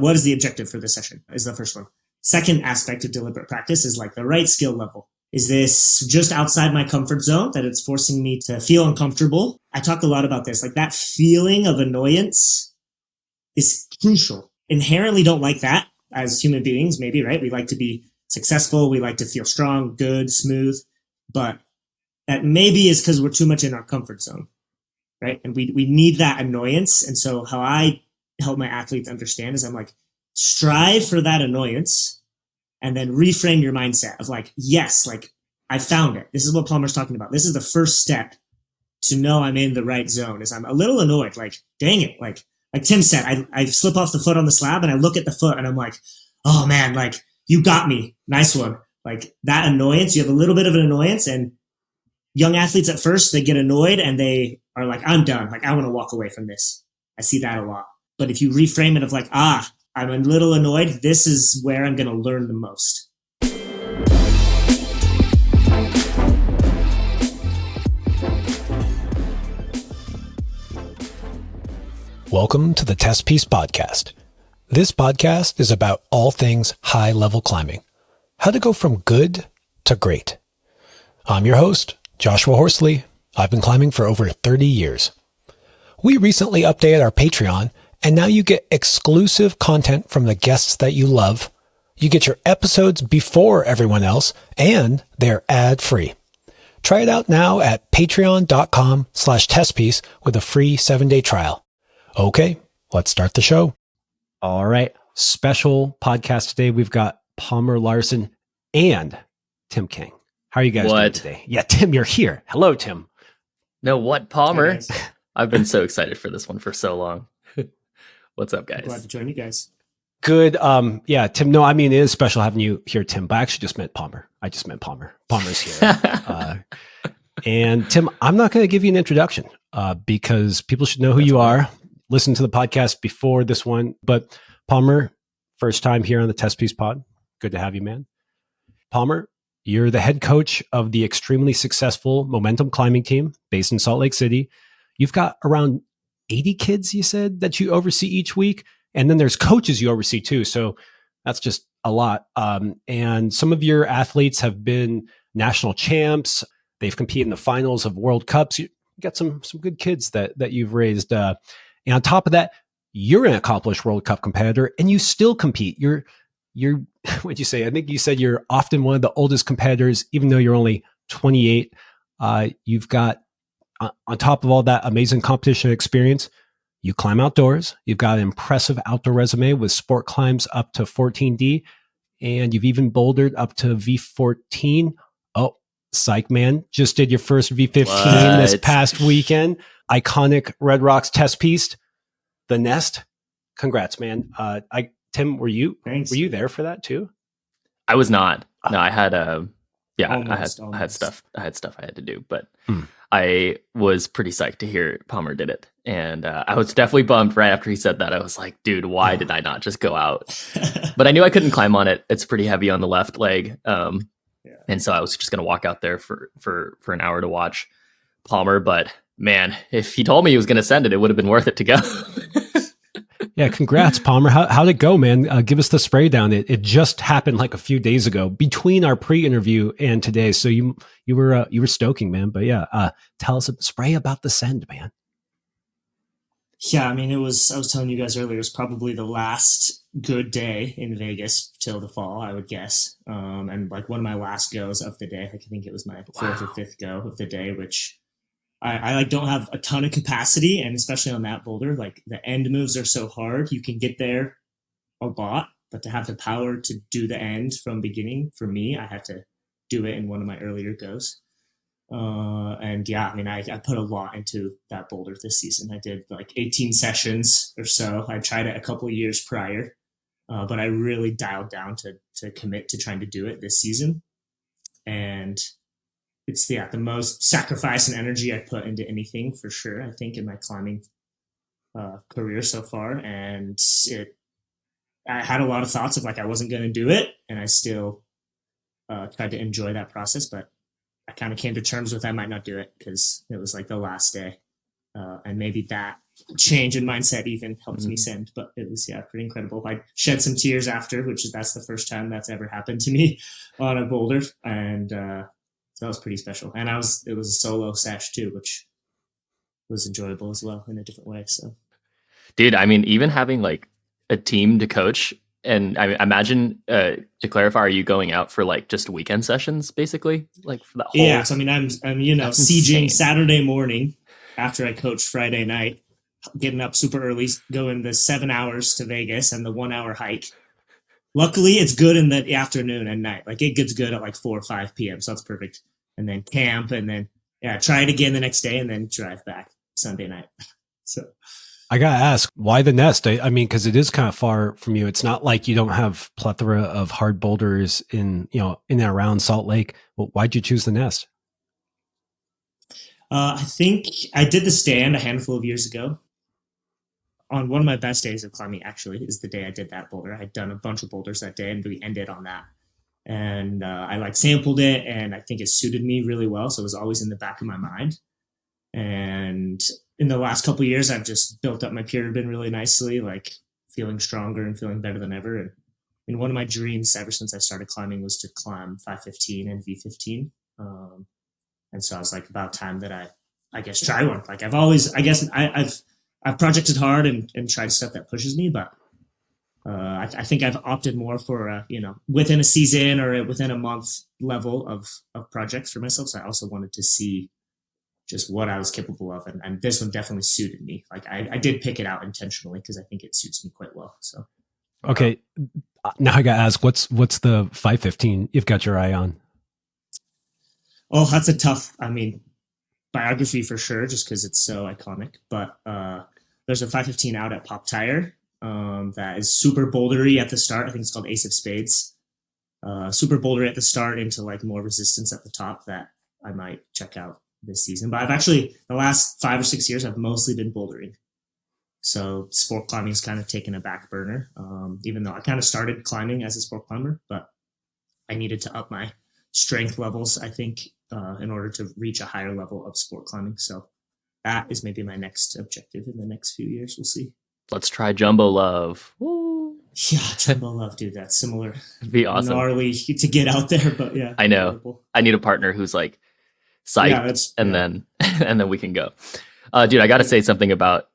what is the objective for this session is the first one. Second aspect of deliberate practice is like the right skill level. Is this just outside my comfort zone that it's forcing me to feel uncomfortable? I talk a lot about this. Like that feeling of annoyance is crucial. Inherently don't like that as human beings, maybe, right? We like to be successful. We like to feel strong, good, smooth. But that maybe is because we're too much in our comfort zone, right? And we need that annoyance. And so how I help my athletes understand is I'm like, strive for that annoyance and then reframe your mindset of like, yes, like I found it. This is what Palmer's talking about. This is the first step to know I'm in the right zone is I'm a little annoyed. Like, dang it. Like Tim said, I slip off the foot on the slab and I look at the foot and I'm like, oh man, like you got me. Nice one. Like that annoyance, you have a little bit of an annoyance, and young athletes at first, they get annoyed and they are like, I'm done. Like I want to walk away from this. I see that a lot. But if you reframe it of like, I'm a little annoyed, this is where I'm going to learn the most. Welcome to the Testpiece podcast. This podcast is about all things high-level climbing. How to go from good to great. I'm your host, Joshua Horsley. I've been climbing for over 30 years. We recently updated our Patreon, and now you get exclusive content from the guests that you love. You get your episodes before everyone else, and they're ad-free. Try it out now at patreon.com/testpiece with a free 7-day trial. Okay, let's start the show. All right. Special podcast today. We've got Palmer Larsen and Tim King. How are you guys doing today? Yeah, Tim, you're here. Hello, Tim. No, what, Palmer? Hey, I've been so excited for this one for so long. What's up, guys? I'm glad to join you guys. Good. Yeah, Tim. No, I mean, it is special having you here, Tim, but I actually just meant Palmer. I just meant Palmer. Palmer's here. And Tim, I'm not going to give you an introduction because people should know who you are. Listen to the podcast before this one. But Palmer, first time here on the Testpiece pod. Good to have you, man. Palmer, you're the head coach of the extremely successful Momentum climbing team based in Salt Lake City. You've got around 80 kids, you said, that you oversee each week. And then there's coaches you oversee too. So that's just a lot. And some of your athletes have been national champs. They've competed in the finals of World Cups. You got some good kids that you've raised. And on top of that, you're an accomplished World Cup competitor and you still compete. You're what'd you say? I think you said you're often one of the oldest competitors, even though you're only 28. You've got, on top of all that amazing competition experience, you climb outdoors. You've got an impressive outdoor resume with sport climbs up to 14D, and you've even bouldered up to V14. Oh, psych, man. Just did your first V15 this past weekend. Iconic REDUX Testpiece, the Nest. Congrats, man. Tim, were you there for that too? I was not. No, I had I had stuff I had to do, but I was pretty psyched to hear Palmer did it. And I was definitely bummed right after he said that. I was like, dude, why did I not just go out? But I knew I couldn't climb on it. It's pretty heavy on the left leg. And so I was just going to walk out there for an hour to watch Palmer. But man, if he told me he was going to send it, it would have been worth it to go. Yeah, congrats, Palmer. How'd it go, man? Give us the spray down. It just happened like a few days ago between our pre-interview and today. So you were stoking, man. But yeah, tell us a spray about the send, man. Yeah, I mean, I was telling you guys earlier, it was probably the last good day in Vegas till the fall, I would guess. And like one of my last goes of the day. I think it was my fourth or fifth go of the day, which I like don't have a ton of capacity, and especially on that boulder, like the end moves are so hard. You can get there a lot, but to have the power to do the end from beginning, for me, I had to do it in one of my earlier goes. And yeah, I mean, I put a lot into that boulder this season. I did like 18 sessions or so. I tried it a couple of years prior, but I really dialed down to commit to trying to do it this season. And it's the most sacrifice and energy I put into anything for sure, I think, in my climbing career so far. And I had a lot of thoughts of like I wasn't going to do it, and I still tried to enjoy that process, but I kind of came to terms with I might not do it because it was like the last day. And maybe that change in mindset even helped me send. But it was, pretty incredible. I shed some tears after, that's the first time that's ever happened to me on a boulder. And so that was pretty special. And it was a solo sesh too, which was enjoyable as well in a different way. So, dude, I mean, even having like a team to coach, and I imagine, to clarify, are you going out for like just weekend sessions basically, like for that whole? Yeah, so I mean, I'm sieging Saturday morning after I coach Friday night, getting up super early, going the 7 hours to Vegas and the 1 hour hike. Luckily, it's good in the afternoon and night. Like it gets good at like 4 or 5 p.m. So that's perfect. And then camp, and then try it again the next day, and then drive back Sunday night. So I gotta ask, why the nest? I mean, because it is kind of far from you. It's not like you don't have plethora of hard boulders in and around Salt Lake. Well, why'd you choose the nest? I think I did the stand a handful of years ago. On one of my best days of climbing, actually, is the day I did that boulder. I had done a bunch of boulders that day, and we ended on that. And I sampled it, and I think it suited me really well. So it was always in the back of my mind. And in the last couple of years, I've just built up my pyramid really nicely, like feeling stronger and feeling better than ever. And one of my dreams ever since I started climbing was to climb 515 and V15. And so I was like, about time that I guess try one. Like I've projected hard and tried stuff that pushes me, but I think I've opted more for within a season or within a month level of projects for myself. So I also wanted to see just what I was capable of, and this one definitely suited me. Like I did pick it out intentionally because I think it suits me quite well. So okay, now I gotta ask, what's the 515 you've got your eye on? Oh, that's a tough. I mean, biography for sure, just because it's so iconic. But there's a 515 out at Pop Tire that is super bouldery at the start. I think it's called Ace of Spades. Super bouldery at the start into like more resistance at the top that I might check out this season. But I've actually, the last 5 or 6 years, I've mostly been bouldering. So sport climbing has kind of taken a back burner, even though I kind of started climbing as a sport climber, but I needed to up my strength levels, I think, in order to reach a higher level of sport climbing. So that is maybe my next objective in the next few years. We'll see. Let's try Jumbo Love. Woo. Yeah, Jumbo Love, dude. That's similar. It'd be awesome. Gnarly to get out there, but yeah. I know. Incredible. I need a partner who's like psyched, and then we can go. Dude, I got to say something about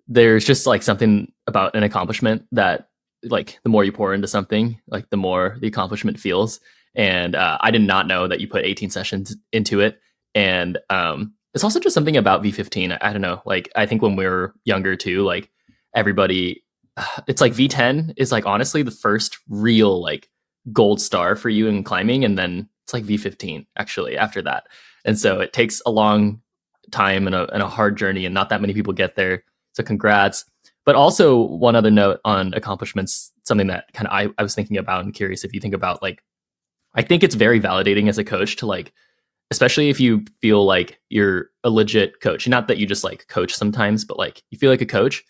there's just like something about an accomplishment that like the more you pour into something, like the more the accomplishment feels. And I did not know that you put 18 sessions into it. And it's also just something about V15. I don't know. Like, I think when we were younger too, like everybody, it's like V10 is like honestly the first real like gold star for you in climbing. And then it's like V15 actually after that. And so it takes a long time and a hard journey, and not that many people get there. So congrats. But also one other note on accomplishments, something that kind of I was thinking about and curious if you think about, like, I think it's very validating as a coach to like, especially if you feel like you're a legit coach, not that you just like coach sometimes, but like you feel like a coach,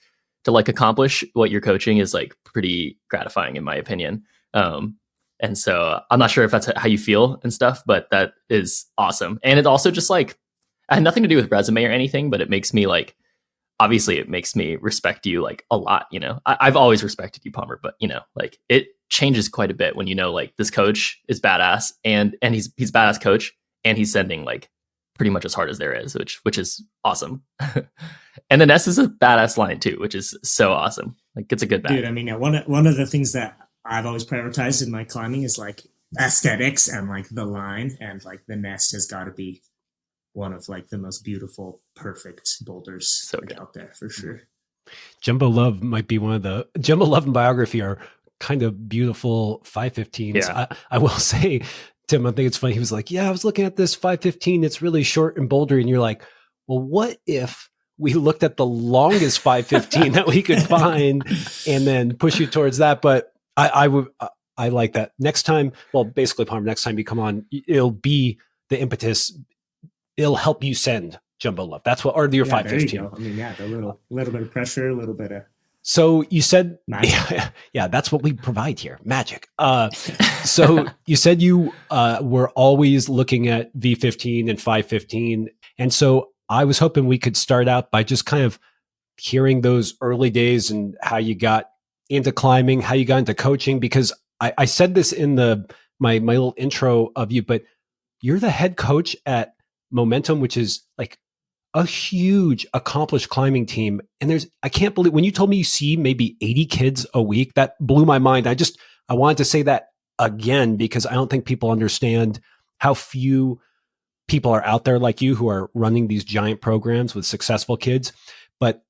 to like accomplish what you're coaching is like pretty gratifying in my opinion. And so I'm not sure if that's how you feel and stuff, but that is awesome. And it also just like, I had nothing to do with resume or anything, but it makes me like, obviously it makes me respect you like a lot, you know. I've always respected you, Palmer, but you know, like it changes quite a bit when you know like this coach is badass and he's badass coach, and he's sending like pretty much as hard as there is, which is awesome. And the nest is a badass line too, which is so awesome. Like it's a good bag. Dude, I mean, one of the things that I've always prioritized in my climbing is like aesthetics and like the line, and like the nest has got to be one of like the most beautiful, perfect boulders so out there for sure. Jumbo Love might be one of the Jumbo Love and biography are kind of beautiful 515s. Yeah. I will say, Tim, I think it's funny. He was like, yeah, I was looking at this 515. It's really short and bouldery. And you're like, well, what if we looked at the longest 515 that we could find and then push you towards that? But I like that. Next time, well, basically, Palmer, next time you come on, it'll be the impetus. It'll help you send Jumbo Love. That's what, or your 515. I mean, yeah, the little bit of pressure, a little bit of. So you said, yeah, that's what we provide here. Magic. So you said you were always looking at V15 and 515. And so I was hoping we could start out by just kind of hearing those early days and how you got into climbing, how you got into coaching, because I said this in my little intro of you, but you're the head coach at Momentum, which is like a huge accomplished climbing team. And I can't believe when you told me you see maybe 80 kids a week, that blew my mind. I wanted to say that again, because I don't think people understand how few people are out there like you who are running these giant programs with successful kids. But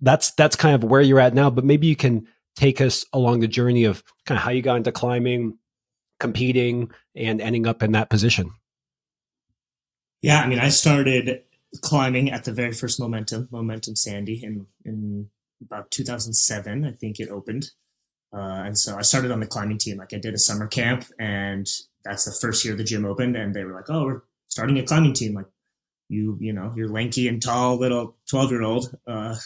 that's kind of where you're at now, but maybe you can take us along the journey of kind of how you got into climbing, competing, and ending up in that position. Yeah, I mean, I started climbing at the very first Momentum Sandy in about 2007, I think it opened. And so I started on the climbing team. Like I did a summer camp, and that's the first year the gym opened, and they were like, "Oh, we're starting a climbing team. Like you're lanky and tall little 12-year-old.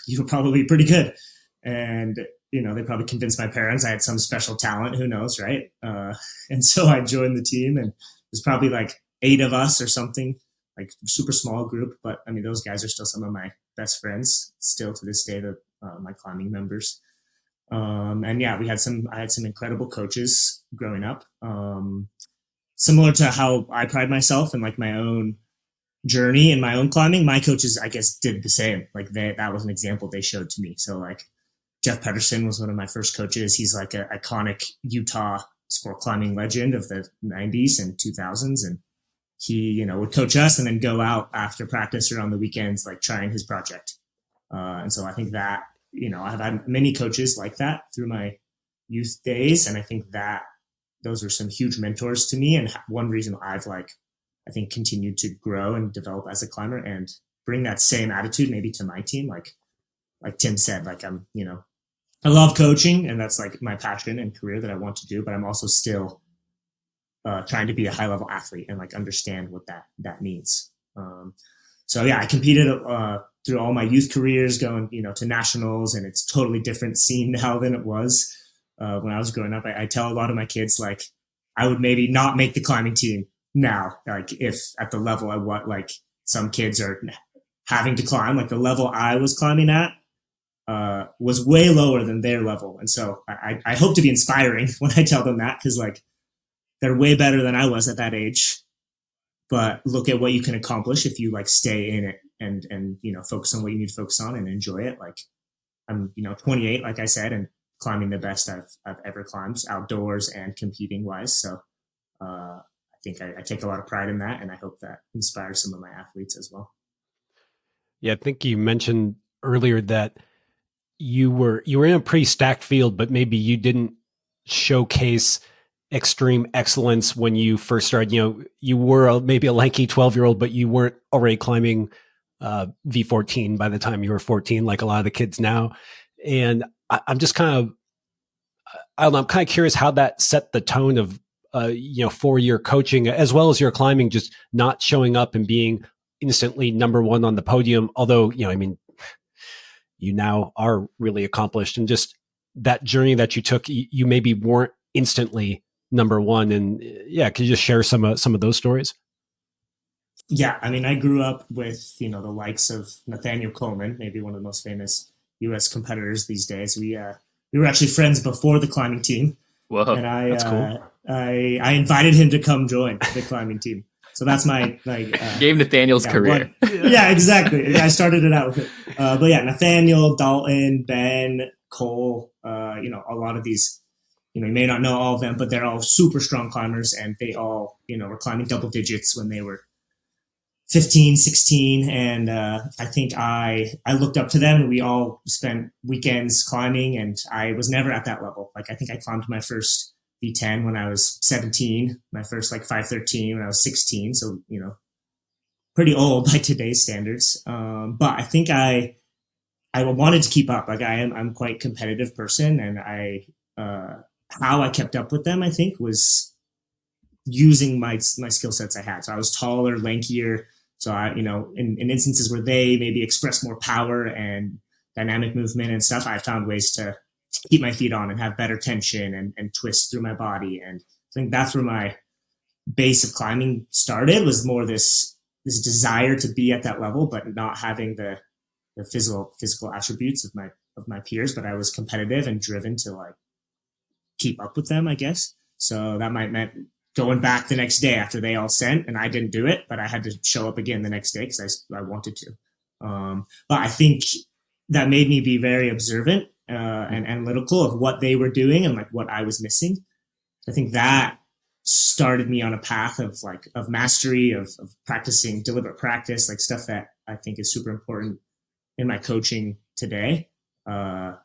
You're probably pretty good." And they probably convinced my parents I had some special talent. Who knows, right? And so I joined the team, and it was probably like 8 of us or something, like super small group. But I mean, those guys are still some of my best friends still to this day, my climbing members. And yeah, I had some incredible coaches growing up. Similar to how I pride myself in like my own journey and my own climbing, my coaches, I guess, did the same. Like that was an example they showed to me. So like Jeff Pedersen was one of my first coaches. He's like an iconic Utah sport climbing legend of the 90s and 2000s. And he, would coach us and then go out after practice or on the weekends, like trying his project. And so I think that, I've had many coaches like that through my youth days. And I think that those are some huge mentors to me. And one reason I've I think continued to grow and develop as a climber and bring that same attitude maybe to my team. Like Tim said, like I'm, I love coaching, and that's like my passion and career that I want to do, but I'm also still trying to be a high level athlete and like understand what that means. So yeah, I competed through all my youth careers, going, to nationals, and it's totally different scene now than it was when I was growing up. I tell a lot of my kids, like, I would maybe not make the climbing team now, like if at the level like some kids are having to climb, like the level I was climbing at was way lower than their level. And so I hope to be inspiring when I tell them that, because like they're way better than I was at that age. But look at what you can accomplish if you like stay in it and focus on what you need to focus on and enjoy it. Like I'm 28, like I said, and climbing the best I've ever climbed, outdoors and competing wise. So I think I take a lot of pride in that, and I hope that inspires some of my athletes as well. Yeah, I think you mentioned earlier that you were in a pretty stacked field, but maybe you didn't showcase extreme excellence when you first started. You were maybe a lanky 12-year-old, but you weren't already climbing V14 by the time you were 14, like a lot of the kids now. And I'm just I'm kind of curious how that set the tone of, for your coaching, as well as your climbing, just not showing up and being instantly number one on the podium. Although, you now are really accomplished, and just that journey that you took, you maybe weren't instantly number one. And yeah, could you just share some of those stories? Yeah, I mean, I grew up with the likes of Nathaniel Coleman, maybe one of the most famous U.S. competitors these days. We were actually friends before the climbing team. Whoa, and that's cool. I invited him to come join the climbing team. So that's my gave Nathaniel's career. Yeah, exactly. I started it out with it. But yeah, Nathaniel, Dalton, Ben, Cole, a lot of these. You may not know all of them, but they're all super strong climbers, and they all, were climbing double digits when they were 15, 16. And I think I looked up to them, and we all spent weekends climbing, and I was never at that level. Like, I think I climbed my first V10 when I was 17, my first 513 when I was 16. So, pretty old by today's standards. But I think I wanted to keep up. Like I'm quite a competitive person, and how I kept up with them, I think, was using my skill sets I had. So I was taller, lankier. So I, in instances where they maybe express more power and dynamic movement and stuff, I found ways to keep my feet on and have better tension and twist through my body. And I think that's where my base of climbing started, was more this desire to be at that level, but not having the the physical attributes of my peers, but I was competitive and driven to like keep up with them, I guess. So that might meant going back the next day after they all sent, and I didn't do it, but I had to show up again the next day because I wanted to. But I think that made me be very observant and analytical of what they were doing and like what I was missing. I think that started me on a path of mastery, of practicing deliberate practice, like stuff that I think is super important in my coaching today. I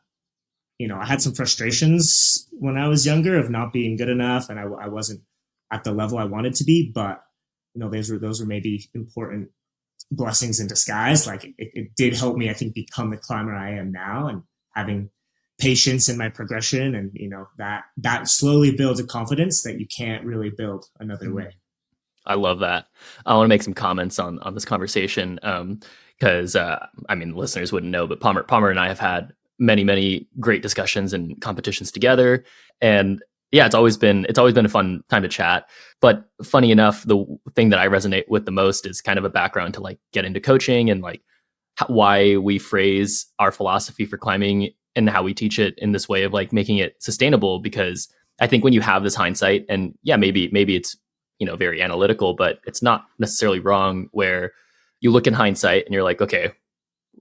had some frustrations when I was younger of not being good enough, and I wasn't at the level I wanted to be, but those were maybe important blessings in disguise. Like it did help me, I think, become the climber I am now, and having patience in my progression, and that slowly builds a confidence that you can't really build another way. I love that. I want to make some comments on this conversation because listeners wouldn't know, but Palmer and I have had many great discussions and competitions together, and yeah, it's always been a fun time to chat. But funny enough, the thing that I resonate with the most is kind of a background to like get into coaching and like why we phrase our philosophy for climbing and how we teach it in this way of like making it sustainable. Because I think when you have this hindsight, and yeah, maybe it's very analytical, but it's not necessarily wrong, where you look in hindsight and you're like, okay,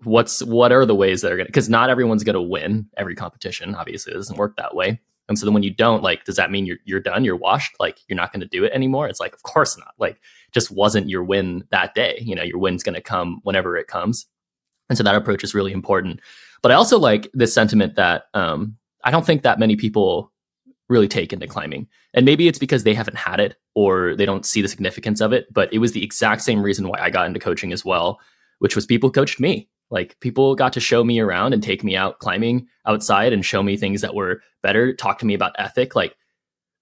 what are the ways that are going to, because not everyone's going to win every competition. Obviously, it doesn't work that way. And so then when you don't, like, does that mean you're done? You're washed? Like, you're not going to do it anymore? It's like, of course not. Like, just wasn't your win that day. Your win's going to come whenever it comes. And so that approach is really important. But I also like this sentiment that I don't think that many people really take into climbing. And maybe it's because they haven't had it or they don't see the significance of it. But it was the exact same reason why I got into coaching as well, which was people coached me. Like, people got to show me around and take me out climbing outside and show me things that were better, talk to me about ethic, like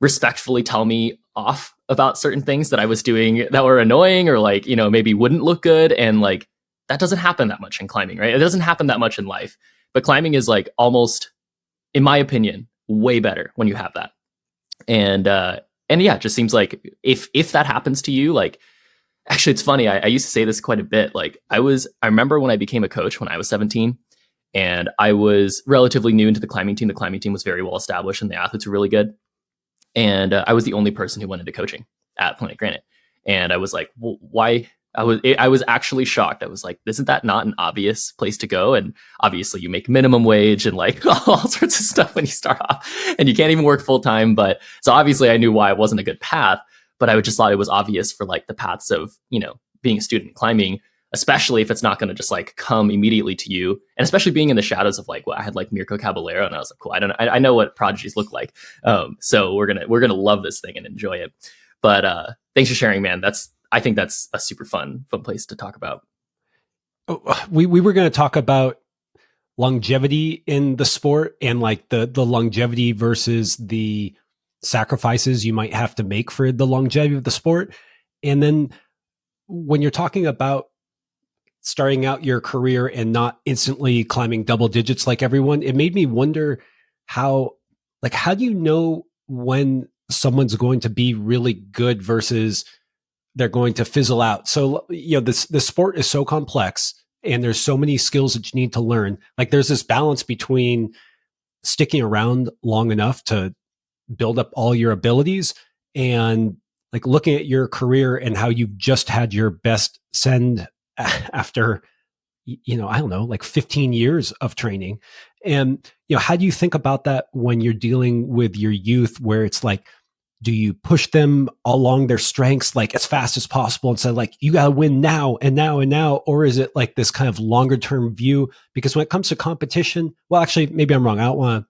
respectfully tell me off about certain things that I was doing that were annoying or like, maybe wouldn't look good. And like, that doesn't happen that much in climbing, right? It doesn't happen that much in life, but climbing is like almost, in my opinion, way better when you have that. And yeah, it just seems like if that happens to you, like, actually, it's funny. I used to say this quite a bit. Like I remember when I became a coach when I was 17, and I was relatively new into the climbing team. The climbing team was very well established and the athletes were really good. And I was the only person who went into coaching at Planet Granite. And I was like, well, why? I was actually shocked. I was like, isn't that not an obvious place to go? And obviously you make minimum wage and like all sorts of stuff when you start off, and you can't even work full time. But so obviously I knew why it wasn't a good path. But I just thought it was obvious for like the paths of, being a student climbing, especially if it's not going to just like come immediately to you. And especially being in the shadows of like, I had like Mirko Caballero, and I was like, cool, I know what prodigies look like. So we're going to love this thing and enjoy it. But thanks for sharing, man. I think that's a super fun place to talk about. We were going to talk about longevity in the sport and like the longevity versus the sacrifices you might have to make for the longevity of the sport. And then when you're talking about starting out your career and not instantly climbing double digits like everyone, it made me wonder how do you know when someone's going to be really good versus they're going to fizzle out? So, the sport is so complex and there's so many skills that you need to learn. Like there's this balance between sticking around long enough to build up all your abilities and like looking at your career and how you've just had your best send after, I don't know, like 15 years of training. And, how do you think about that when you're dealing with your youth, where it's like, do you push them along their strengths, like as fast as possible and say like, you got to win now and now and now? Or is it like this kind of longer term view? Because when it comes to competition, well, actually, maybe I'm wrong. I don't want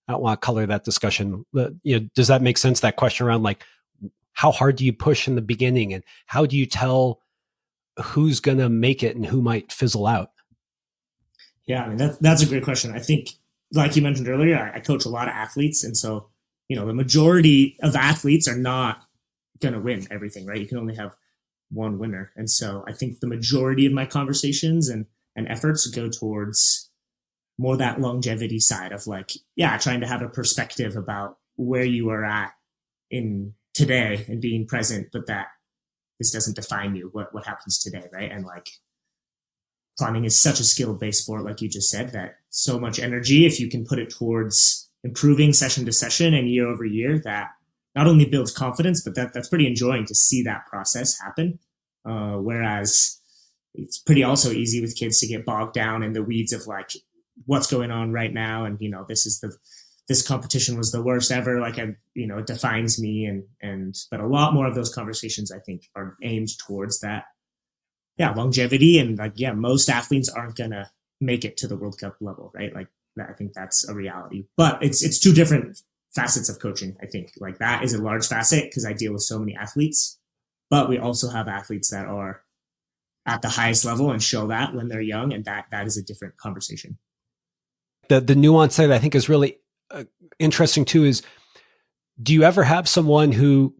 to color that discussion. But, does that make sense? That question around like, how hard do you push in the beginning, and how do you tell who's going to make it and who might fizzle out? Yeah, I mean, that's a great question. I think, like you mentioned earlier, I coach a lot of athletes. And so, the majority of athletes are not going to win everything, right? You can only have one winner. And so I think the majority of my conversations and efforts go towards more that longevity side of like, yeah, trying to have a perspective about where you are at in today and being present, but that this doesn't define you, what happens today, right? And like, climbing is such a skill-based sport, like you just said, that so much energy, if you can put it towards improving session to session and year over year, that not only builds confidence, but that's pretty enjoying to see that process happen. Whereas it's pretty also easy with kids to get bogged down in the weeds of like what's going on right now. And, this competition was the worst ever. Like, it defines me. But a lot more of those conversations, I think, are aimed towards that. Yeah. Longevity. And most athletes aren't going to make it to the World Cup level, right? Like, I think that's a reality, but it's two different facets of coaching. I think like that is a large facet because I deal with so many athletes, but we also have athletes that are at the highest level and show that when they're young. And that is a different conversation. The nuance that I think is really interesting too is, do you ever have someone who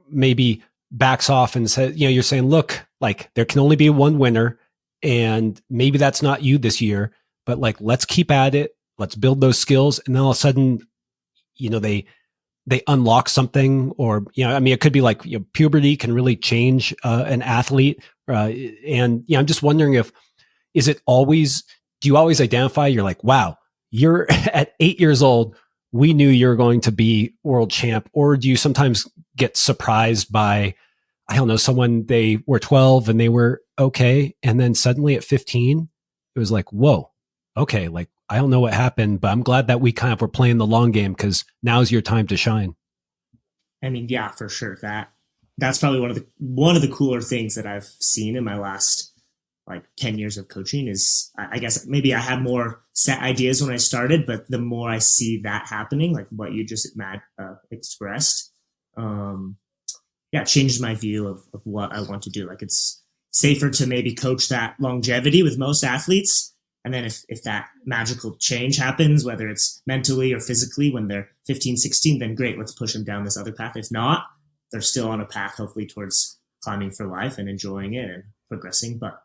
maybe backs off and says, you're saying, look, like there can only be one winner and maybe that's not you this year, but like, let's keep at it. Let's build those skills. And then all of a sudden, they unlock something, or, it could be like, puberty can really change an athlete. And I'm just wondering do you always identify, you're like, wow, you're at 8 years old, we knew you were going to be world champ? Or do you sometimes get surprised by, I don't know, someone, they were 12 and they were okay, and then suddenly at 15, it was like, whoa, okay, like, I don't know what happened, but I'm glad that we kind of were playing the long game because now's your time to shine. I mean, yeah, for sure. That's probably one of the cooler things that I've seen in my last like 10 years of coaching is, I guess maybe I had more set ideas when I started, but the more I see that happening, like what you just expressed, it changes my view of what I want to do. Like it's safer to maybe coach that longevity with most athletes. And then if that magical change happens, whether it's mentally or physically when they're 15, 16, then great, let's push them down this other path. If not, they're still on a path, hopefully, towards climbing for life and enjoying it and progressing. But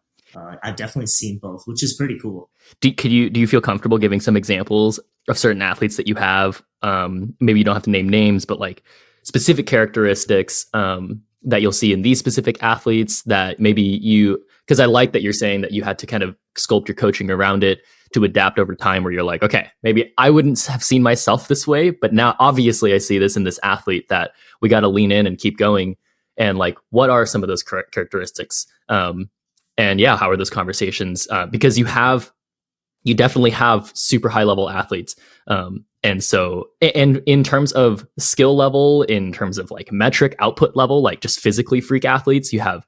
I've definitely seen both, which is pretty cool. Do you feel comfortable giving some examples of certain athletes that you have? Maybe you don't have to name names, but like specific characteristics that you'll see in these specific athletes that maybe because I like that you're saying that you had to kind of sculpt your coaching around it to adapt over time, where you're like, okay, maybe I wouldn't have seen myself this way, but now obviously I see this in this athlete that we got to lean in and keep going. And like, what are some of those characteristics? And how are those conversations? Because you definitely have super high level athletes. And so, and in terms of skill level, in terms of like metric output level, like just physically freak athletes, you have,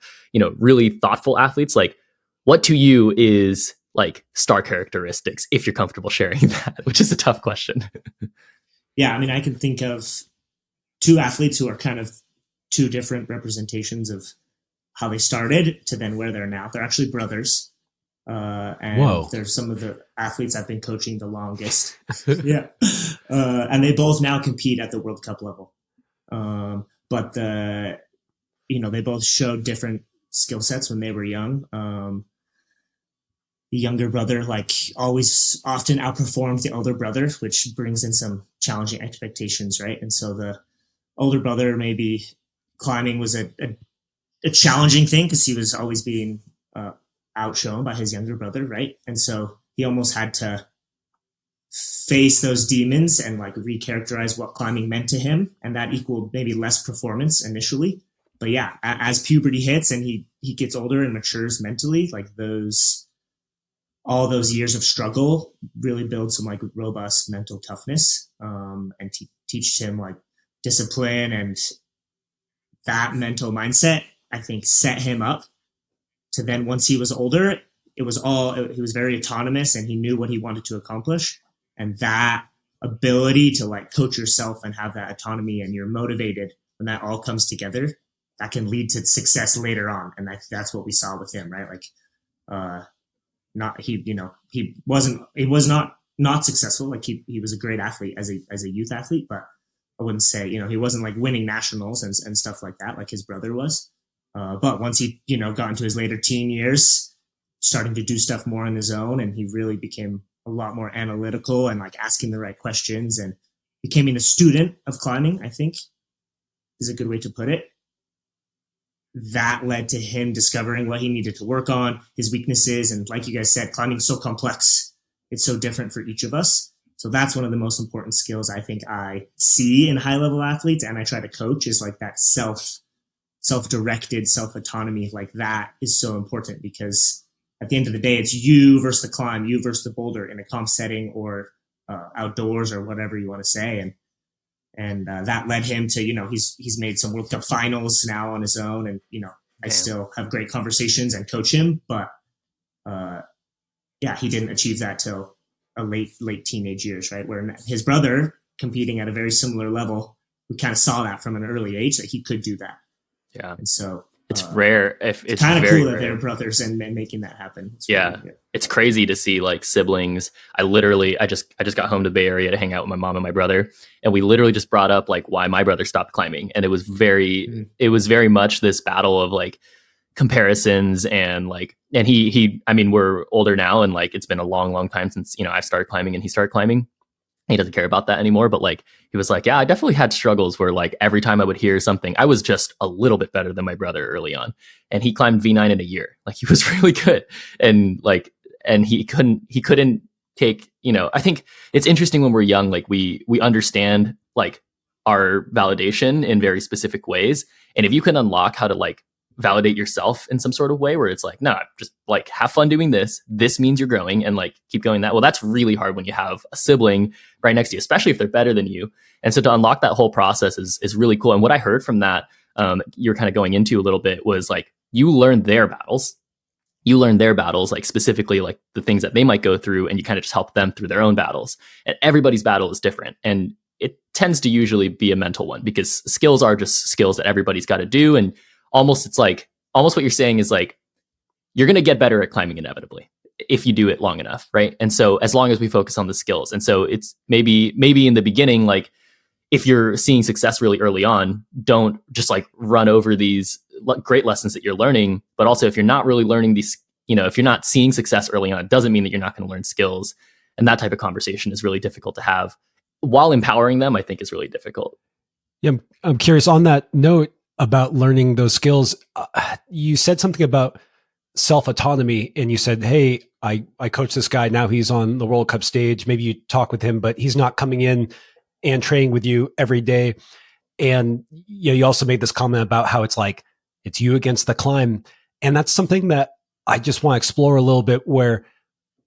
really thoughtful athletes. Like, what to you is like star characteristics, if you're comfortable sharing that, which is a tough question. Yeah. I mean, I can think of two athletes who are kind of two different representations of how they started to then where they're now. They're actually brothers. And Whoa. They're some of the athletes I've been coaching the longest. Yeah. And they both now compete at the World Cup level. But they both showed different skill sets when they were young. The younger brother, like, always often outperformed the older brother, which brings in some challenging expectations, right? And so the older brother, maybe climbing was a challenging thing because he was always being outshone by his younger brother, right? And so he almost had to face those demons and like recharacterize what climbing meant to him, and that equaled maybe less performance initially. But yeah, as puberty hits and he gets older and matures mentally, like all those years of struggle really build some like robust mental toughness, and teach him like discipline, and that mental mindset, I think, set him up to then, once he was older, he was very autonomous and he knew what he wanted to accomplish. And that ability to like coach yourself and have that autonomy, and you're motivated, when that all comes together, that can lead to success later on. And that's what we saw with him, right? Like, he was not successful. Like he was a great athlete as a youth athlete, but I wouldn't say, he wasn't like winning nationals and stuff like that, like his brother was. But once he, got into his later teen years, starting to do stuff more on his own, and he really became a lot more analytical and like asking the right questions and becoming a student of climbing, I think is a good way to put it. that led to him discovering what he needed to work on, his weaknesses. And like you guys said, climbing is so complex. It's so different for each of us. So that's one of the most important skills I think I see in high level athletes. And I try to coach is like that self-directed, self-autonomy. Like that is so important because at the end of the day, it's you versus the climb, you versus the boulder in a comp setting or outdoors or whatever you want to say. And that led him to, he's made some World Cup finals now on his own. And, I still have great conversations and coach him, but he didn't achieve that till a late teenage years, right? Where his brother competing at a very similar level, we kind of saw that from an early age that he could do that. Yeah. And so it's rare. If it's kind of very cool that rare. they're brothers and making that happen. It's really it's crazy to see like siblings. I just got home to the Bay Area to hang out with my mom and my brother, and we literally just brought up like why my brother stopped climbing, and it was very much this battle of like comparisons and like, and he I mean, we're older now, and like it's been a long time since I started climbing and he started climbing. He doesn't care about that anymore, but like he was like, yeah, I definitely had struggles where like every time I would hear something, I was just a little bit better than my brother early on, and he climbed V9 in a year. Like he was really good, and he couldn't take, I think it's interesting when we're young, like we understand like our validation in very specific ways, and if you can unlock how to like validate yourself in some sort of way where it's like, no, just like have fun doing this means you're growing, and like keep going that. Well, that's really hard when you have a sibling right next to you, especially if they're better than you. And so to unlock that whole process is really cool. And what I heard from that, you're kind of going into a little bit, was like you learn their battles, like specifically like the things that they might go through, and you kind of just help them through their own battles. And everybody's battle is different, and it tends to usually be a mental one, because skills are just skills that everybody's got to do. And almost what you're saying is like you're going to get better at climbing inevitably if you do it long enough, right? And so as long as we focus on the skills, and so it's maybe in the beginning, like if you're seeing success really early on, don't just like run over these great lessons that you're learning. But also if you're not really learning these, if you're not seeing success early on, it doesn't mean that you're not going to learn skills. And that type of conversation is really difficult to have while empowering them. I think is really difficult. Yeah, I'm curious on that note about learning those skills. You said something about self-autonomy, and you said, hey, I coach this guy. Now he's on the World Cup stage. Maybe you talk with him, but he's not coming in and training with you every day. And you also made this comment about how it's like, it's you against the climb. And that's something that I just want to explore a little bit, where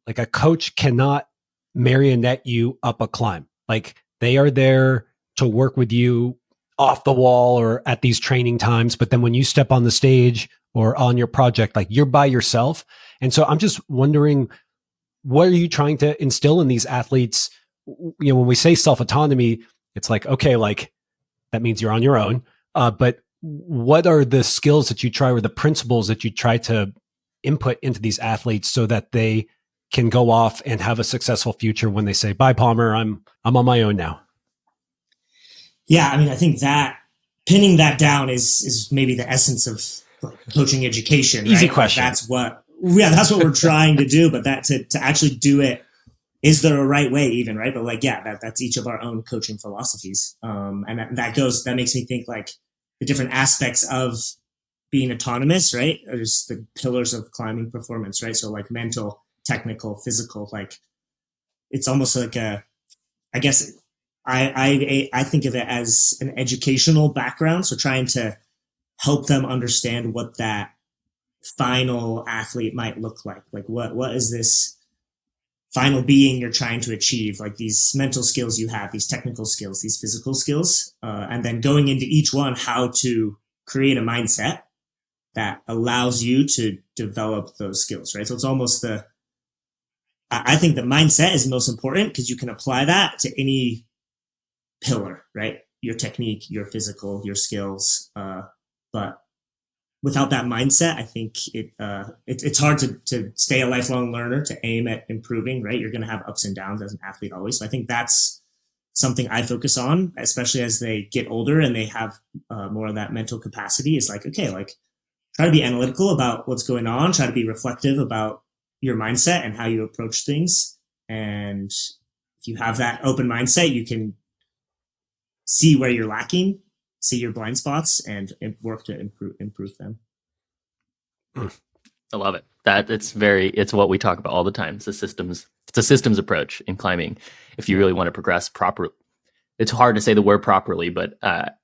like a coach cannot marionette you up a climb. Like they are there to work with you off the wall or at these training times. But then when you step on the stage or on your project, like you're by yourself. And so I'm just wondering, what are you trying to instill in these athletes? When we say self-autonomy, it's like, okay, like that means you're on your own. But what are the skills that you try, or the principles that you try to input into these athletes so that they can go off and have a successful future when they say, bye, Palmer, I'm on my own now? Yeah, I mean, I think that pinning that down is maybe the essence of coaching education. Easy right? question. That's what we're trying to do. But that to actually do it, is there a right way even, right? But like, yeah, that's each of our own coaching philosophies. And that makes me think like the different aspects of being autonomous, right? There's the pillars of climbing performance, right? So like mental, technical, physical, like it's almost like I guess I think of it as an educational background. So trying to help them understand what that final athlete might look like. Like what is this final being you're trying to achieve? Like these mental skills you have, these technical skills, these physical skills, and then going into each one, how to create a mindset that allows you to develop those skills, right? So it's almost I think the mindset is most important, because you can apply that to any pillar, right? Your technique, your physical, your skills. But without that mindset, I think it's hard to stay a lifelong learner, to aim at improving, right? You're going to have ups and downs as an athlete always. So I think that's something I focus on, especially as they get older and they have more of that mental capacity. Is like, okay, like try to be analytical about what's going on, try to be reflective about your mindset and how you approach things. And if you have that open mindset, you can see where you're lacking see your blind spots and work to improve them. I love it. It's what we talk about all the time. It's a systems approach in climbing. If you really want to progress properly, it's hard to say the word properly, but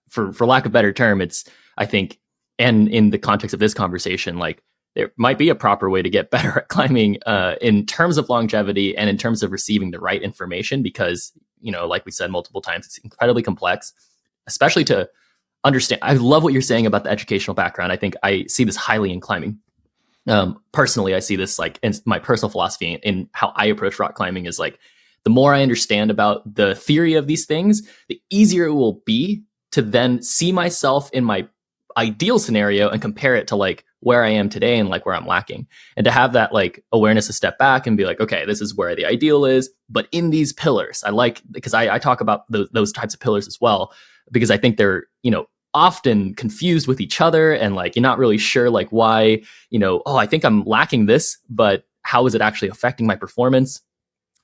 for lack of a better term, it's, I think, and in the context of this conversation, like there might be a proper way to get better at climbing in terms of longevity and in terms of receiving the right information, because, like we said multiple times, it's incredibly complex, especially to understand. I love what you're saying about the educational background. I think I see this highly in climbing. Personally, I see this like in my personal philosophy in how I approach rock climbing is like, the more I understand about the theory of these things, the easier it will be to then see myself in my ideal scenario and compare it to like where I am today and like where I'm lacking. And to have that like awareness to step back and be like, okay, this is where the ideal is, but in these pillars, because I talk about those types of pillars as well, because I think they're, often confused with each other, and like you're not really sure like why, I think I'm lacking this, but how is it actually affecting my performance?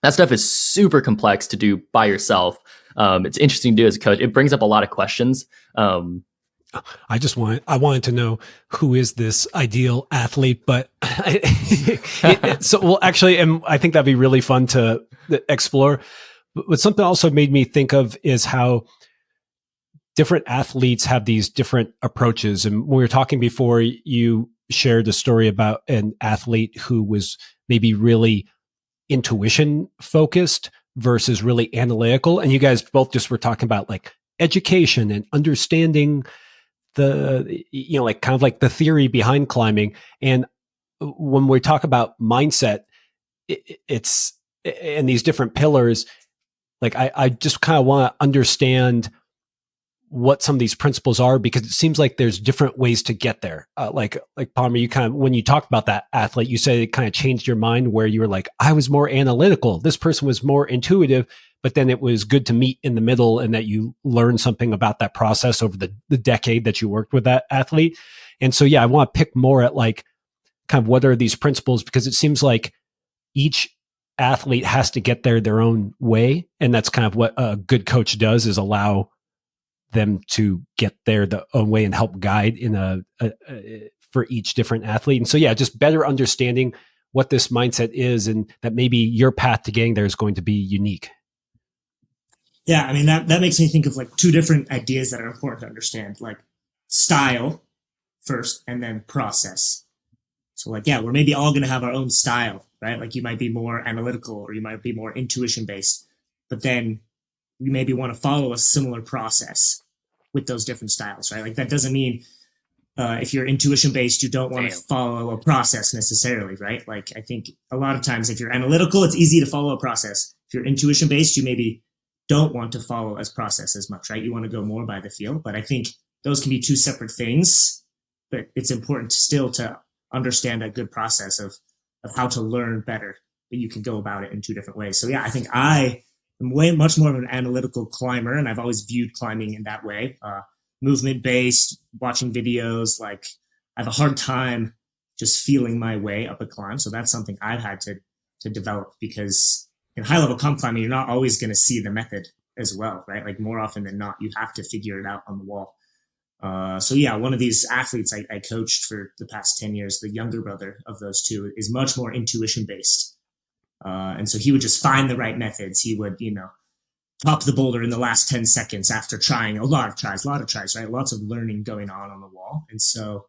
That stuff is super complex to do by yourself. It's interesting to do as a coach. It brings up a lot of questions. I wanted to know, who is this ideal athlete, but actually, and I think that'd be really fun to explore. But something also made me think of is how different athletes have these different approaches. And when we were talking before, you shared a story about an athlete who was maybe really intuition focused versus really analytical. And you guys both just were talking about like education and understanding the, like kind of like the theory behind climbing. And when we talk about mindset, it's and these different pillars, like I just kind of want to understand what some of these principles are, because it seems like there's different ways to get there. Like Palmer, you kind of, when you talked about that athlete, you said it kind of changed your mind where you were like, I was more analytical. This person was more intuitive, but then it was good to meet in the middle and that you learned something about that process over the decade that you worked with that athlete. And so, yeah, I want to pick more at like kind of what are these principles, because it seems like each athlete has to get there their own way. And that's kind of what a good coach does, is allow them to get there their own way and help guide in for each different athlete. And so, yeah, just better understanding what this mindset is, and that maybe your path to getting there is going to be unique. Yeah, I mean, that makes me think of like two different ideas that are important to understand, like style first and then process. So like, yeah, we're maybe all going to have our own style, right? Like you might be more analytical or you might be more intuition based, but then you maybe want to follow a similar process with those different styles, right? Like that doesn't mean if you're intuition based, you don't want to follow a process necessarily, right? Like I think a lot of times if you're analytical, it's easy to follow a process. If you're intuition based, you maybe don't want to follow as process as much, right? You want to go more by the feel, but I think those can be two separate things, but it's important still to understand a good process of how to learn better, but you can go about it in two different ways. So yeah, I think I'm much more of an analytical climber, and I've always viewed climbing in that way, movement based, watching videos. Like I have a hard time just feeling my way up a climb. So that's something I've had to develop, because in high level comp climbing, you're not always going to see the method as well, right? Like more often than not, you have to figure it out on the wall. So yeah, one of these athletes I coached for the past 10 years, the younger brother of those two, is much more intuition based. And so he would just find the right methods. He would, top the boulder in the last 10 seconds after trying a lot of tries, right? Lots of learning going on the wall. And so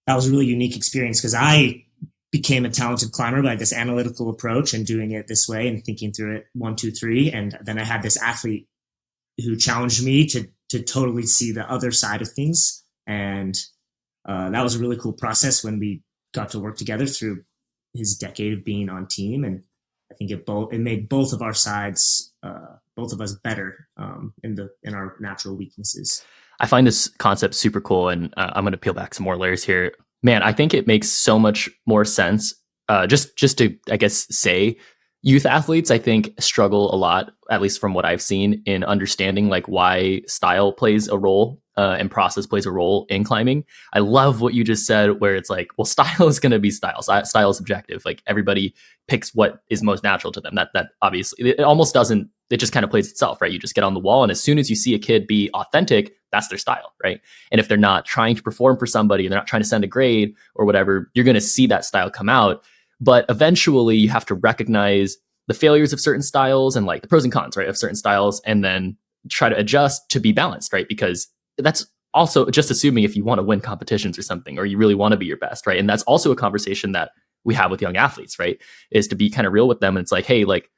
that was a really unique experience, because I became a talented climber by this analytical approach and doing it this way and thinking through it 1, 2, 3. And then I had this athlete who challenged me to totally see the other side of things. And that was a really cool process when we got to work together through his decade of being on team. And I think it made both of our sides, both of us better in our natural weaknesses. I find this concept super cool, and I'm going to peel back some more layers here. Man, I think it makes so much more sense. Just to, I guess, say, youth athletes, I think, struggle a lot, at least from what I've seen, in understanding like why style plays a role and process plays a role in climbing. I love what you just said, where it's like, well, style is going to be style. Style is subjective. Like everybody picks what is most natural to them. That obviously it almost doesn't. It just kind of plays itself, right? You just get on the wall, and as soon as you see a kid be authentic, that's their style, right? And if they're not trying to perform for somebody, and they're not trying to send a grade or whatever, you're going to see that style come out. But eventually you have to recognize the failures of certain styles and like the pros and cons, right, of certain styles, and then try to adjust to be balanced, right? Because that's also just assuming if you want to win competitions or something, or you really want to be your best, right? And that's also a conversation that we have with young athletes, right? Is to be kind of real with them. And it's like, hey, like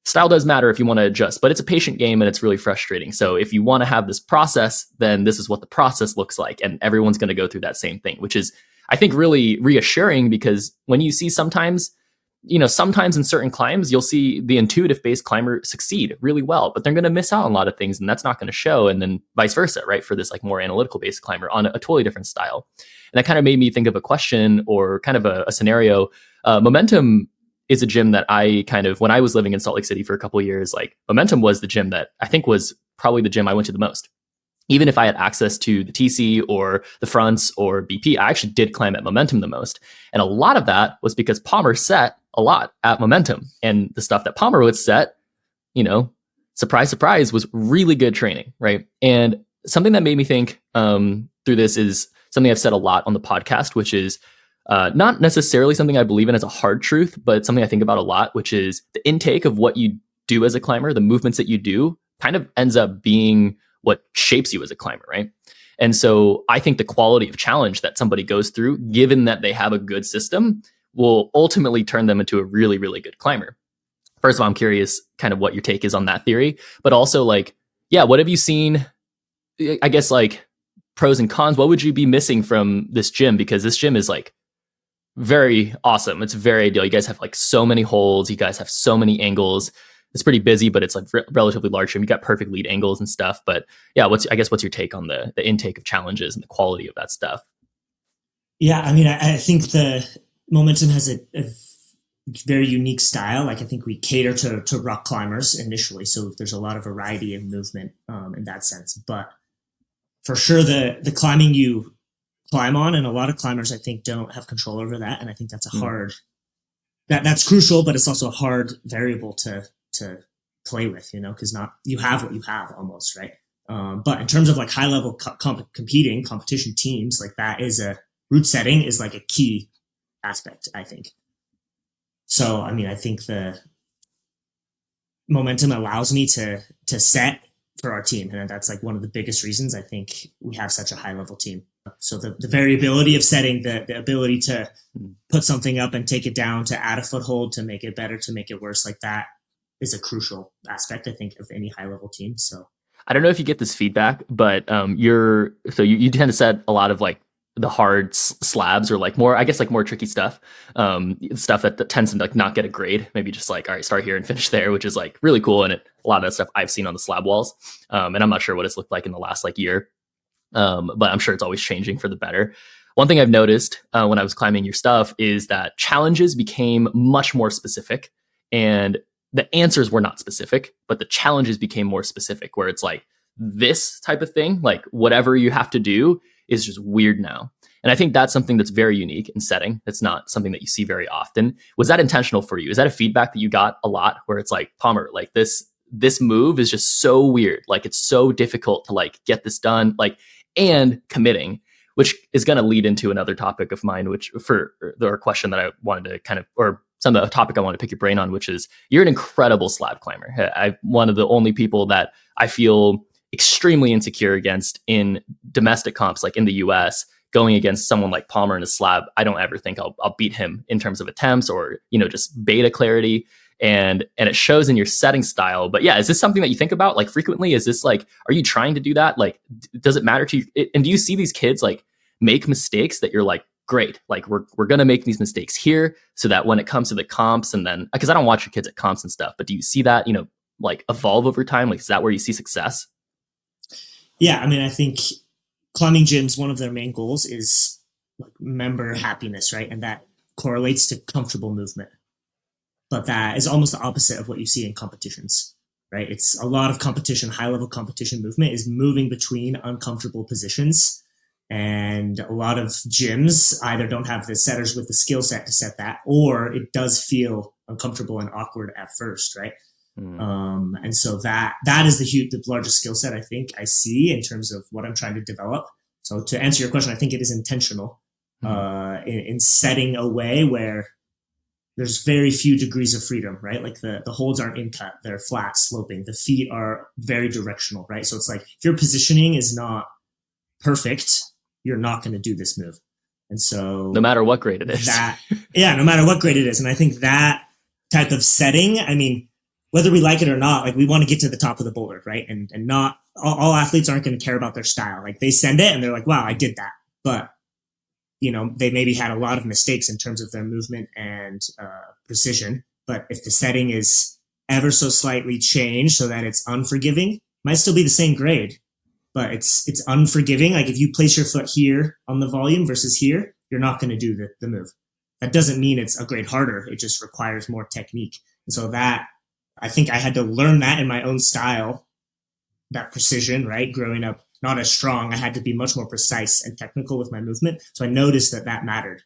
style does matter if you want to adjust, but it's a patient game and it's really frustrating. So if you want to have this process, then this is what the process looks like. And everyone's going to go through that same thing, which is, I think, really reassuring, because when you see sometimes in certain climbs, you'll see the intuitive based climber succeed really well, but they're going to miss out on a lot of things, and that's not going to show. And then vice versa, right? For this like more analytical based climber on a totally different style. And that kind of made me think of a question, or kind of a scenario. Momentum is a gym that I kind of, when I was living in Salt Lake City for a couple of years, like Momentum was the gym that I think was probably the gym I went to the most. Even if I had access to the TC or the fronts or BP, I actually did climb at Momentum the most. And a lot of that was because Palmer set a lot at Momentum. And the stuff that Palmer would set, surprise, surprise, was really good training, right? And something that made me think through this is something I've said a lot on the podcast, which is not necessarily something I believe in as a hard truth, but something I think about a lot, which is the intake of what you do as a climber, the movements that you do, kind of ends up being what shapes you as a climber, right? And so I think the quality of challenge that somebody goes through, given that they have a good system, will ultimately turn them into a really, really good climber. First of all, I'm curious kind of what your take is on that theory, but also like, what have you seen, I guess, like pros and cons? What would you be missing from this gym? Because this gym is like very awesome. It's very ideal. You guys have like so many holds. You guys have so many angles. It's pretty busy, but it's like relatively large gym. You got perfect lead angles and stuff. But what's your take on the intake of challenges and the quality of that stuff? Yeah, I mean, I think the Momentum has a very unique style. Like I think we cater to rock climbers initially, so there's a lot of variety of movement in that sense. But for sure, the climbing you climb on, and a lot of climbers I think don't have control over that, and I think that's a hard. That's crucial, but it's also a hard variable to play with, because you have what you have almost, right? But in terms of like high level competition teams, like that is route setting is like a key aspect, I think. So, I mean, I think the Momentum allows me to set for our team. And that's like one of the biggest reasons I think we have such a high level team. So the variability of setting, the ability to put something up and take it down, to add a foothold, to make it better, to make it worse, like that is a crucial aspect, I think, of any high level team. So I don't know if you get this feedback, but you tend to set a lot of like the hard slabs, or like more, I guess, like more tricky stuff, stuff that tends to like not get a grade. Maybe just like, all right, start here and finish there, which is like really cool. And a lot of that stuff I've seen on the slab walls. And I'm not sure what it's looked like in the last like year, but I'm sure it's always changing for the better. One thing I've noticed when I was climbing your stuff is that challenges became much more specific, and the answers were not specific, but the challenges became more specific, where it's like this type of thing, like whatever you have to do is just weird now. And I think that's something that's very unique in setting. It's not something that you see very often. Was that intentional for you? Is that a feedback that you got a lot, where it's like, Palmer, like this move is just so weird. Like it's so difficult to like get this done, like, and committing, which is going to lead into another topic of mine, which for the question that I wanted to kind of, or a topic I want to pick your brain on, which is you're an incredible slab climber. I'm one of the only people that I feel extremely insecure against in domestic comps, like in the US, going against someone like Palmer in a slab. I don't ever think I'll beat him in terms of attempts or, just beta clarity. And it shows in your setting style. But yeah, is this something that you think about like frequently? Is this like, are you trying to do that? Like, does it matter to you? And do you see these kids like make mistakes that you're like, great, like we're going to make these mistakes here so that when it comes to the comps, and then, because I don't watch your kids at comps and stuff, but do you see that, like evolve over time? Like, is that where you see success? Yeah. I mean, I think climbing gyms, one of their main goals is like member happiness, right? And that correlates to comfortable movement. but that is almost the opposite of what you see in competitions, right? It's a lot of competition, high level competition movement is moving between uncomfortable positions. And a lot of gyms either don't have the setters with the skill set to set that, or it does feel uncomfortable and awkward at first, right? And so that is the largest skill set I think I see in terms of what I'm trying to develop. So to answer your question, I think it is intentional in setting a way where there's very few degrees of freedom, right? Like the holds aren't in cut, they're flat, sloping. The feet are very directional, right? So it's like if your positioning is not perfect, you're not going to do this move. And so no matter what grade it is. No matter what grade it is. And I think that type of setting, I mean, whether we like it or not, like we want to get to the top of the boulder, right? And not all athletes aren't going to care about their style. Like they send it and they're like, wow, I did that. But, you know, they maybe had a lot of mistakes in terms of their movement and precision. But if the setting is ever so slightly changed so that it's unforgiving, it might still be the same grade, but it's unforgiving. Like if you place your foot here on the volume versus here, you're not going to do the move. That doesn't mean it's a grade harder. It just requires more technique. And so that, I think I had to learn that in my own style, that precision, right? Growing up, not as strong, I had to be much more precise and technical with my movement. So I noticed that mattered.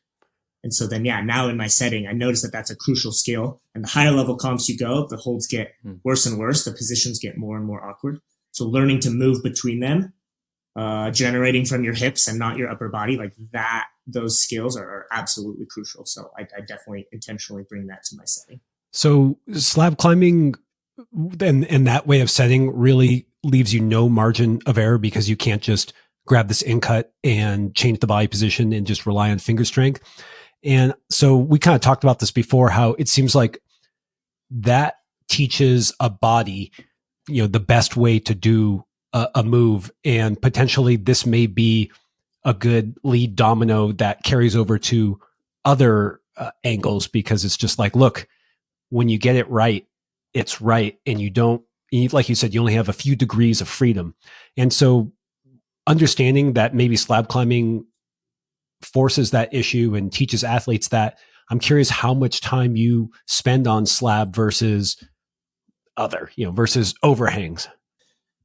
And so then, now in my setting, I noticed that that's a crucial skill. And the higher level comps you go, the holds get worse and worse. The positions get more and more awkward. So learning to move between them, generating from your hips and not your upper body, like that, those skills are absolutely crucial. So I definitely intentionally bring that to my setting. So slab climbing and that way of setting really leaves you no margin of error because you can't just grab this in cut and change the body position and just rely on finger strength. And so we kind of talked about this before, how it seems like that teaches a body, you know, the best way to do a move. And potentially this may be a good lead domino that carries over to other angles, because it's just like, look, when you get it right, it's right. And you don't, like you said, you only have a few degrees of freedom. And so understanding that maybe slab climbing forces that issue and teaches athletes that, I'm curious how much time you spend on slab versus versus overhangs.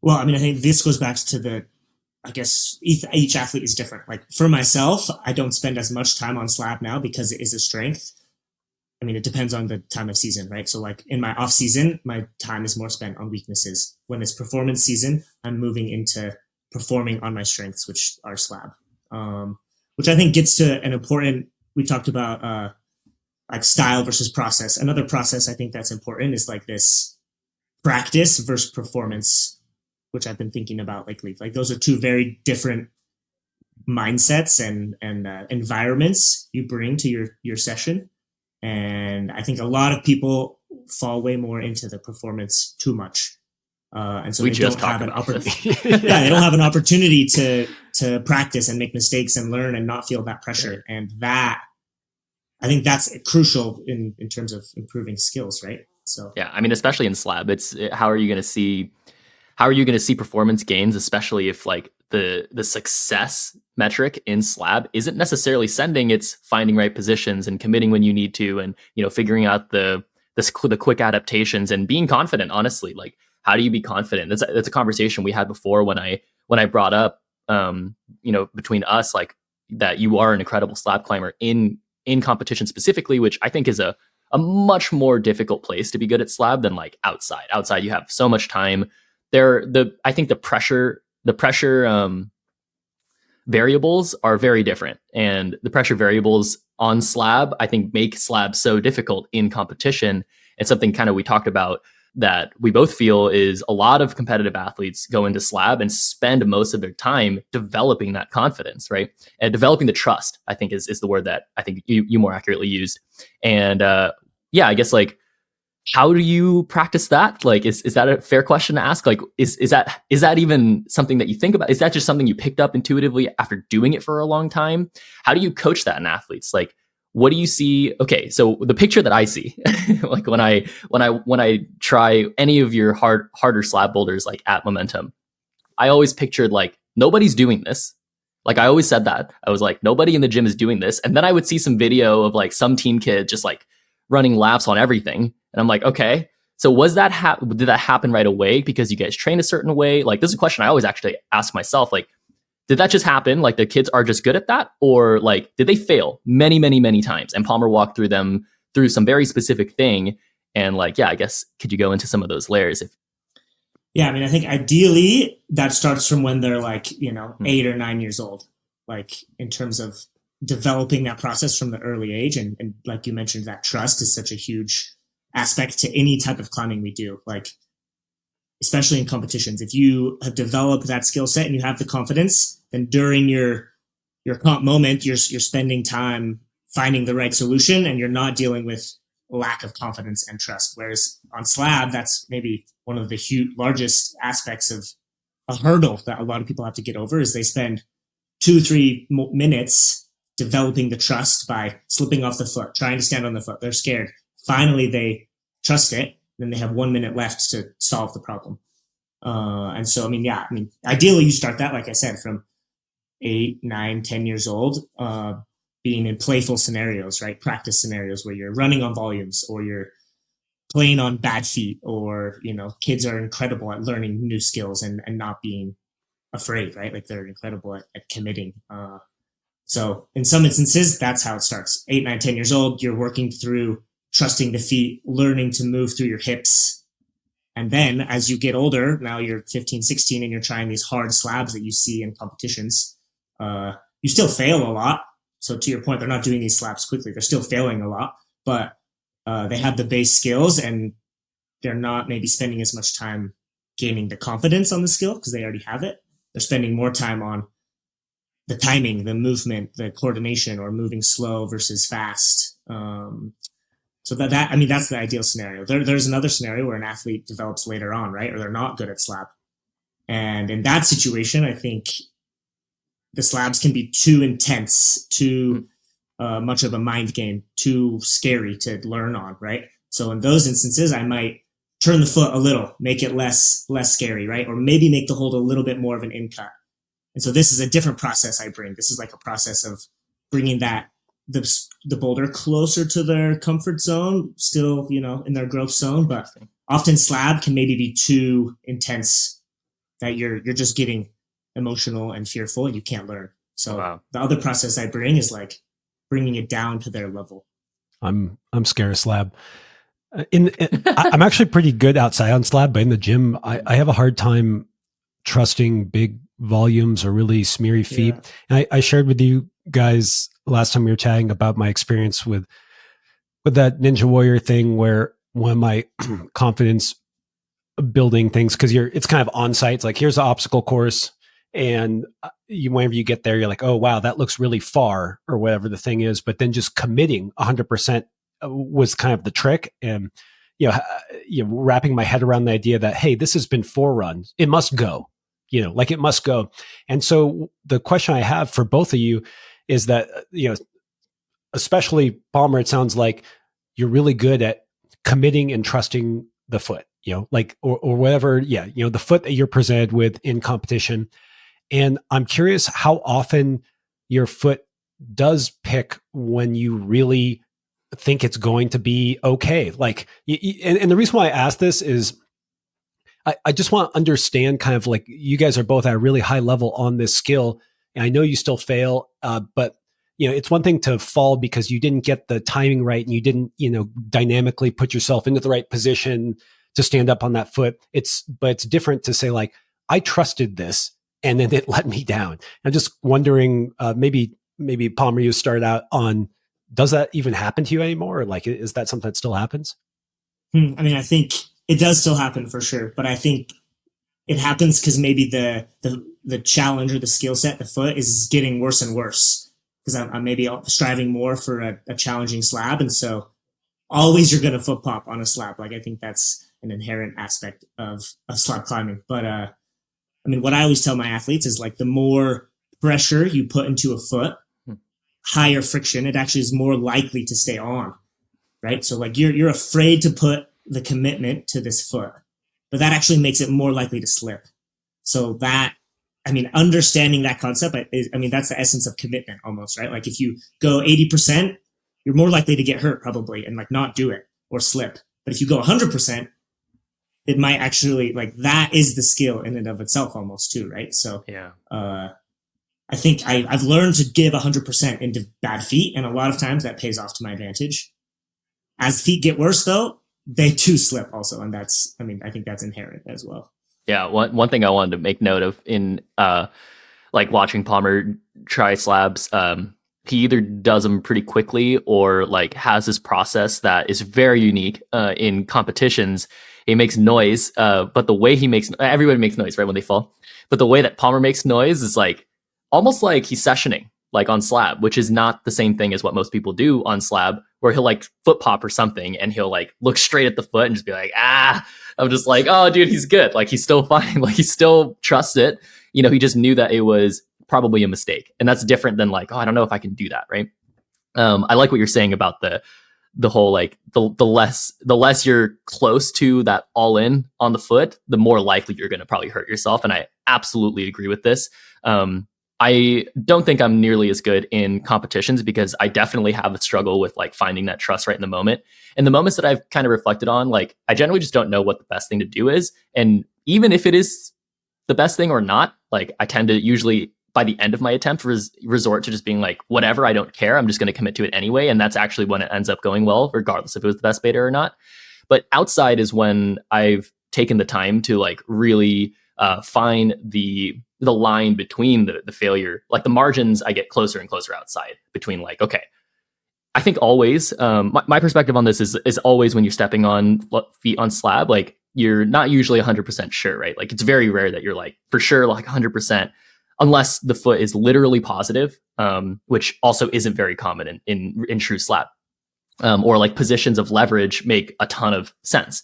Well, I mean, I think this goes back to I guess each athlete is different. Like for myself, I don't spend as much time on slab now because it is a strength. I mean, it depends on the time of season, right? So like in my off season, my time is more spent on weaknesses. When it's performance season, I'm moving into performing on my strengths, which are slab, which I think gets to an important, we talked about like style versus process. Another process I think that's important is like this practice versus performance, which I've been thinking about lately. Like those are two very different mindsets and environments you bring to your session. And I think a lot of people fall way more into the performance too much. And so they don't have an opportunity. They don't have an opportunity to practice and make mistakes and learn and not feel that pressure. And that, I think that's crucial in terms of improving skills, right? So yeah, I mean, especially in slab, how are you going to see performance gains, especially if like the success metric in slab isn't necessarily sending, it's finding right positions and committing when you need to, and figuring out the quick adaptations and being confident. Honestly, like how do you be confident? That's a conversation we had before when I brought up between us, like that you are an incredible slab climber in competition specifically, which I think is a much more difficult place to be good at slab than like outside. Outside you have so much time. I think the pressure variables are very different, and the pressure variables on slab I think make slab so difficult in competition. It's something kind of we talked about that we both feel is a lot of competitive athletes go into slab and spend most of their time developing that confidence, right? And developing the trust, I think is the word that I think you more accurately used. And I guess like, how do you practice that? Like, is that a fair question to ask? Like, is that even something that you think about? Is that just something you picked up intuitively after doing it for a long time? How do you coach that in athletes? Like, what do you see? Okay, so the picture that I see, like when I try any of your harder slab boulders, like at Momentum, I always pictured like nobody's doing this. Like I always said that. I was like, nobody in the gym is doing this. And then I would see some video of like some team kid just like running laps on everything. And I'm like, okay, so was that did that happen right away because you guys train a certain way? Like, this is a question I always actually ask myself. Like, did that just happen? Like, the kids are just good at that? Or like, did they fail many, many, many times? And Palmer walked through them through some very specific thing. And like, yeah, I guess, could you go into some of those layers? Yeah, I mean, I think ideally that starts from when they're like, 8 or 9 years old, like in terms of developing that process from the early age. And like you mentioned, that trust is such a huge aspect to any type of climbing we do, like especially in competitions. If you have developed that skill set and you have the confidence, then during your comp moment, you're spending time finding the right solution and you're not dealing with lack of confidence and trust. Whereas on slab, that's maybe one of the largest aspects of a hurdle that a lot of people have to get over is they spend 2-3 minutes developing the trust by slipping off the foot, trying to stand on the foot. They're scared. Finally, they trust it. Then they have 1 minute left to solve the problem. And so, ideally you start that, like I said, from 8, 9, 10 years old, being in playful scenarios, right? Practice scenarios where you're running on volumes or you're playing on bad feet, or, kids are incredible at learning new skills and not being afraid, right? Like they're incredible at committing. So in some instances, that's how it starts. 8, 9, 10 years old, you're working through trusting the feet, learning to move through your hips. And then as you get older, now you're 15, 16, and you're trying these hard slabs that you see in competitions. You still fail a lot. So to your point, they're not doing these slabs quickly. They're still failing a lot, but they have the base skills and they're not maybe spending as much time gaining the confidence on the skill because they already have it. They're spending more time on the timing, the movement, the coordination, or moving slow versus fast. So that's the ideal scenario. There's another scenario where an athlete develops later on, right? Or they're not good at slab. And in that situation, I think the slabs can be too intense, too much of a mind game, too scary to learn on, right? So in those instances, I might turn the foot a little, make it less scary, right? Or maybe make the hold a little bit more of an in cut. And so this is a different process I bring. This is like a process of bringing the boulder closer to their comfort zone, still, in their growth zone, but often slab can maybe be too intense that you're just getting emotional and fearful and you can't learn. So The other process I bring is like bringing it down to their level. I'm scared of slab. I'm actually pretty good outside on slab, but in the gym, I have a hard time trusting big volumes or really smeary feet. Yeah. And I shared with you guys last time we were chatting about my experience with that Ninja Warrior thing, where one of my confidence building things, because it's kind of on site. It's like, here's the obstacle course. And whenever you get there, you're like, oh, wow, that looks really far, or whatever the thing is. But then just committing 100% was kind of the trick. And, wrapping my head around the idea that, hey, this has been forerun. It must go, it must go. And so the question I have for both of you is that, especially Palmer, it sounds like you're really good at committing and trusting the foot, or whatever. Yeah. The foot that you're presented with in competition. And I'm curious how often your foot does pick when you really think it's going to be okay. Like, and the reason why I ask this is I just want to understand kind of like, you guys are both at a really high level on this skill. And I know you still fail, but it's one thing to fall because you didn't get the timing right and you didn't, dynamically put yourself into the right position to stand up on that foot. But it's different to say like, I trusted this and then it let me down. I'm just wondering, maybe Palmer, you start out on, does that even happen to you anymore? Or like, is that something that still happens? I think it does still happen for sure, but I think it happens because maybe the challenge or the skill set, the foot, is getting worse and worse because I'm maybe striving more for a challenging slab. And so always you're going to foot pop on a slab. Like, I think that's an inherent aspect of slab climbing. But, what I always tell my athletes is like, the more pressure you put into a foot, higher friction, it actually is more likely to stay on, right? So like you're afraid to put the commitment to this foot, but that actually makes it more likely to slip. So that, understanding that concept is, that's the essence of commitment almost, right? Like if you go 80%, you're more likely to get hurt probably and like not do it or slip. But if you go 100%, it might actually, like, that is the skill in and of itself almost too, right? So yeah. I think I've learned to give 100% into bad feet, and a lot of times that pays off to my advantage. As feet get worse though, they too slip also, and that's, I mean, I think that's inherent as well. Yeah, one thing I wanted to make note of in like watching Palmer try slabs, he either does them pretty quickly or like has this process that is very unique in competitions. He makes noise, but the way he makes, everybody makes noise, right, when they fall. But the way that Palmer makes noise is like almost like he's sessioning, like on slab, which is not the same thing as what most people do on slab, where he'll like foot pop or something and he'll like look straight at the foot and just be like, ah. I'm just like, oh, dude, he's good. Like, he's still fine. Like, he still trusts it. You know, he just knew that it was probably a mistake. And that's different than like, oh, I don't know if I can do that, right? I like what you're saying about the whole, like, the less you're close to that all in on the foot, the more likely you're going to probably hurt yourself. And I absolutely agree with this. I don't think I'm nearly as good in competitions because I definitely have a struggle with like finding that trust right in the moment. And the moments that I've kind of reflected on, like, I generally just don't know what the best thing to do is. And even if it is the best thing or not, like, I tend to usually by the end of my attempt resort to just being like, whatever, I don't care. I'm just going to commit to it anyway. And that's actually when it ends up going well, regardless if it was the best beta or not. But outside is when I've taken the time to like really find the line between the failure, like the margins. I get closer and closer outside between like, okay, I think always, my perspective on this is always when you're stepping on feet on slab, like, you're not usually 100% sure, right? Like, it's very rare that you're like for sure like 100%, unless the foot is literally positive, which also isn't very common in true slab. Or like positions of leverage make a ton of sense,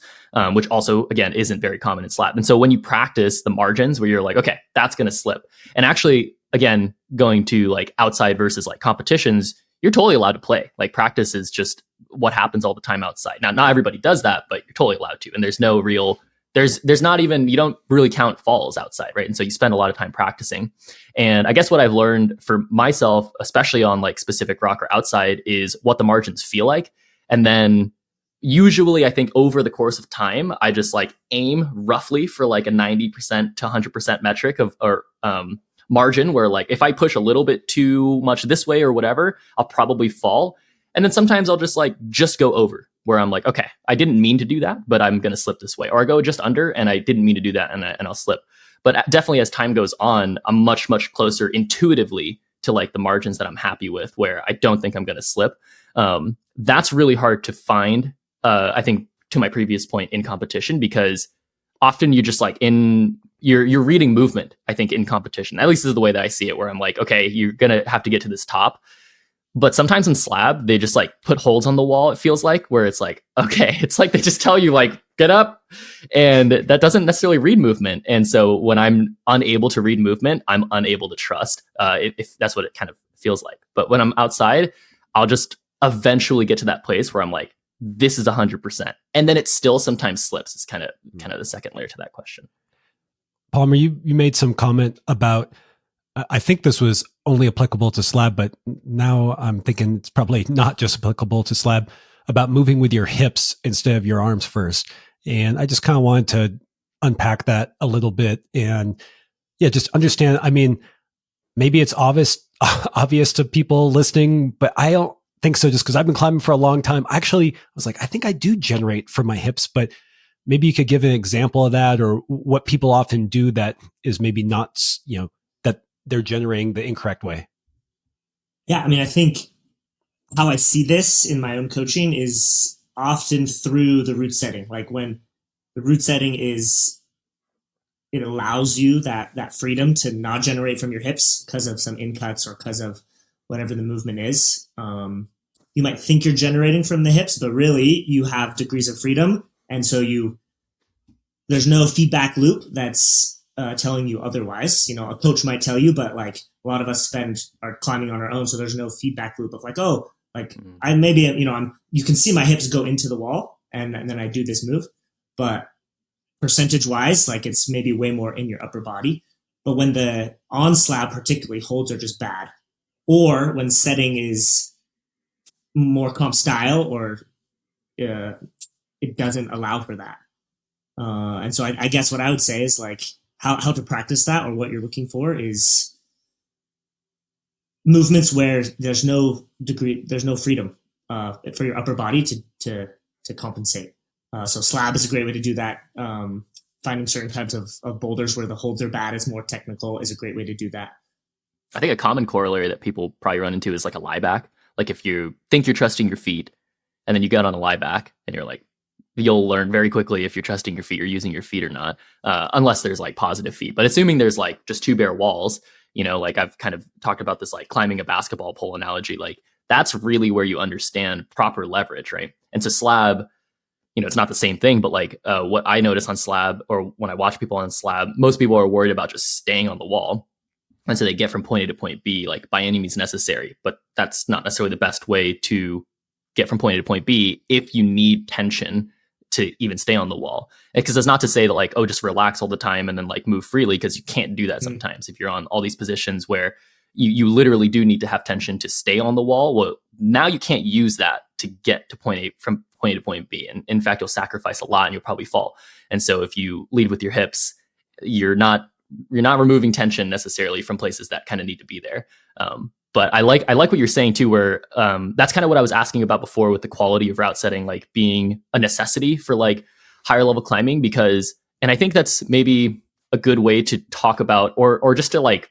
which also, again, isn't very common in slab. And so when you practice the margins where you're like, okay, that's going to slip. And actually, again, going to like outside versus like competitions, you're totally allowed to play. Like, practice is just what happens all the time outside. Now, not everybody does that, but you're totally allowed to. And there's no real, there's not even, you don't really count falls outside, right? And so you spend a lot of time practicing. And I guess what I've learned for myself, especially on like specific rock or outside, is what the margins feel like. And then usually I think over the course of time, I just like aim roughly for like a 90% to 100% metric of, or margin, where like if I push a little bit too much this way or whatever, I'll probably fall. And then sometimes I'll just go over, where I'm like, okay, I didn't mean to do that, but I'm going to slip this way. Or I go just under and I didn't mean to do that, and I'll slip. But definitely as time goes on, I'm much, much closer intuitively to like the margins that I'm happy with, where I don't think I'm going to slip. That's really hard to find, I think, to my previous point, in competition, because often you just like you're reading movement, I think, in competition. At least this is the way that I see it, where I'm like, okay, you're going to have to get to this top. But sometimes in slab, they just like put holes on the wall, it feels like, where it's like, okay, it's like they just tell you like, get up. And that doesn't necessarily read movement. And so when I'm unable to read movement, I'm unable to trust, if that's what it kind of feels like. But when I'm outside, I'll just eventually get to that place where I'm like, this is 100%. And then it still sometimes slips. It's kind of the second layer to that question. Palmer, you made some comment about, I think this was only applicable to slab, but now I'm thinking it's probably not just applicable to slab, about moving with your hips instead of your arms first. And I just kind of wanted to unpack that a little bit and just understand. I mean, maybe it's obvious to people listening, but I don't think so, just because I've been climbing for a long time. Actually, I was like, I think I do generate from my hips, but maybe you could give an example of that, or what people often do that is maybe not, that they're generating the incorrect way. Yeah, I mean, I think how I see this in my own coaching is often through the root setting. Like, when the root setting it allows you that freedom to not generate from your hips because of some in-cuts or because of whatever the movement is. You might think you're generating from the hips, but really you have degrees of freedom. And so there's no feedback loop that's telling you otherwise. A coach might tell you, but like a lot of us are climbing on our own. So there's no feedback loop of like, oh, like I maybe, you can see my hips go into the wall and then I do this move, but percentage wise, like it's maybe way more in your upper body. But when the on slab particularly holds are just bad, or when setting is more comp style, or it doesn't allow for that. And so I guess what I would say is like how to practice that, or what you're looking for is movements where there's no freedom for your upper body to compensate. So slab is a great way to do that. Finding certain types of boulders where the holds are bad is more technical is a great way to do that. I think a common corollary that people probably run into is like a lie back. Like if you think you're trusting your feet and then you get on a lie back and you're like, you'll learn very quickly if you're trusting your feet or using your feet or not, unless there's like positive feet. But assuming there's like just two bare walls, like I've kind of talked about this, like climbing a basketball pole analogy, like that's really where you understand proper leverage, right? And so slab, it's not the same thing, but like what I notice on slab, or when I watch people on slab, most people are worried about just staying on the wall. And so they get from point A to point B, like by any means necessary, but that's not necessarily the best way to get from point A to point B if you need tension to even stay on the wall. Because it's not to say that like, oh, just relax all the time and then like move freely, because you can't do that sometimes. If you're on all these positions where you literally do need to have tension to stay on the wall, well, now you can't use that to get to point A, from point A to point B. And in fact, you'll sacrifice a lot and you'll probably fall. And so if you lead with your hips, you're not removing tension necessarily from places that kind of need to be there. But I like what you're saying too, where that's kind of what I was asking about before with the quality of route setting, like being a necessity for like higher level climbing, because, and I think that's maybe a good way to talk about, or just to like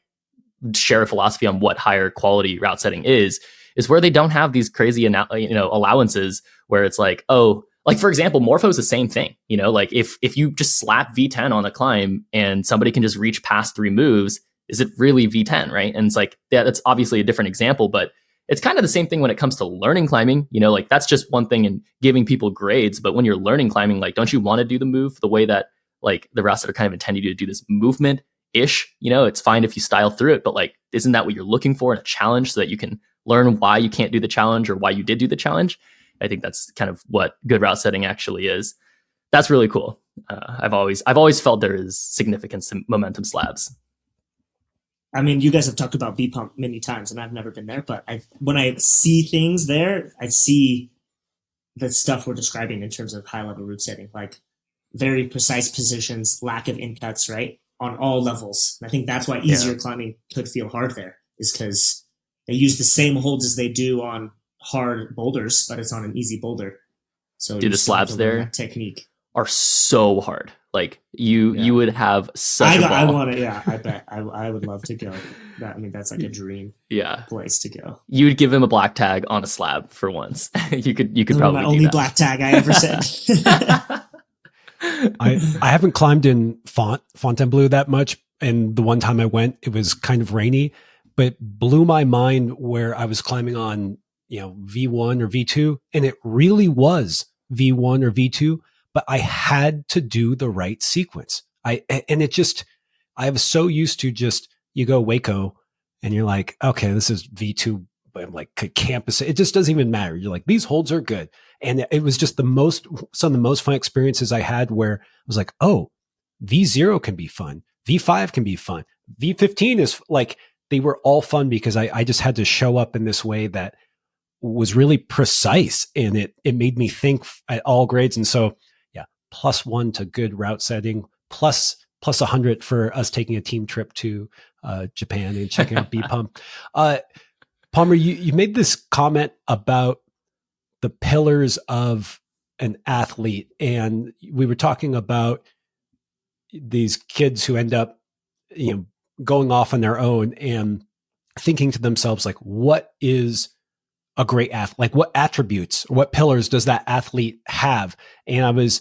share a philosophy on what higher quality route setting is where they don't have these crazy, allowances where it's like, oh, like for example, Morpho is the same thing, like if you just slap V10 on a climb and somebody can just reach past 3 moves, is it really V10, right? And it's like, yeah, that's obviously a different example, but it's kind of the same thing when it comes to learning climbing, like that's just one thing in giving people grades. But when you're learning climbing, like, don't you want to do the move the way that like the routes that are kind of intended to do this movement ish, it's fine if you style through it, but like, isn't that what you're looking for in a challenge so that you can learn why you can't do the challenge or why you did do the challenge? I think that's kind of what good route setting actually is. That's really cool. I've always felt there is significance to momentum slabs. I mean, you guys have talked about B-pump many times, and I've never been there, but when I see things there, I see the stuff we're describing in terms of high-level route setting, like very precise positions, lack of in-cuts, right, on all levels. And I think that's why easier climbing could feel hard there, is because they use the same holds as they do on hard boulders, but it's on an easy boulder. So the slabs there technique are so hard. Like you would have such a ball. I want to, I bet I would love to go. That's like a dream place to go. You would give him a black tag on a slab for once. you could probably my do only that. black tag I ever said. I haven't climbed in Fontainebleau that much. And the one time I went, it was kind of rainy, but it blew my mind where I was climbing on, V1 or V2, and it really was V1 or V2, but I had to do the right sequence. I was so used to just, you go Waco and you're like, okay, this is V2, but I'm like campus. It just doesn't even matter. You're like, these holds are good. And it was just some of the most fun experiences I had where I was like, oh, V0 can be fun. V5 can be fun. V15 is like, they were all fun because I just had to show up in this way that was really precise, and it made me think at all grades. And so, +1 to good route setting, plus 100 for us taking a team trip to Japan and checking out B-Pump. Palmer, you made this comment about the pillars of an athlete, and we were talking about these kids who end up, going off on their own and thinking to themselves, like, what is a great athlete? Like, what attributes, what pillars does that athlete have? And I was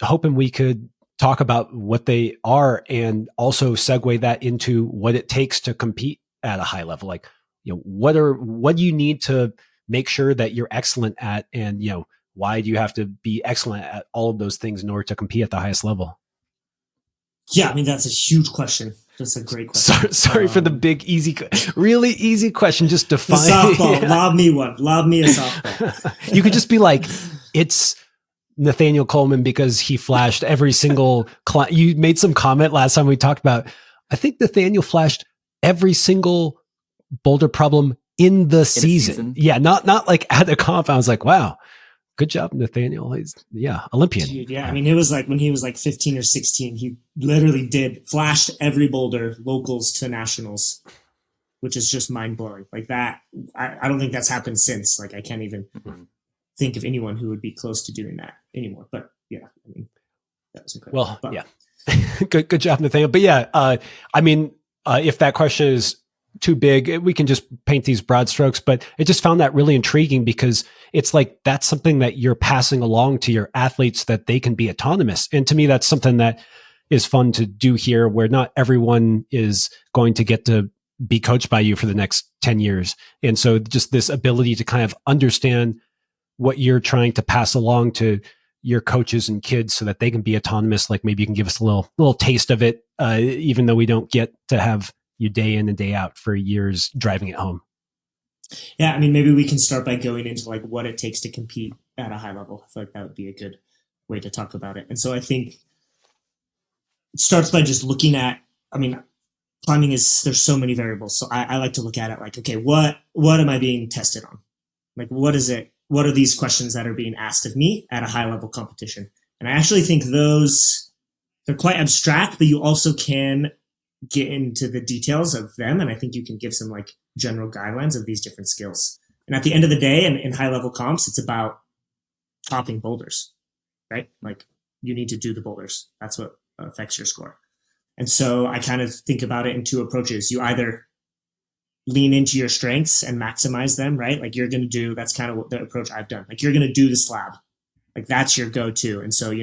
hoping we could talk about what they are and also segue that into what it takes to compete at a high level. Like, what do you need to make sure that you're excellent at, and, why do you have to be excellent at all of those things in order to compete at the highest level? Yeah, I mean, that's a huge question. That's a great question. Sorry for the big, really easy question. Just define softball. Lob me one. Lob me a softball. You could just be like, it's Nathaniel Coleman because he flashed every single you made some comment last time we talked about, I think Nathaniel flashed every single boulder problem in the season. Yeah, not like at the comp. I was like, wow, good job, Nathaniel. He's Olympian. Dude, yeah. I mean, it was like when he was like 15 or 16, he literally flashed every boulder, locals to nationals, which is just mind blowing. Like that, I don't think that's happened since. Like I can't even think of anyone who would be close to doing that anymore. But yeah, I mean, that was incredible. Well, yeah, good job, Nathaniel. But yeah, I mean, if that question is too big, we can just paint these broad strokes. But I just found that really intriguing because it's like that's something that you're passing along to your athletes that they can be autonomous. And to me, that's something that is fun to do here, where not everyone is going to get to be coached by you for the next 10 years. And so just this ability to kind of understand what you're trying to pass along to your coaches and kids so that they can be autonomous. Like maybe you can give us a little taste of it, even though we don't get to have you day in and day out for years driving it home. Yeah. I mean, maybe we can start by going into like what it takes to compete at a high level. I feel like that would be a good way to talk about it. And so I think it starts by just looking at, I mean, climbing there's so many variables. So I like to look at it like, okay, what am I being tested on? Like, what is it? What are these questions that are being asked of me at a high level competition? And I actually think they're quite abstract, but you also can get into the details of them. And I think you can give some like general guidelines of these different skills. And at the end of the day, in high level comps, it's about topping boulders, right? Like you need to do the boulders. That's what affects your score. And so I kind of think about it in two approaches. You either lean into your strengths and maximize them, right? Like you're going to do, that's kind of what the approach I've done. Like you're going to do the slab. Like that's your go-to. And so,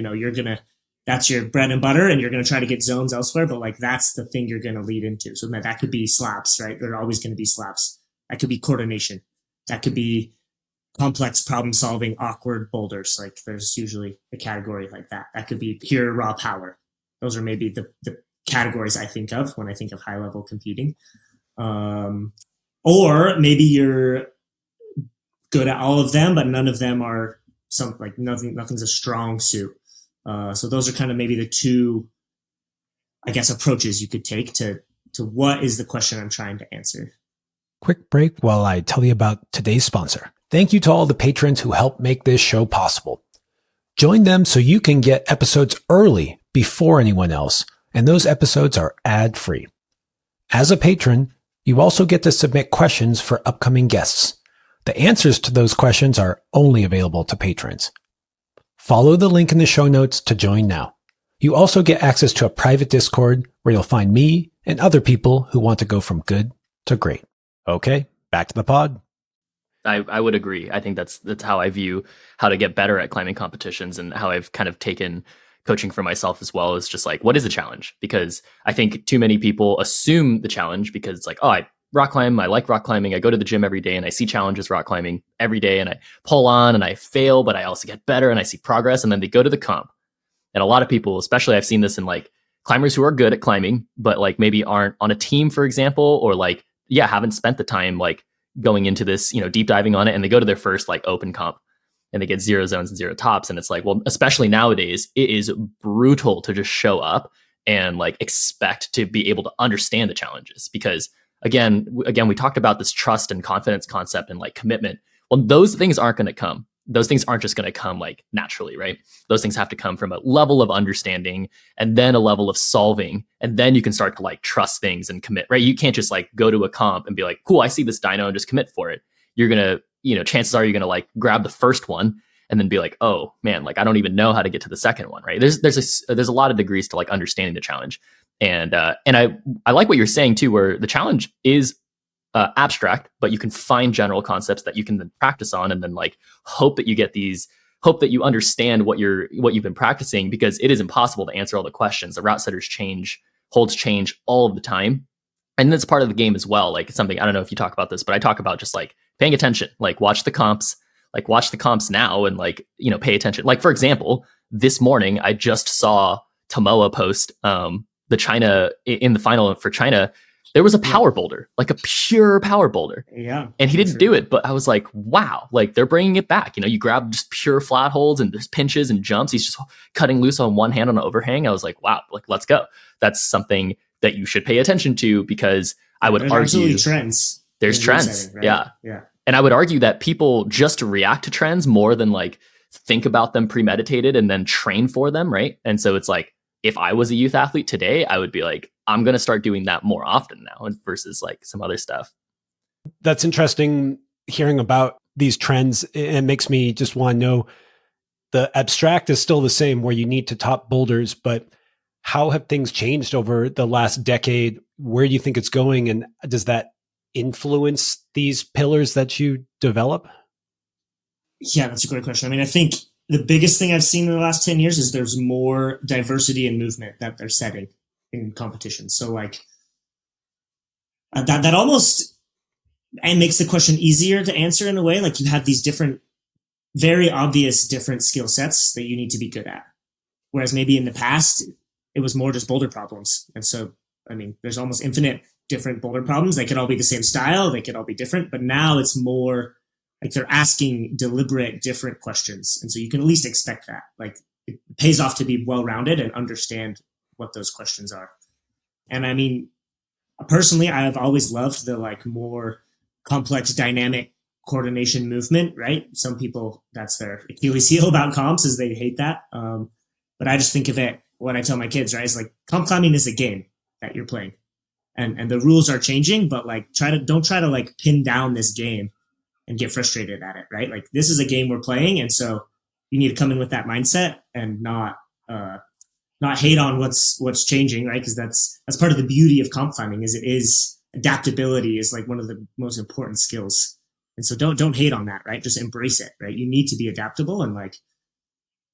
that's your bread and butter and you're going to try to get zones elsewhere, but like that's the thing you're going to lead into. So that could be slabs, right? There are always going to be slabs. That could be coordination. That could be complex problem solving, awkward boulders. Like there's usually a category like that. That could be pure raw power. Those are maybe the categories I think of when I think of high level competing. Or maybe you're good at all of them, but none of them are nothing's a strong suit. So those are kind of maybe the two, I guess, approaches you could take to what is the question I'm trying to answer. Quick break while I tell you about today's sponsor. Thank you to all the patrons who help make this show possible. Join them so you can get episodes early before anyone else, and those episodes are ad-free. As a patron, you also get to submit questions for upcoming guests. The answers to those questions are only available to patrons. Follow the link in the show notes to join now. You also get access to a private Discord where you'll find me and other people who want to go from good to great. Okay, back to the pod. I would agree. I think that's how I view how to get better at climbing competitions, and how I've kind of taken coaching for myself as well, is just like, what is a challenge? Because I think too many people assume the challenge because it's like, oh, I rock climb, I like rock climbing, I go to the gym every day and I see challenges rock climbing every day and I pull on and I fail, but I also get better and I see progress, and then they go to the comp. And a lot of people, especially I've seen this in like climbers who are good at climbing, but like maybe aren't on a team, for example, or like, haven't spent the time like going into this, deep diving on it, and they go to their first like open comp and they get 0 zones and 0 tops. And it's like, well, especially nowadays, it is brutal to just show up and like expect to be able to understand the challenges. Because again, we talked about this trust and confidence concept and like commitment. Well, those things aren't going to come. Those things aren't just going to come like naturally, right? Those things have to come from a level of understanding and then a level of solving. And then you can start to like trust things and commit, right? You can't just like go to a comp and be like, cool, I see this dyno and just commit for it. You're going to, chances are you're going to like grab the first one and then be like, oh man, like I don't even know how to get to the second one, right? There's a lot of degrees to like understanding the challenge. And I like what you're saying too, where the challenge is abstract, but you can find general concepts that you can then practice on, and then like hope that you understand what you've been practicing, because it is impossible to answer all the questions. The route setters holds change all of the time. And that's part of the game as well. Like it's something, I don't know if you talk about this, but I talk about just like paying attention, like watch the comps now and like, pay attention. Like for example, this morning, I just saw Tomoa post the China in the final for China. There was a power boulder, like a pure power boulder. Yeah. And he didn't do it, but I was like, wow, like they're bringing it back. You grab just pure flat holds and there's pinches and jumps. He's just cutting loose on one hand on an overhang. I was like, wow, like let's go. That's something that you should pay attention to, because I would argue absolutely trends. There's trends. Setting, right? Yeah. And I would argue that people just react to trends more than like think about them premeditated and then train for them, right? And so it's like, if I was a youth athlete today, I would be like, I'm going to start doing that more often now versus like some other stuff. That's interesting hearing about these trends. It makes me just want to know, the abstract is still the same where you need to top boulders, but how have things changed over the last decade? Where do you think it's going? And does that influence these pillars that you develop? Yeah, that's a great question. I mean, I think the biggest thing I've seen in the last 10 years is there's more diversity in movement that they're setting in competitions. So like that almost, and makes the question easier to answer in a way. Like you have these different, very obvious different skill sets that you need to be good at. Whereas maybe in the past, it was more just boulder problems. And so, I mean, there's almost infinite different boulder problems. They could all be the same style. They could all be different. But now it's more like they're asking deliberate, different questions. And so you can at least expect that. Like it pays off to be well-rounded and understand what those questions are. And I mean, personally, I've always loved the like more complex dynamic coordination movement, right? Some people, that's their Achilles heel about comps, is they hate that. But I just think of it, what I tell my kids, right, is like comp climbing is a game that you're playing. And the rules are changing, but like don't try to like pin down this game and get frustrated at it, right? Like this is a game we're playing. And so you need to come in with that mindset and not hate on what's changing, right? Because that's part of the beauty of comp climbing, is it is adaptability is like one of the most important skills. And so don't hate on that, right? Just embrace it, right? You need to be adaptable, and like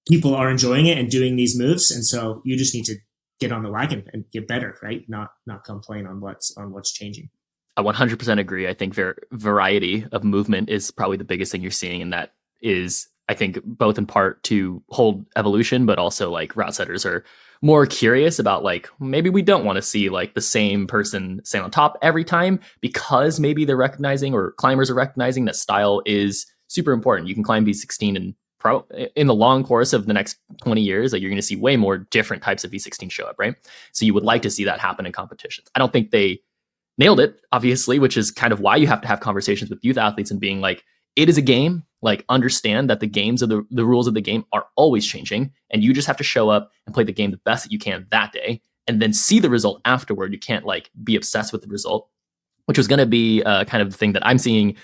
people are enjoying it and doing these moves. And so you just need to get on the wagon and get better, right? Not complain on what's changing. I 100% agree. I think variety of movement is probably the biggest thing you're seeing. And that is, I think, both in part to hold evolution, but also like route setters are more curious about like, maybe we don't want to see like the same person stand on top every time, because maybe they're recognizing, or climbers are recognizing, that style is super important. You can climb V16 and in the long course of the next 20 years, like you're going to see way more different types of V16 show up, right? So you would like to see that happen in competitions. I don't think they nailed it, obviously, which is kind of why you have to have conversations with youth athletes and being like, it is a game. Like, understand that the rules of the game are always changing, and you just have to show up and play the game the best that you can that day, and then see the result afterward. You can't like be obsessed with the result, which was going to be kind of the thing that I'm seeing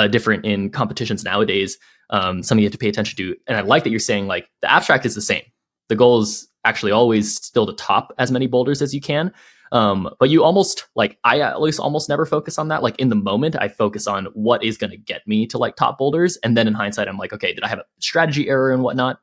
different in competitions nowadays. Something you have to pay attention to. And I like that you're saying like the abstract is the same. The goal is actually always still to top as many boulders as you can. But you almost like, I at least almost never focus on that. Like in the moment, I focus on what is going to get me to like top boulders. And then in hindsight, I'm like, okay, did I have a strategy error and whatnot?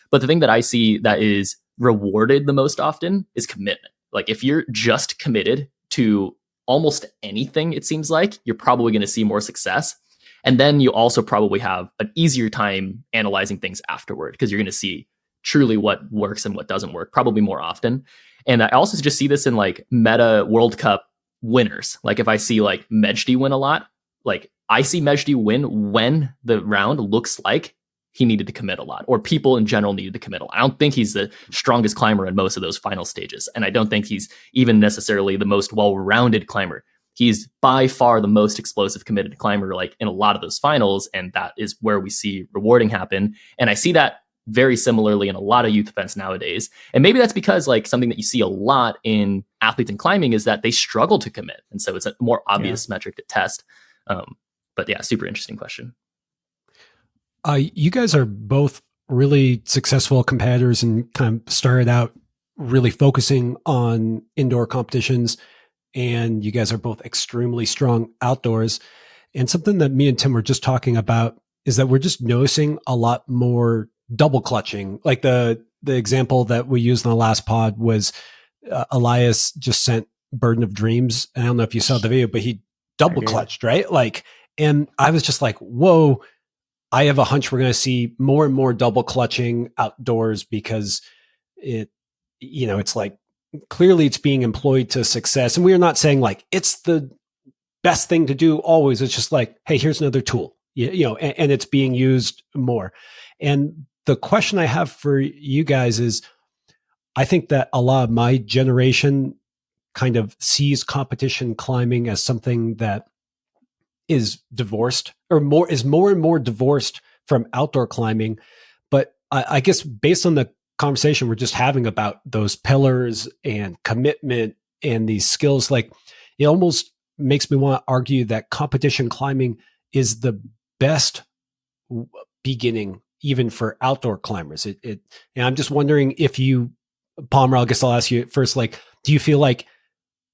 But the thing that I see that is rewarded the most often is commitment. Like if you're just committed to almost anything, it seems like you're probably going to see more success. And then you also probably have an easier time analyzing things afterward, because you're going to see truly what works and what doesn't work probably more often. And I also just see this in like meta World Cup winners. Like if I see like Mejdi win a lot, like I see Mejdi win when the round looks like he needed to commit a lot, or people in general needed to commit a lot. I don't think he's the strongest climber in most of those final stages. And I don't think he's even necessarily the most well-rounded climber. He's by far the most explosive committed climber, like in a lot of those finals. And that is where we see rewarding happen. And I see that very similarly in a lot of youth events nowadays. And maybe that's because like something that you see a lot in athletes in climbing is that they struggle to commit. And so it's a more obvious metric to test. But yeah, super interesting question. You guys are both really successful competitors and kind of started out really focusing on indoor competitions. And you guys are both extremely strong outdoors. And something that me and Tim were just talking about is that we're just noticing a lot more double clutching. Like the example that we used in the last pod was Elias just sent Burden of Dreams. And I don't know if you saw the video, but he double clutched, right? Like, and I was just like, whoa, I have a hunch we're going to see more and more double clutching outdoors, because it's like, clearly it's being employed to success. And we are not saying like it's the best thing to do always. It's just like, hey, here's another tool, and it's being used more. And the question I have for you guys is, I think that a lot of my generation kind of sees competition climbing as something that is divorced or is more and more divorced from outdoor climbing. But I guess based on the conversation we're just having about those pillars and commitment and these skills, like it almost makes me want to argue that competition climbing is the best beginning even for outdoor climbers. And I'm just wondering if you, Palmer, I guess I'll ask you first, like, do you feel like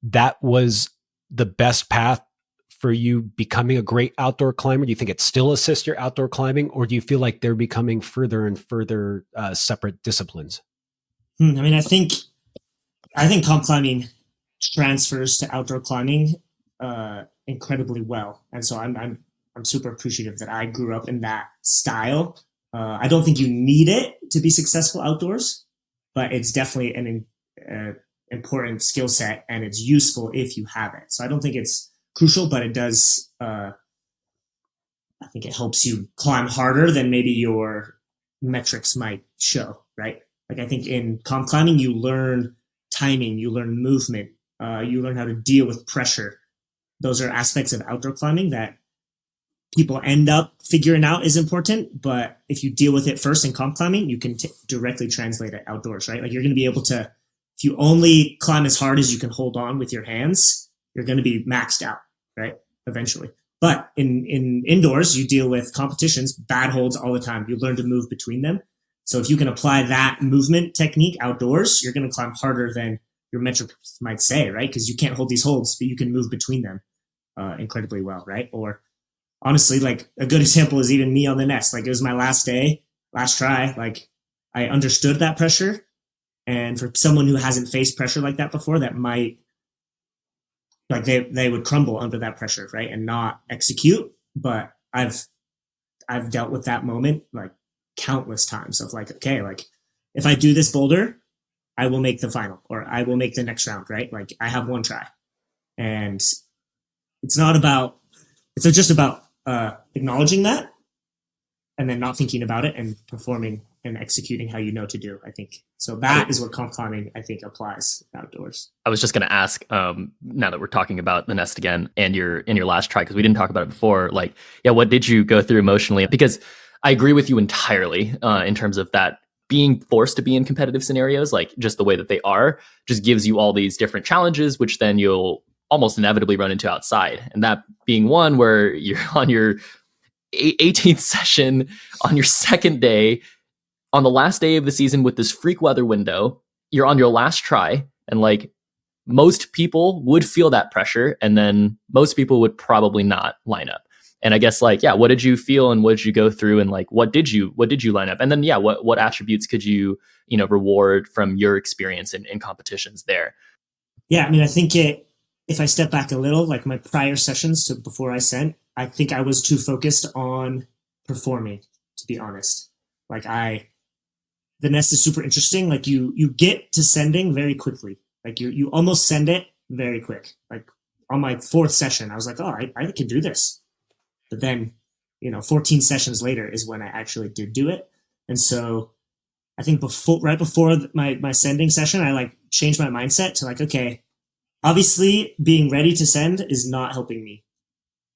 that was the best path for you becoming a great outdoor climber? Do you think it still assists your outdoor climbing, or do you feel like they're becoming further and further separate disciplines? I mean, I think comp climbing transfers to outdoor climbing incredibly well, and so I'm super appreciative that I grew up in that style. I don't think you need it to be successful outdoors, but it's definitely an important skill set, and it's useful if you have it. So I don't think it's crucial, but it does. I think it helps you climb harder than maybe your metrics might show, right? Like I think in comp climbing, you learn timing, you learn movement, you learn how to deal with pressure. Those are aspects of outdoor climbing that people end up figuring out is important. But if you deal with it first in comp climbing, you can directly translate it outdoors, right? Like you're going to be able to, if you only climb as hard as you can hold on with your hands, you're going to be maxed out, right? Eventually. But in indoors, you deal with competitions, bad holds all the time. You learn to move between them. So if you can apply that movement technique outdoors, you're going to climb harder than your metrics might say, right? Because you can't hold these holds, but you can move between them incredibly well, right? Or honestly, like a good example is even me on the nest. Like it was my last day, last try. Like I understood that pressure. And for someone who hasn't faced pressure like that before, that might, like they would crumble under that pressure, right? And not execute. But I've dealt with that moment like countless times of like, okay, like if I do this boulder, I will make the final or I will make the next round, right? Like I have one try. And it's just about acknowledging that and then not thinking about it and performing and executing how you know to do, I think. So that is what comp climbing, I think, applies outdoors. I was just going to ask, now that we're talking about the nest again and in your last try, because we didn't talk about it before, like, yeah, what did you go through emotionally? Because I agree with you entirely in terms of that being forced to be in competitive scenarios, like just the way that they are, just gives you all these different challenges, which then you'll almost inevitably run into outside. And that being one where you're on your 18th session on your second day, on the last day of the season with this freak weather window, you're on your last try. And like most people would feel that pressure. And then most people would probably not line up. And I guess like, yeah, what did you feel and what did you go through? And like, what did you line up? And then, yeah, what attributes could you reward from your experience in competitions there? Yeah. I mean, I think if I step back a little, like my prior sessions to before I sent, I think I was too focused on performing, to be honest. Like the nest is super interesting. Like you get to sending very quickly. Like you almost send it very quick. Like on my fourth session, I was like, oh, I can do this. But then, 14 sessions later is when I actually did do it. And so I think right before my sending session, I like changed my mindset to like, okay, obviously being ready to send is not helping me.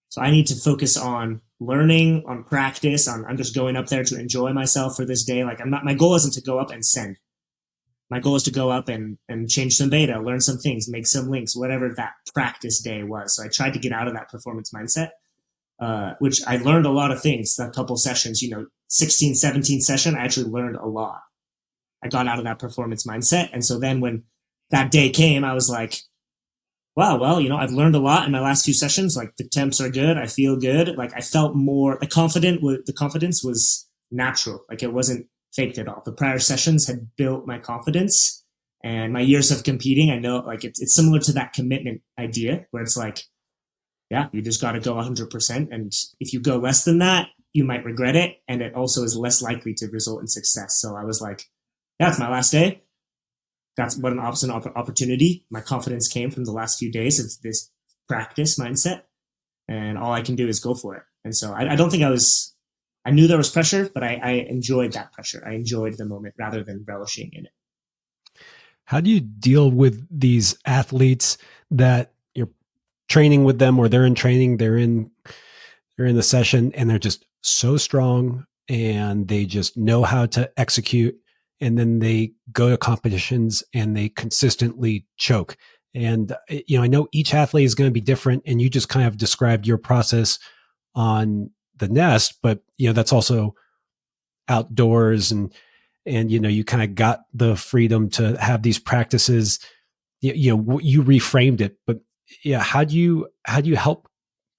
So I need to focus on learning, on practice, I'm just going up there to enjoy myself for this day. Like my goal isn't to go up and send. My goal is to go up and change some beta, learn some things, make some links, whatever that practice day was. So I tried to get out of that performance mindset, which I learned a lot of things, a couple sessions, 16, 17 session, I actually learned a lot. I got out of that performance mindset. And so then when that day came, I was like, wow, well, I've learned a lot in my last few sessions. Like the temps are good. I feel good. Like I felt more the confidence was natural. Like it wasn't faked at all. The prior sessions had built my confidence and my years of competing. I know like it's similar to that commitment idea where it's like, yeah, you just got to go 100%. And if you go less than that, you might regret it. And it also is less likely to result in success. So I was like, yeah, it's my last day. That's what an awesome opportunity. My confidence came from the last few days of this practice mindset. And all I can do is go for it. And so I don't think I knew there was pressure, but I enjoyed that pressure. I enjoyed the moment rather than relishing in it. How do you deal with these athletes that you're training with them, or they're in training, they're in the session, and they're just so strong and they just know how to execute. And then they go to competitions and they consistently choke. And, I know each athlete is going to be different, and you just kind of described your process on the nest, but, that's also outdoors, and you kind of got the freedom to have these practices. You reframed it, but yeah, how do you help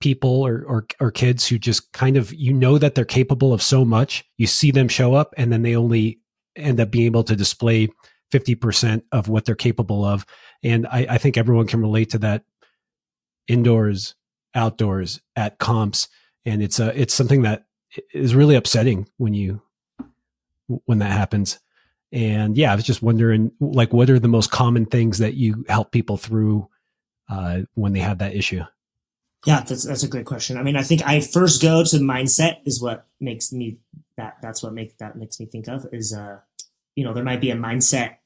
people or kids who just kind of, that they're capable of so much, you see them show up and then they only end up being able to display 50% of what they're capable of. And I think everyone can relate to that, indoors, outdoors, at comps. And it's something that is really upsetting when that happens. And yeah, I was just wondering, like, what are the most common things that you help people through when they have that issue? Yeah, that's a great question. I mean, I think I first go to mindset is what makes me makes me think of is, there might be a mindset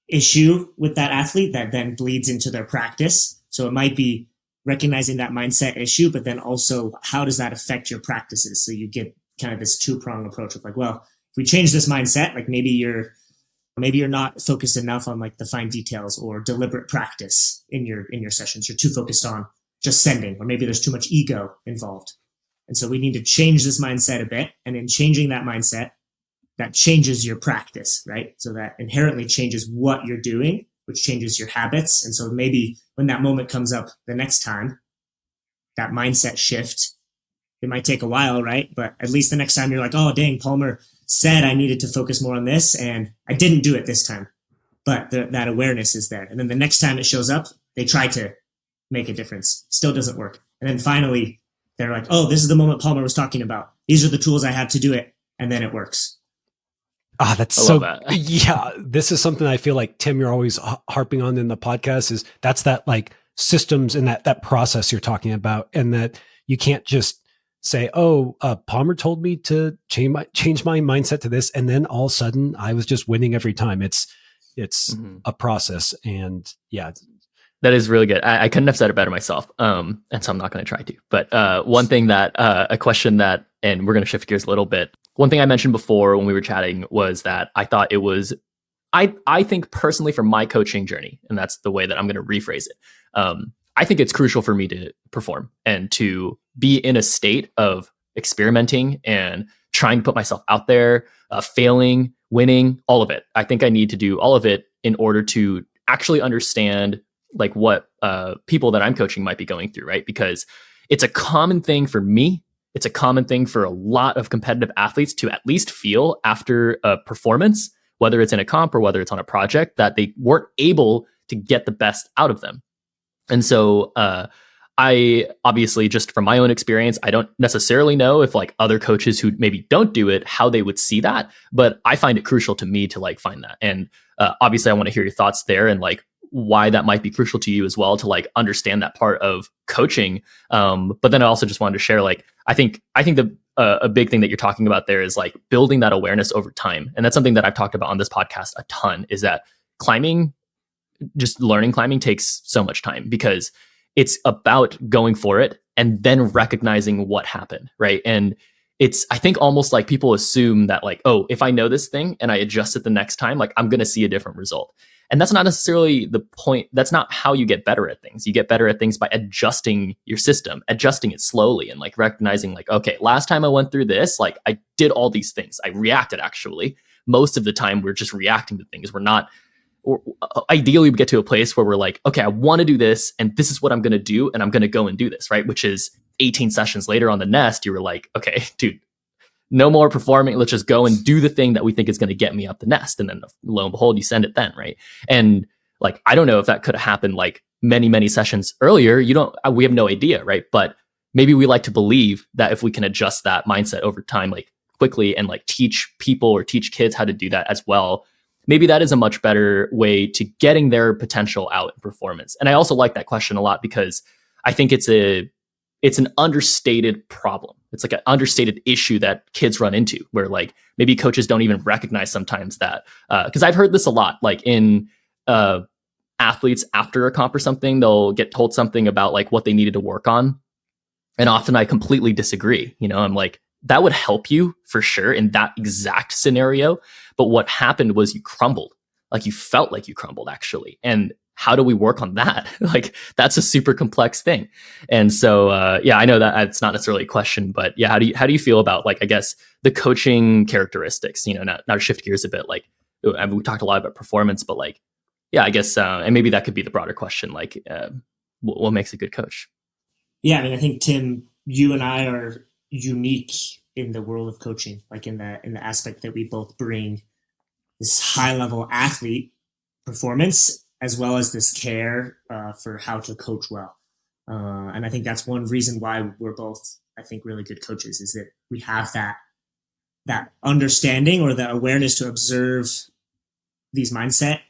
issue with that athlete that then bleeds into their practice. So it might be recognizing that mindset issue, but then also how does that affect your practices? So you get kind of this two-pronged approach of like, well, if we change this mindset, like maybe you're not focused enough on like the fine details or deliberate practice in your sessions. You're too focused on just sending, or maybe there's too much ego involved. And so we need to change this mindset a bit. And in changing that mindset, that changes your practice, right? So that inherently changes what you're doing, which changes your habits. And so maybe when that moment comes up the next time, that mindset shift, it might take a while, right? But at least the next time you're like, oh, dang, Palmer said I needed to focus more on this and I didn't do it this time. But that awareness is there. And then the next time it shows up, they try to make a difference. Still doesn't work. And then finally, they're like, oh, this is the moment Palmer was talking about. These are the tools I have to do it. And then it works. Ah, that's so, yeah, this is something I feel like, Tim, you're always harping on in the podcast, is that's that like systems and that process you're talking about. And that you can't just say, oh, Palmer told me to change my mindset to this. And then all of a sudden I was just winning every time. It's a process. And yeah, that is really good. I couldn't have said it better myself. And so I'm not going to try to. But one thing that, a question that, and we're going to shift gears a little bit. One thing I mentioned before when we were chatting was that I thought it was, I think personally for my coaching journey, and that's the way that I'm going to rephrase it. I think it's crucial for me to perform and to be in a state of experimenting and trying to put myself out there, failing, winning, all of it. I think I need to do all of it in order to actually understand like what people that I'm coaching might be going through, right? Because it's a common thing for me. It's a common thing for a lot of competitive athletes to at least feel after a performance, whether it's in a comp or whether it's on a project, that they weren't able to get the best out of them. And so I obviously, just from my own experience, I don't necessarily know if like other coaches who maybe don't do it, how they would see that, but I find it crucial to me to like find that. And obviously I want to hear your thoughts there and like why that might be crucial to you as well, to like understand that part of coaching. But then I also just wanted to share, like, I think a big thing that you're talking about there is like building that awareness over time. And that's something that I've talked about on this podcast a ton, is that climbing, just learning climbing takes so much time because it's about going for it and then recognizing what happened, right? And it's, I think, almost like people assume that like, oh, if I know this thing and I adjust it the next time, like I'm going to see a different result. And that's not necessarily the point. That's not how you get better at things. You get better at things by adjusting your system, adjusting it slowly and like recognizing like, okay, last time I went through this, like I did all these things. I reacted actually. Most of the time we're just reacting to things. We're not, or ideally we get to a place where we're like, okay, I want to do this and this is what I'm going to do. And I'm going to go and do this, right? Which is 18 sessions later on the nest, you were like, okay, dude, no more performing. Let's just go and do the thing that we think is going to get me up the nest. And then lo and behold, you send it then, right? And like, I don't know if that could have happened like many, many sessions earlier. We have no idea, right? But maybe we like to believe that if we can adjust that mindset over time, like quickly, and like teach people or teach kids how to do that as well, maybe that is a much better way to getting their potential out in performance. And I also like that question a lot because I think it's an understated problem. It's like an understated issue that kids run into where like maybe coaches don't even recognize sometimes that, because I've heard this a lot, like in athletes after a comp or something, they'll get told something about like what they needed to work on. And often I completely disagree. I'm like, that would help you for sure in that exact scenario. But what happened was you crumbled. Like you felt like you crumbled actually. And how do we work on that? Like that's a super complex thing. And so, I know that it's not necessarily a question, but yeah, how do you feel about like, I guess the coaching characteristics, now to shift gears a bit, like we talked a lot about performance, but like, yeah, I guess, and maybe that could be the broader question, like what makes a good coach? Yeah. I mean, I think Tim, you and I are unique in the world of coaching, like in the aspect that we both bring this high level athlete performance, as well as this care for how to coach well. And I think that's one reason why we're both, I think, really good coaches, is that we have that understanding or the awareness to observe these mindset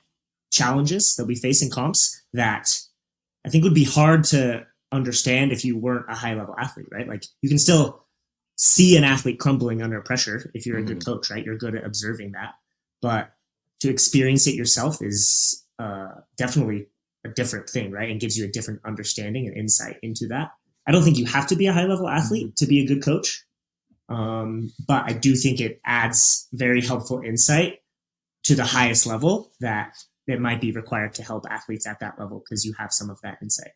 challenges that we face in comps that I think would be hard to understand if you weren't a high level athlete, right? Like you can still see an athlete crumbling under pressure if you're a good coach, right? You're good at observing that. But to experience it yourself is definitely a different thing, right? And gives you a different understanding and insight into that. I don't think you have to be a high level athlete to be a good coach. But I do think it adds very helpful insight to the highest level that might be required to help athletes at that level, because you have some of that insight.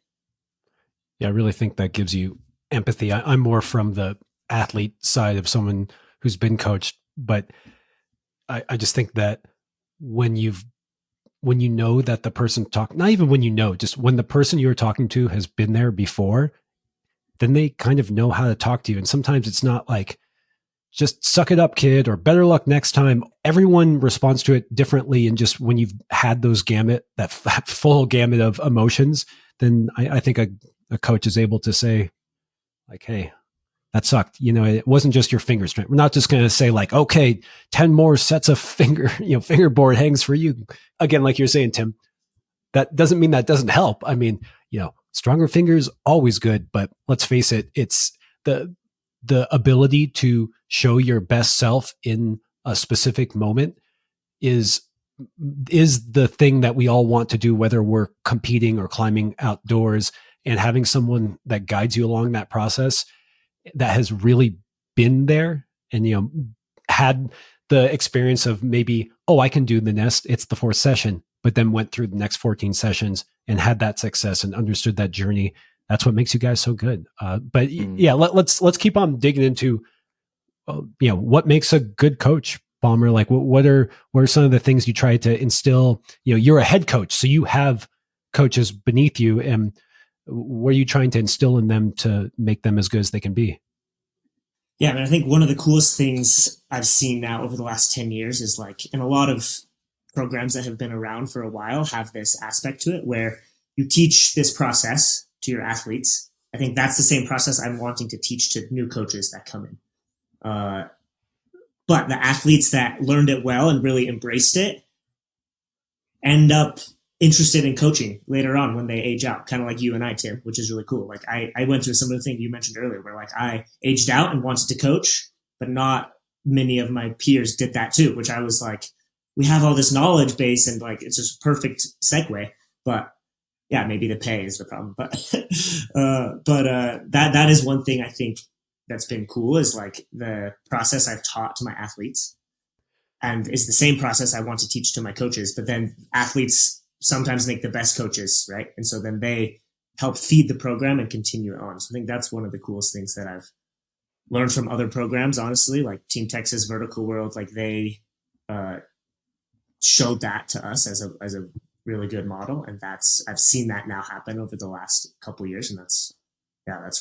Yeah, I really think that gives you empathy. I'm more from the athlete side of someone who's been coached, but I just think that when you know that the person not even when just when the person you're talking to has been there before, then they kind of know how to talk to you. And sometimes it's not like, just suck it up, kid, or better luck next time. Everyone responds to it differently. And just when you've had that full gamut of emotions, then I think a coach is able to say like, hey, that sucked. It wasn't just your finger strength. We're not just going to say like, okay, 10 more sets of fingerboard hangs for you. Again, like you're saying, Tim, that doesn't mean that doesn't help. I mean, stronger fingers, always good, but let's face it, it's the ability to show your best self in a specific moment is the thing that we all want to do, whether we're competing or climbing outdoors. And having someone that guides you along that process that has really been there and, had the experience of maybe, I can do the nest. It's the 4th session, but then went through the next 14 sessions and had that success and understood that journey. That's what makes you guys so good. Yeah, let's keep on digging into, what makes a good coach, Palmer. Like what are some of the things you try to instill? You're a head coach, so you have coaches beneath you, and what are you trying to instill in them to make them as good as they can be? Yeah, I mean, I think one of the coolest things I've seen now over the last 10 years is like, and a lot of programs that have been around for a while have this aspect to it where you teach this process to your athletes. I think that's the same process I'm wanting to teach to new coaches that come in. But the athletes that learned it well and really embraced it end up interested in coaching later on when they age out, kind of like you and I, Tim, which is really cool. Like I went through some of the things you mentioned earlier where like I aged out and wanted to coach, but not many of my peers did that too, which I was like, we have all this knowledge base and like, it's just a perfect segue, but yeah, maybe the pay is the problem, but that is one thing I think that's been cool is like the process I've taught to my athletes and is the same process I want to teach to my coaches, but then athletes sometimes make the best coaches, right? And so then they help feed the program and continue it on. So I think that's one of the coolest things that I've learned from other programs, honestly, like Team Texas, Vertical World, like they showed that to us as a really good model. And I've seen that now happen over the last couple of years. And that's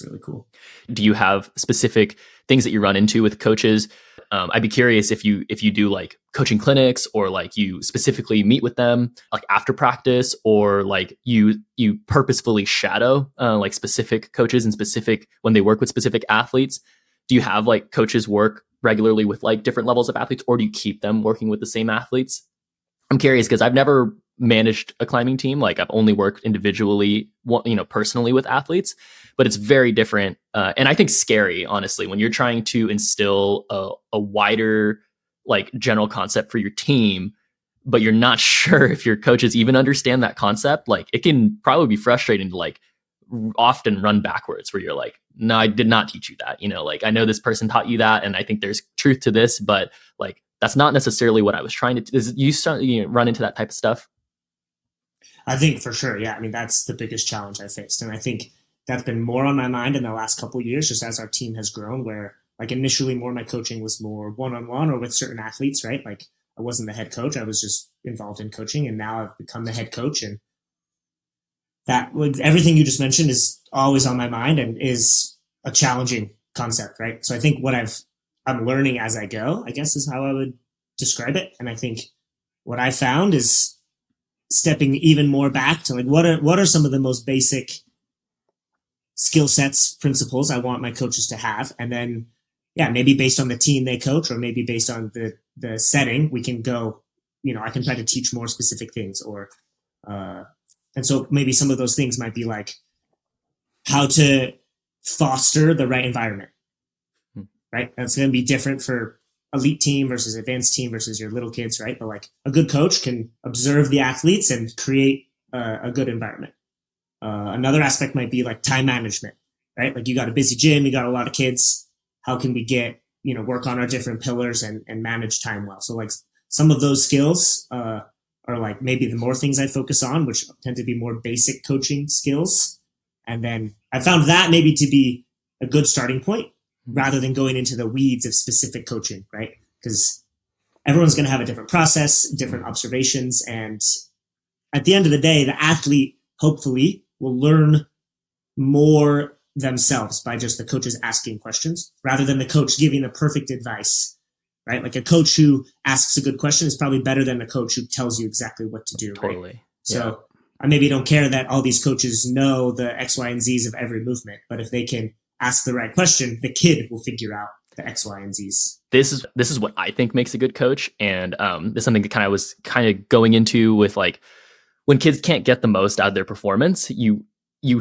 really cool. Do you have specific things that you run into with coaches? I'd be curious if you do like coaching clinics or like you specifically meet with them like after practice or like you purposefully shadow like specific coaches and specific when they work with specific athletes. Do you have like coaches work regularly with like different levels of athletes or do you keep them working with the same athletes? I'm curious because I've never managed a climbing team. Like I've only worked individually, personally with athletes, but it's very different. And I think scary, honestly, when you're trying to instill a wider, like general concept for your team, but you're not sure if your coaches even understand that concept, like it can probably be frustrating to like often run backwards where you're like, no, I did not teach you that. Like I know this person taught you that, and I think there's truth to this, but like that's not necessarily what I was trying to. You run into that type of stuff? I think for sure, yeah. I mean, that's the biggest challenge I faced, and I think that's been more on my mind in the last couple of years, just as our team has grown. Where like initially, more my coaching was more one-on-one or with certain athletes, right? Like I wasn't the head coach; I was just involved in coaching, and now I've become the head coach, and that everything you just mentioned is always on my mind and is a challenging concept, right? So I think what I'm learning as I go, I guess, is how I would describe it. And I think what I found is stepping even more back to like what are some of the most basic skill sets, principles I want my coaches to have, and then maybe based on the team they coach, or maybe based on the setting, we can go. I can try to teach more specific things, or and so maybe some of those things might be like how to foster the right environment, right? That's going to be different for elite team versus advanced team versus your little kids, right? But like a good coach can observe the athletes and create a good environment. Another aspect might be like time management, right? Like you got a busy gym, you got a lot of kids. How can we get, work on our different pillars and manage time well? So like some of those skills are like maybe the more things I focus on, which tend to be more basic coaching skills. And then I found that maybe to be a good starting point rather than going into the weeds of specific coaching, right? Because everyone's going to have a different process, different observations. And at the end of the day, the athlete hopefully will learn more themselves by just the coaches asking questions rather than the coach giving the perfect advice, right? Like a coach who asks a good question is probably better than a coach who tells you exactly what to do. Totally. Right? So I maybe don't care that all these coaches know the X, Y, and Z's of every movement, but if they can ask the right question, the kid will figure out the X, Y, and Z's. This is what I think makes a good coach. And this is something that I was kind of going into with like when kids can't get the most out of their performance, you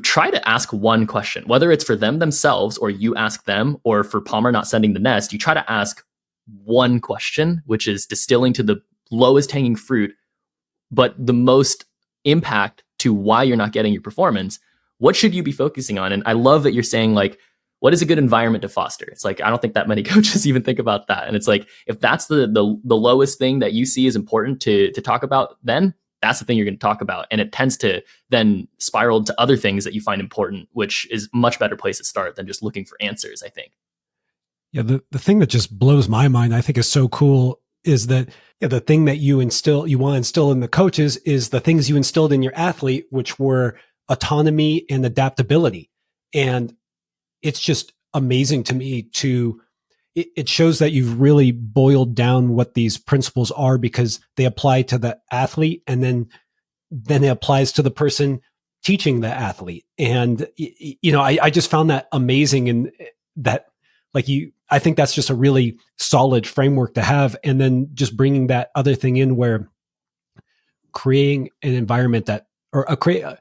try to ask one question, whether it's for them themselves or you ask them, or for Palmer not sending the nest, you try to ask one question, which is distilling to the lowest hanging fruit, but the most impact to why you're not getting your performance. What should you be focusing on? And I love that you're saying like, what is a good environment to foster? It's like, I don't think that many coaches even think about that. And it's like, if that's the lowest thing that you see is important to talk about, then that's the thing you're going to talk about. And it tends to then spiral to other things that you find important, which is a much better place to start than just looking for answers, I think. Yeah, the thing that just blows my mind, I think is so cool, is that the thing that you want to instill in the coaches is the things you instilled in your athlete, which were autonomy and adaptability. And it's just amazing to me it shows that you've really boiled down what these principles are, because they apply to the athlete and then it applies to the person teaching the athlete. And, I just found that amazing, and that I think that's just a really solid framework to have. And then just bringing that other thing in where creating an environment creating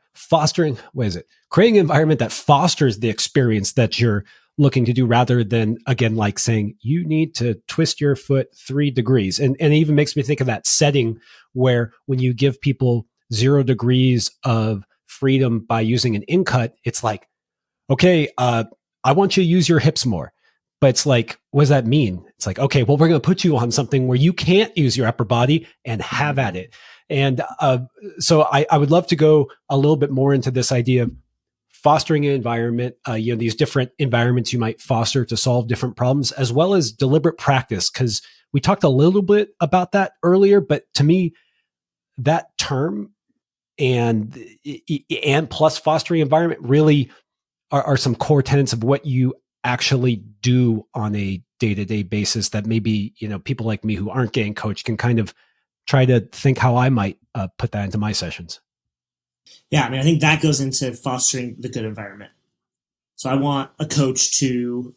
an environment that fosters the experience that you're looking to do, rather than, again, like saying you need to twist your foot 3 degrees. And it even makes me think of that setting where when you give people 0 degrees of freedom by using an in cut, it's like, okay, I want you to use your hips more. But it's like, what does that mean? It's like, okay, well, we're going to put you on something where you can't use your upper body and have at it. And so I would love to go a little bit more into this idea of fostering an environment, these different environments you might foster to solve different problems, as well as deliberate practice. Because we talked a little bit about that earlier, but to me, that term and plus fostering environment really are some core tenets of what you actually do on a day-to-day basis that maybe, people like me who aren't getting coached can kind of try to think how I might put that into my sessions. Yeah, I mean, I think that goes into fostering the good environment. So I want a coach to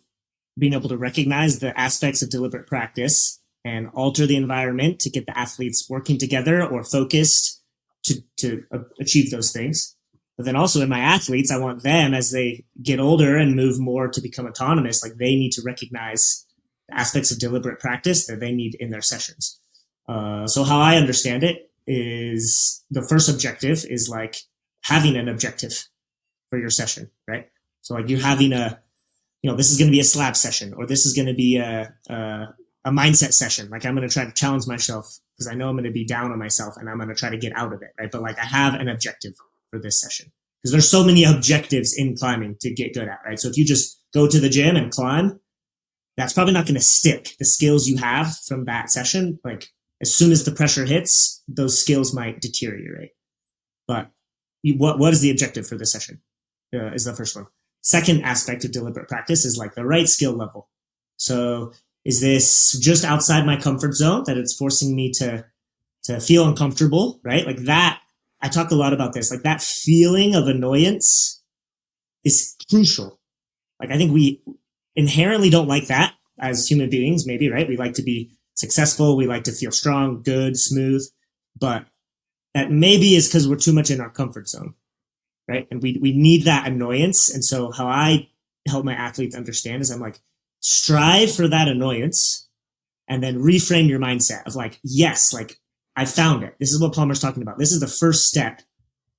being able to recognize the aspects of deliberate practice and alter the environment to get the athletes working together or focused to achieve those things. But then also in my athletes, I want them, as they get older and move more to become autonomous, like they need to recognize the aspects of deliberate practice that they need in their sessions. So how I understand it is the first objective is like having an objective for your session, right? So like you're having this is going to be a slab session, or this is going to be a mindset session. Like I'm going to try to challenge myself because I know I'm going to be down on myself and I'm going to try to get out of it, right? But like I have an objective for this session because there's so many objectives in climbing to get good at, right? So if you just go to the gym and climb, that's probably not going to stick. The skills you have from that session, like as soon as the pressure hits, those skills might deteriorate. But what is the objective for this session is the first one. Second aspect of deliberate practice is like the right skill level. So is this just outside my comfort zone that it's forcing me to feel uncomfortable, right? Like that, I talk a lot about this, like that feeling of annoyance is crucial. Like I think we inherently don't like that as human beings, maybe, right? We like to be successful. We like to feel strong, good, smooth, but that maybe is because we're too much in our comfort zone, right? And we need that annoyance. And so how I help my athletes understand is I'm like, strive for that annoyance and then reframe your mindset of like, yes, like I found it. This is what Palmer's talking about. This is the first step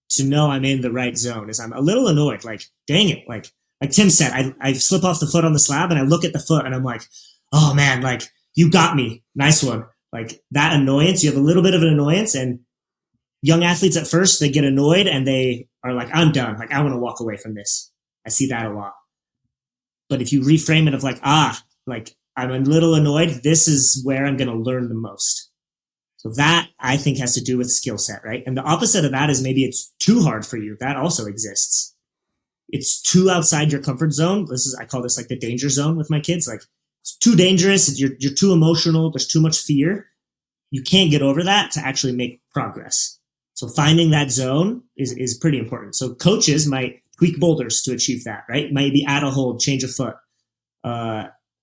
to know I'm in the right zone is I'm a little annoyed. Like, dang it. Like Tim said, I slip off the foot on the slab and I look at the foot and I'm like, oh man, like you got me. Nice one. Like that annoyance, you have a little bit of an annoyance, and young athletes at first, they get annoyed and they are like, I'm done. Like I want to walk away from this. I see that a lot. But if you reframe it of like, like I'm a little annoyed, this is where I'm going to learn the most. So that I think has to do with skill set, right? And the opposite of that is maybe it's too hard for you. That also exists. It's too outside your comfort zone. I call this like the danger zone with my kids. Like it's too dangerous. You're too emotional. There's too much fear. You can't get over that to actually make progress. So finding that zone is pretty important. So coaches might tweak boulders to achieve that, right? Maybe add a hold, change a foot.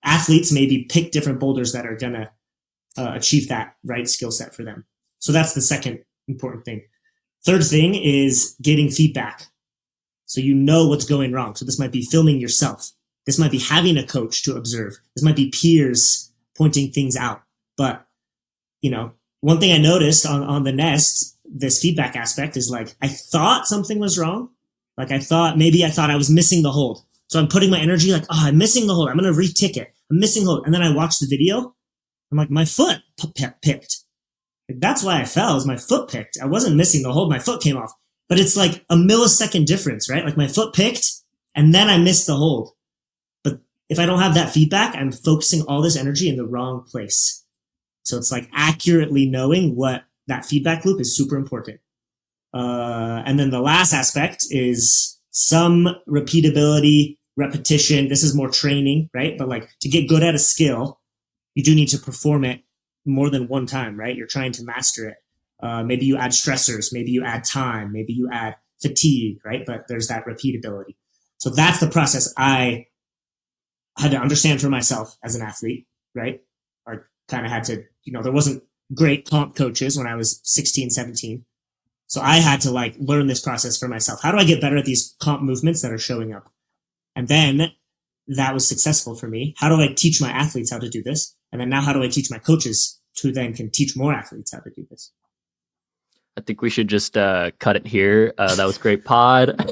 Athletes maybe pick different boulders that are going to achieve that right skill set for them. So that's the second important thing. Third thing is getting feedback. So you know what's going wrong. So this might be filming yourself. This might be having a coach to observe. This might be peers pointing things out. But, one thing I noticed on the Nest, this feedback aspect is like, I thought something was wrong. Like I thought I was missing the hold. So I'm putting my energy like, I'm missing the hold. I'm going to re-tick it. I'm missing the hold. And then I watch the video. I'm like, my foot picked. Like, that's why I fell, is my foot picked. I wasn't missing the hold. My foot came off. But it's like a millisecond difference, right? Like my foot picked and then I missed the hold. But if I don't have that feedback, I'm focusing all this energy in the wrong place. So it's like accurately knowing what that feedback loop is super important. And then the last aspect is some repeatability, repetition. This is more training, right? But like to get good at a skill, you do need to perform it more than one time, right? You're trying to master it. Maybe you add stressors, maybe you add time, maybe you add fatigue, right? But there's that repeatability. So that's the process I had to understand for myself as an athlete, right? I kind of had to, there wasn't great comp coaches when I was 16, 17. So I had to like learn this process for myself. How do I get better at these comp movements that are showing up? And then that was successful for me. How do I teach my athletes how to do this? And then now how do I teach my coaches who then can teach more athletes how to do this? I think we should just cut it here. That was great pod.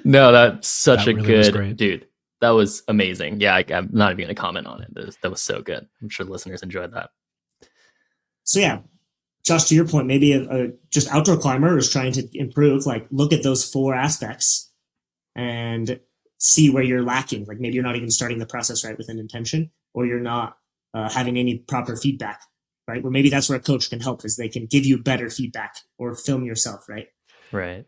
No, that's such a good dude. That was amazing. Yeah, I'm not even going to comment on it. That was so good. I'm sure listeners enjoyed that. So yeah, Josh, to your point, maybe a just outdoor climber is trying to improve, like look at those 4 aspects and see where you're lacking. Like maybe you're not even starting the process right with an intention, or you're not having any proper feedback. Right? Well, maybe that's where a coach can help, is they can give you better feedback or film yourself, right? Right.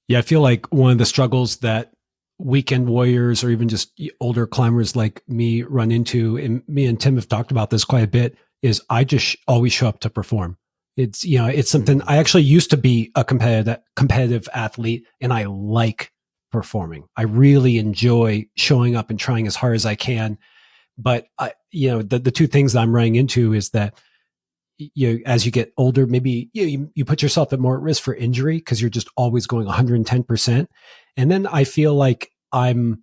Yeah, I feel like one of the struggles that weekend warriors or even just older climbers like me run into, and me and Tim have talked about this quite a bit, is I just always show up to perform. It's, it's something I actually used to be a competitive athlete, and I like performing. I really enjoy showing up and trying as hard as I can. But the 2 things that I'm running into is that as you get older, maybe you put yourself at more risk for injury because you're just always going 110%. And then I feel like I'm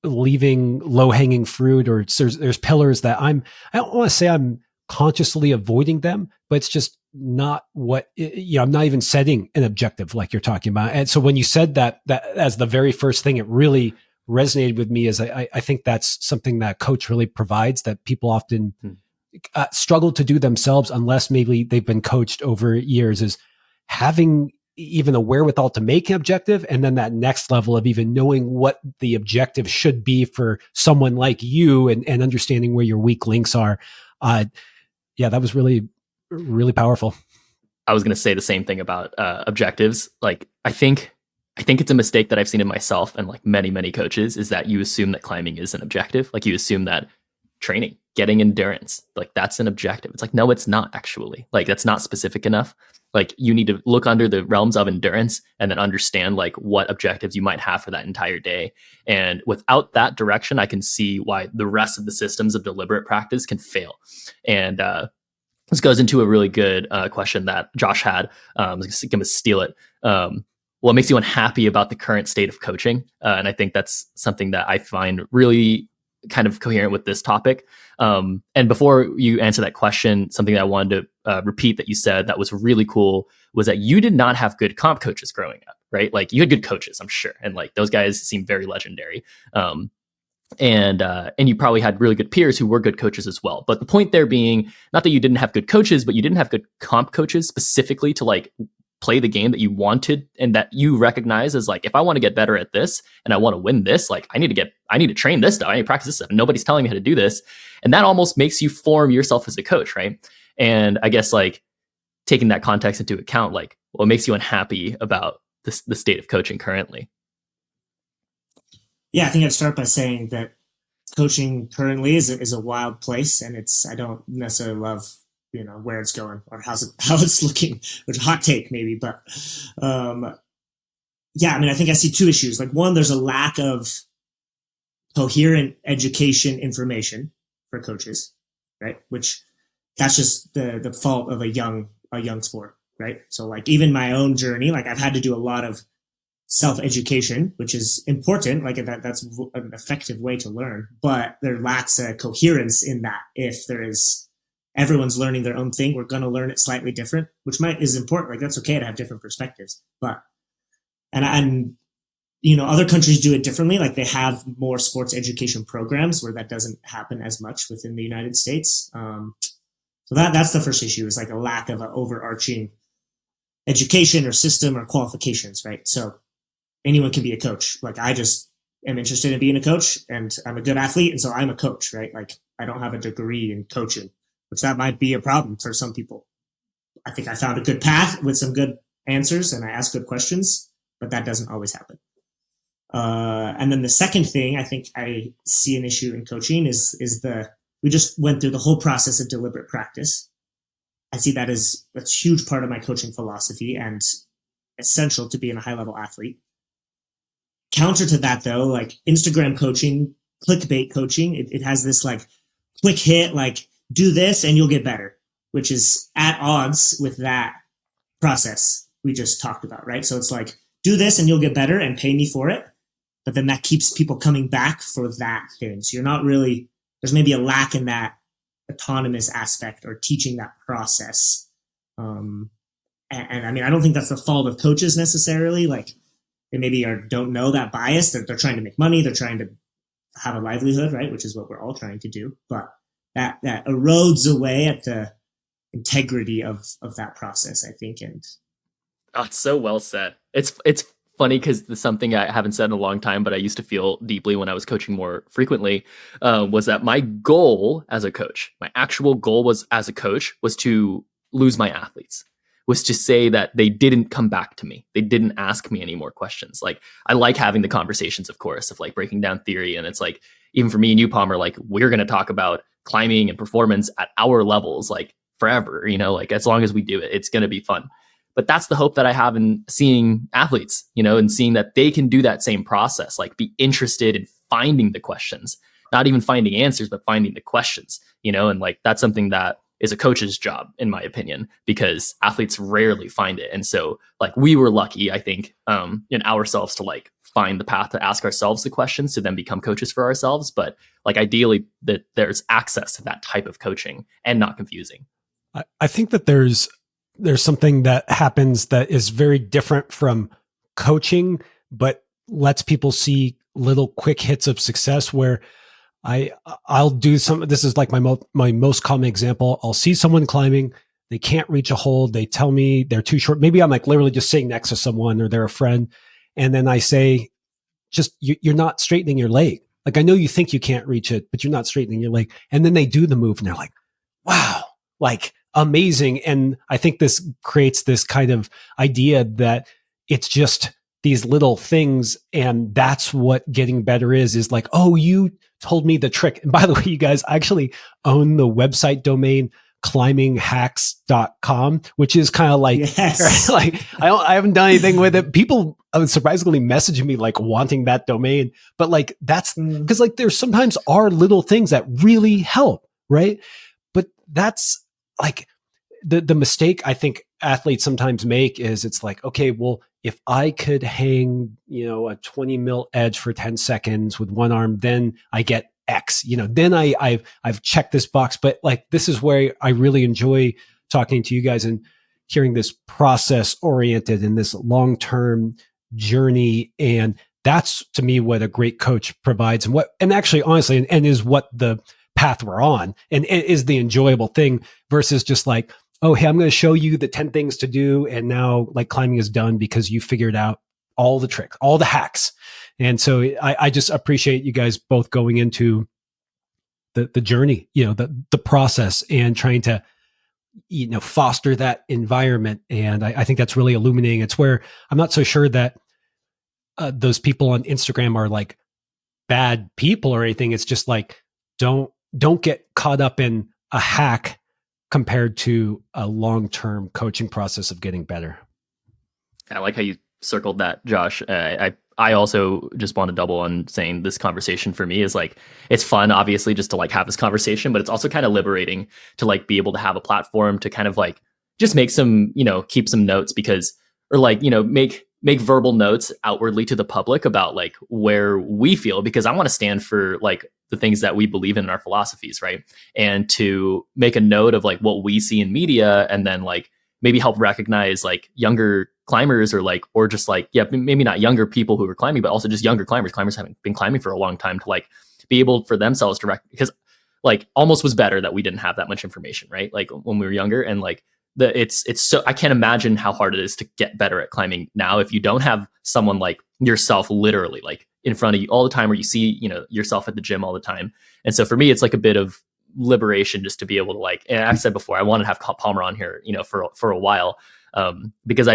leaving low hanging fruit, or there's pillars that I don't want to say I'm consciously avoiding them, but it's just not what, I'm not even setting an objective like you're talking about. And so when you said that as the very first thing, it really resonated with me, as I think that's something that coach really provides that people often struggle to do themselves unless maybe they've been coached over years, is having even a wherewithal to make an objective, and then that next level of even knowing what the objective should be for someone like you, and understanding where your weak links are. That was really, really powerful. I was going to say the same thing about objectives. Like, I think it's a mistake that I've seen in myself and like many coaches, is that you assume that climbing is an objective. Like, you assume that training, getting endurance, like that's an objective. It's like, no, it's not actually. Like, that's not specific enough. Like, you need to look under the realms of endurance and then understand like what objectives you might have for that entire day. And without that direction, I can see why the rest of the systems of deliberate practice can fail. And this goes into a really good question that Josh had. I'm going to steal it. What makes you unhappy about the current state of coaching? And I think that's something that I find really kind of coherent with this topic. And before you answer that question, something that I wanted to repeat that you said that was really cool was that you did not have good comp coaches growing up, right? Like, you had good coaches, I'm sure. And like, those guys seem very legendary. And you probably had really good peers who were good coaches as well. But the point there being, not that you didn't have good coaches, but you didn't have good comp coaches specifically to like play the game that you wanted, and that you recognize as like, if I want to get better at this and I want to win this, like I need to train this stuff. I need to practice this stuff. Nobody's telling me how to do this. And that almost makes you form yourself as a coach, right? And I guess like taking that context into account, like what makes you unhappy about the state of coaching currently? Yeah, I think I'd start by saying that coaching currently is a wild place, and I don't necessarily love, where it's going or how it's looking, which is a hot take maybe, but I think I see two issues. Like, one, there's a lack of coherent education information for coaches, right? Which that's just the fault of a young sport, right? So like, even my own journey, like I've had to do a lot of self-education, which is important. Like that's an effective way to learn, but there lacks a coherence in that. If everyone's learning their own thing, we're going to learn it slightly different, which is important. Like, that's okay to have different perspectives, but, and other countries do it differently. Like, they have more sports education programs where that doesn't happen as much within the United States. So that's the first issue, is like a lack of an overarching education or system or qualifications, right? So anyone can be a coach. Like, I just am interested in being a coach, and I'm a good athlete, and so I'm a coach, right? Like, I don't have a degree in coaching, which that might be a problem for some people. I think I found a good path with some good answers, and I ask good questions, but that doesn't always happen. And then the second thing I think I see an issue in coaching is we just went through the whole process of deliberate practice. I see that's a huge part of my coaching philosophy and essential to being a high level athlete. Counter to that, though, like Instagram coaching, clickbait coaching, it has this like quick hit, like, do this and you'll get better, which is at odds with that process we just talked about, right? So it's like, do this and you'll get better and pay me for it. But then that keeps people coming back for that thing. So you're not really, there's maybe a lack in that autonomous aspect or teaching that process. And I mean, I don't think that's the fault of coaches necessarily. Like, they maybe don't know that bias. They're trying to make money. They're trying to have a livelihood, right? Which is what we're all trying to do. But that erodes away at the integrity of that process, I think. And it's so well said. It's funny because it's something I haven't said in a long time, but I used to feel deeply when I was coaching more frequently, was that my goal as a coach, my actual goal as a coach was to lose my athletes, was to say that they didn't come back to me. They didn't ask me any more questions. Like, I like having the conversations, of course, of like breaking down theory. And it's like, even for me and you, Palmer, like, we're going to talk about climbing and performance at our levels, like forever, like as long as we do it, it's going to be fun. But that's the hope that I have in seeing athletes, and seeing that they can do that same process, like be interested in finding the questions, not even finding answers, but finding the questions, and like, that's something that is a coach's job, in my opinion, because athletes rarely find it. And so like we were lucky, I think, in ourselves to like find the path to ask ourselves the questions to then become coaches for ourselves. But like ideally that there's access to that type of coaching and not confusing. I think that there's something that happens that is very different from coaching, but lets people see little quick hits of success where I'll do some, this is like my most common example. I'll see someone climbing. They can't reach a hold. They tell me they're too short. Maybe I'm like literally just sitting next to someone or they're a friend. And then I say, you're not straightening your leg. Like, I know you think you can't reach it, but you're not straightening your leg. And then they do the move and they're like, wow, like amazing. And I think this creates this kind of idea that it's just these little things. And that's what getting better is like, oh, you told me the trick. And by the way, you guys, I actually own the website domain climbinghacks.com, which is kind of like, yes. like I haven't done anything with it. People surprisingly messaging me like wanting that domain, but like that's because like there sometimes are little things that really help, right? But that's like the mistake I think athletes sometimes make is it's like, okay, well, if I could hang, a 20 mil edge for 10 seconds with one arm, then I get X, then I've checked this box. But like, this is where I really enjoy talking to you guys and hearing this process oriented and this long-term journey. And that's to me what a great coach provides and actually honestly, and is what the path we're on and is the enjoyable thing versus just like, oh, hey, I'm going to show you the 10 things to do. And now like climbing is done because you figured out all the tricks, all the hacks. And so I just appreciate you guys both going into the journey, the process and trying to, foster that environment. And I think that's really illuminating. It's where I'm not so sure that those people on Instagram are like bad people or anything. It's just like, don't get caught up in a hack compared to a long-term coaching process of getting better. I like how you circled that, Josh. I also just want to double on saying this conversation for me is like, it's fun, obviously, just to like have this conversation, but it's also kind of liberating to like be able to have a platform to kind of like just make some, keep some notes because, or like, make verbal notes outwardly to the public about like where we feel, because I want to stand for like the things that we believe in our philosophies. Right. And to make a note of like what we see in media and then like maybe help recognize like younger climbers or just like, yeah, maybe not younger people who are climbing, but also just younger climbers haven't been climbing for a long time to like be able for themselves to because like almost was better that we didn't have that much information, right? Like when we were younger and like it's so, I can't imagine how hard it is to get better at climbing now if you don't have someone like yourself literally like in front of you all the time, or you see, yourself at the gym all the time. And so for me, it's like a bit of liberation just to be able to like, and I've said before, I wanted to have Palmer on here, for a while. Because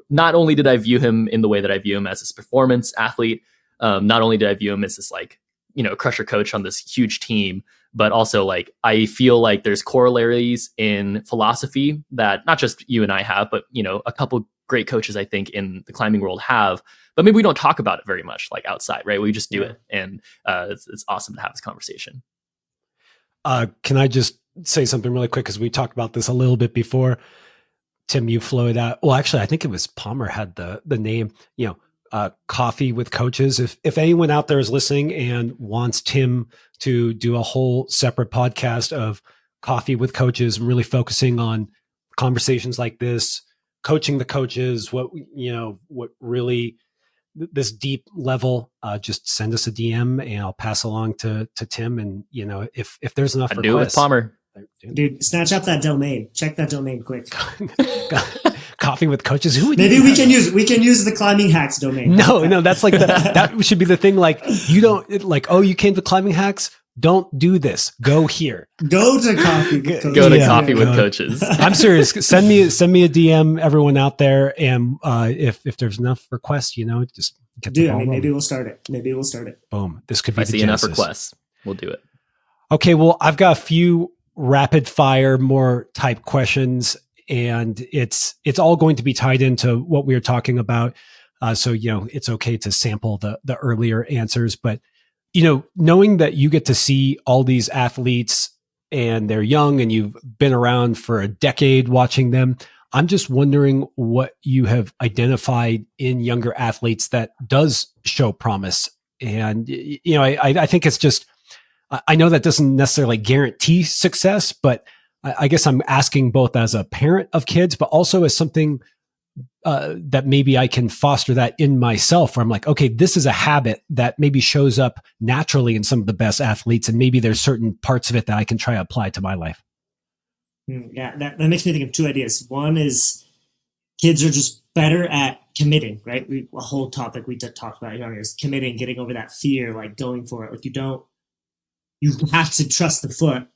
not only did I view him in the way that I view him as this performance athlete, not only did I view him as this like, crusher coach on this huge team, but also like, I feel like there's corollaries in philosophy that not just you and I have, but, a couple great coaches I think in the climbing world have, but maybe we don't talk about it very much like outside, right? We just do it. And it's awesome to have this conversation. Can I just say something really quick? Because we talked about this a little bit before. Tim, you floated out. Well, actually, I think it was Palmer had the name, Coffee with Coaches. If anyone out there is listening and wants Tim to do a whole separate podcast of Coffee with Coaches, really focusing on conversations like this, coaching the coaches, what really this deep level, just send us a DM and I'll pass along to Tim. And, if there's enough requests. Do it, Palmer. Dude, snatch up that domain. Check that domain quick. Coffee with Coaches. Maybe we can use the Climbing Hacks domain. No, that's like that should be the thing. Like you don't like, oh, you came to Climbing Hacks. Don't do this. Go here. Go to Coffee. Go to Coffee with Coaches. I'm serious. Send me a DM, everyone out there, and if there's enough requests, just get the ball rolling. Maybe we'll start it. Boom. This could be. If I see enough requests, we'll do it. Okay. Well, I've got a few rapid fire, more type questions, and it's all going to be tied into what we were talking about. So it's okay to sample the earlier answers, but knowing that you get to see all these athletes and they're young and you've been around for a decade watching them. I'm just wondering what you have identified in younger athletes that does show promise. And, I think it's just, I know that doesn't necessarily guarantee success, but I guess I'm asking both as a parent of kids, but also as something that maybe I can foster that in myself, where I'm like, okay, this is a habit that maybe shows up naturally in some of the best athletes. And maybe there's certain parts of it that I can try to apply to my life. Yeah, that makes me think of two ideas. One is kids are just better at committing, right? A whole topic we talked about here is committing, getting over that fear, like going for it. Like you have to trust the foot.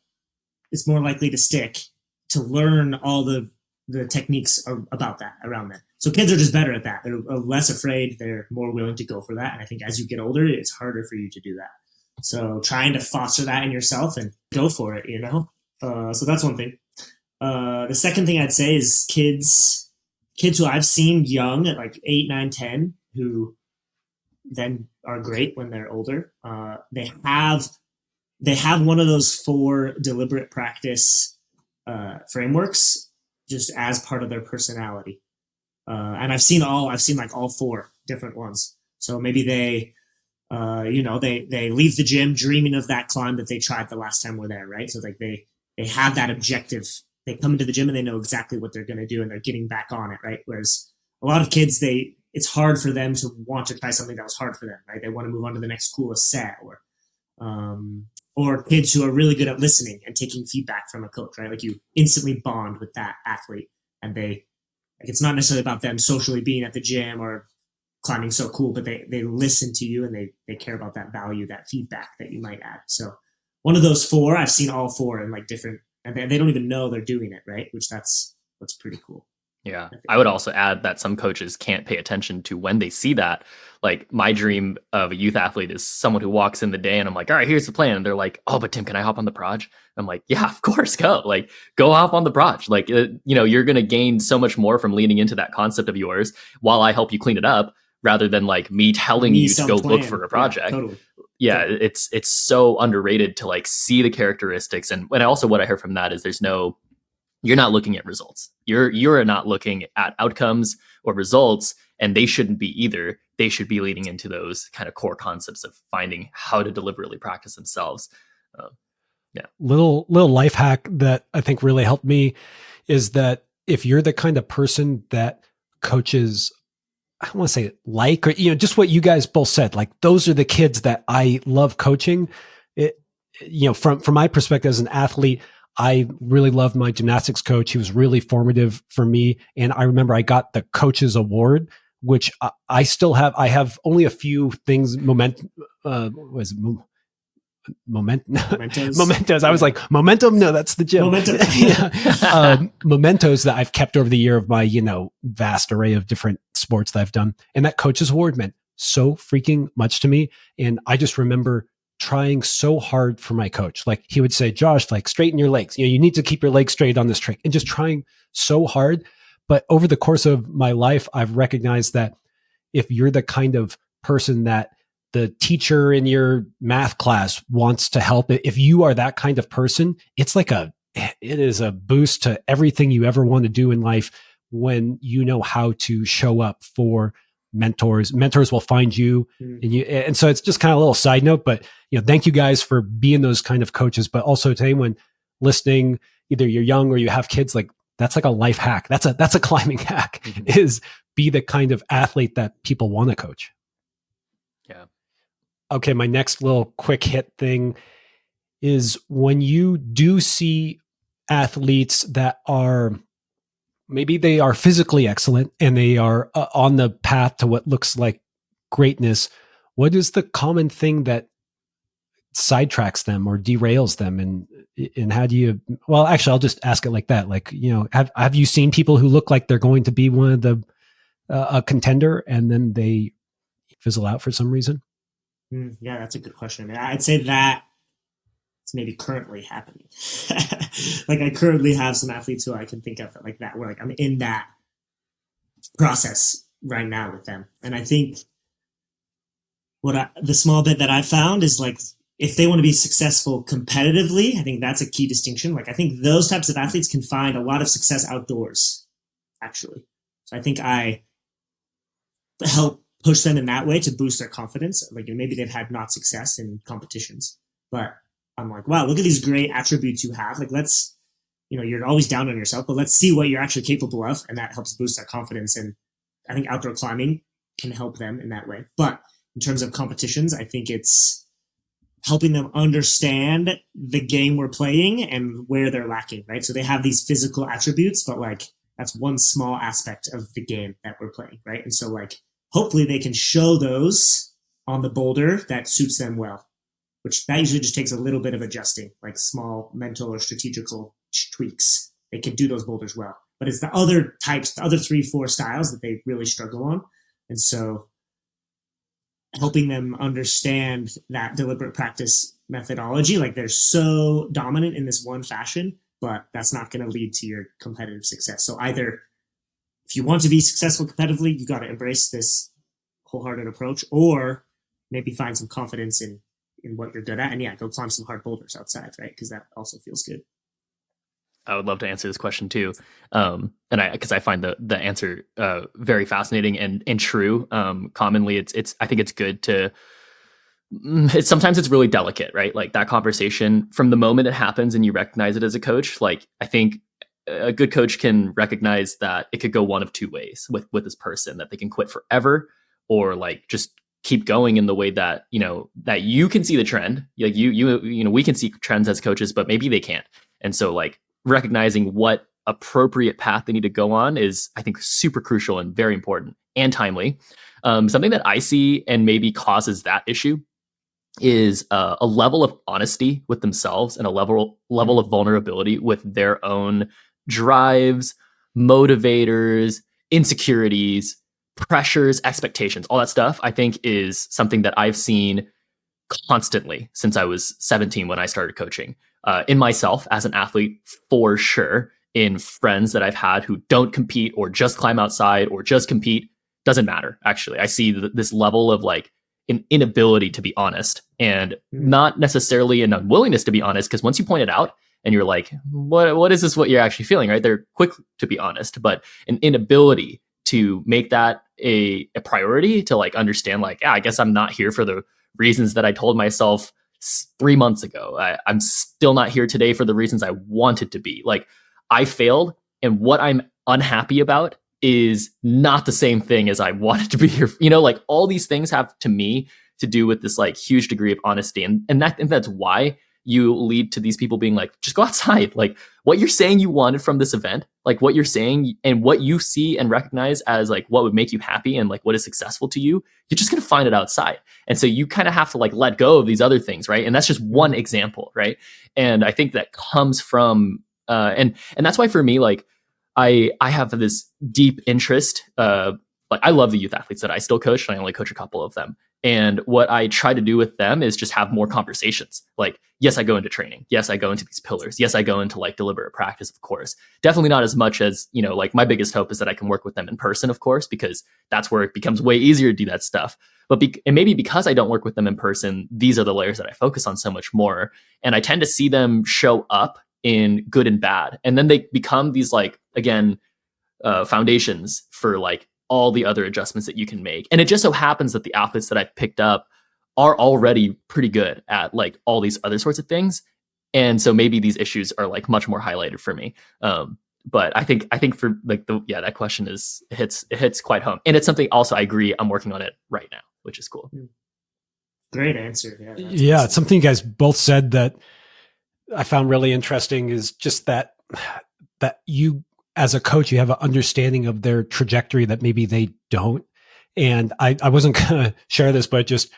It's more likely to stick, to learn all the techniques about that, around that. So kids are just better at that. They're less afraid. They're more willing to go for that. And I think as you get older, it's harder for you to do that. So trying to foster that in yourself and go for it, So that's one thing. The second thing I'd say is kids who I've seen young at like 8, 9, 10, who then are great when they're older. They have one of those 4 deliberate practice frameworks just as part of their personality. And I've seen like all 4 different ones. So maybe they leave the gym dreaming of that climb that they tried the last time we're there, right? So like they have that objective. They come into the gym and they know exactly what they're going to do and they're getting back on it, right? Whereas a lot of kids, it's hard for them to want to try something that was hard for them, right? They want to move on to the next coolest set, or kids who are really good at listening and taking feedback from a coach, right? Like you instantly bond with that athlete, and it's not necessarily about them socially being at the gym or climbing so cool, but they listen to you and they care about that value, that feedback that you might add. So one of those 4, I've seen all 4 in like different, and they don't even know they're doing it, right? Which that's pretty cool. Yeah. I would also add that some coaches can't pay attention to when they see that. Like my dream of a youth athlete is someone who walks in the day and I'm like, all right, here's the plan. And they're like, oh, but Tim, can I hop on the proj? I'm like, yeah, of course, go. Like, go hop on the proj. Like, you're going to gain so much more from leaning into that concept of yours while I help you clean it up, rather than like me telling you to go look for a project. Yeah, totally. Yeah, it's so underrated to like see the characteristics. And also what I heard from that is you're not looking at results. You're not looking at outcomes or results, and they shouldn't be either. They should be leading into those kind of core concepts of finding how to deliberately practice themselves. Yeah. Little life hack that I think really helped me is that if you're the kind of person that coaches, I don't want to say or, just what you guys both said, like those are the kids that I love coaching. From my perspective as an athlete, I really loved my gymnastics coach. He was really formative for me. And I remember I got the coach's award, which I still have. I have only a few things, mementos. I was like, momentum? No, that's the gym. Mementos that I've kept over the year of my, vast array of different sports that I've done. And that coach's award meant so freaking much to me. And I just remember trying so hard for my coach. Like he would say, Josh, like straighten your legs. You need to keep your legs straight on this trick, and just trying so hard. But over the course of my life, I've recognized that if you're the kind of person that the teacher in your math class wants to help, if you are that kind of person, it is a boost to everything you ever want to do in life when you know how to show up for mentors. Mentors will find you, and so it's just kind of a little side note, but thank you guys for being those kind of coaches. But also to anyone listening, either you're young or you have kids, like that's like a life hack. That's a climbing hack, is be the kind of athlete that people want to coach. Yeah. Okay. My next little quick hit thing is when you do see athletes that are, maybe they are physically excellent and they are on the path to what looks like greatness, what is the common thing that sidetracks them or derails them? And how do you, well, actually, I'll just ask it like that. Like, have you seen people who look like they're going to be one of the, a contender, and then they fizzle out for some reason? Yeah, that's a good question. I'd say that it's maybe currently happening. Like I currently have some athletes who I can think of like that, where like I'm in that process right now with them. And I think the small bit that I found is like if they want to be successful competitively, I think that's a key distinction. Like, I think those types of athletes can find a lot of success outdoors, actually. So I think I help push them in that way to boost their confidence. Like, maybe they've had not success in competitions, but I'm like, wow, look at these great attributes you have. Like, let's, you're always down on yourself, but let's see what you're actually capable of. And that helps boost their confidence. And I think outdoor climbing can help them in that way. But in terms of competitions, I think it's helping them understand the game we're playing and where they're lacking, right? So they have these physical attributes, but like, that's one small aspect of the game that we're playing, right? And so like, hopefully they can show those on the boulder that suits them well, which that usually just takes a little bit of adjusting, like small mental or strategical tweaks. They can do those boulders well, but it's the other types, the other 3-4 styles that they really struggle on. And so helping them understand that deliberate practice methodology, like they're so dominant in this one fashion, but that's not going to lead to your competitive success. So either if you want to be successful competitively, you got to embrace this wholehearted approach, or maybe find some confidence in what you're good at. And yeah, go climb some hard boulders outside, right? Because that also feels good. I would love to answer this question too. Because I find the answer very fascinating and true. Commonly I think it's good to, sometimes it's really delicate, right? Like that conversation from the moment it happens and you recognize it as a coach, like I think a good coach can recognize that it could go one of two ways with this person, that they can quit forever or like just keep going in the way that, that you can see the trend. Like we can see trends as coaches, but maybe they can't. And so like recognizing what appropriate path they need to go on is, I think, super crucial and very important and timely. Something that I see and maybe causes that issue is a level of honesty with themselves and a level of vulnerability with their own drives, motivators, insecurities, pressures, expectations, all that stuff, I think is something that I've seen constantly since I was 17 when I started coaching. In myself as an athlete, for sure, in friends that I've had who don't compete or just climb outside or just compete, doesn't matter. Actually, I see this level of like an inability to be honest, and not necessarily an unwillingness to be honest, because once you point it out and you're like, what is this, what you're actually feeling, right? They're quick to be honest, but an inability to make that a priority, to like understand like, I guess I'm not here for the reasons that I told myself 3 months ago. I'm still not here today for the reasons I wanted to be. Like I failed, and what I'm unhappy about is not the same thing as I wanted to be here. Like all these things have to me to do with this like huge degree of honesty. And that's why you lead to these people being like, just go outside. Like what you're saying you wanted from this event, like what you're saying and what you see and recognize as like what would make you happy and like what is successful to you, you're just going to find it outside. And so you kind of have to like let go of these other things, right? And that's just one example, right? And I think that comes from, and that's why for me, like I have this deep interest, like I love the youth athletes that I still coach, and I only coach a couple of them. And what I try to do with them is just have more conversations. Like, yes, I go into training. Yes, I go into these pillars. Yes, I go into like deliberate practice, of course. Definitely not as much as, like my biggest hope is that I can work with them in person, of course, because that's where it becomes way easier to do that stuff. But and maybe because I don't work with them in person, these are the layers that I focus on so much more. And I tend to see them show up in good and bad. And then they become these like, again, foundations for like all the other adjustments that you can make. And it just so happens that the athletes that I've picked up are already pretty good at like all these other sorts of things. And so maybe these issues are like much more highlighted for me. But I think for like that question it hits quite home. And it's something also I agree I'm working on it right now, which is cool. Great answer. Yeah. Awesome. It's something you guys both said that I found really interesting is just that you, as a coach, you have an understanding of their trajectory that maybe they don't. And I wasn't going to share this, but it just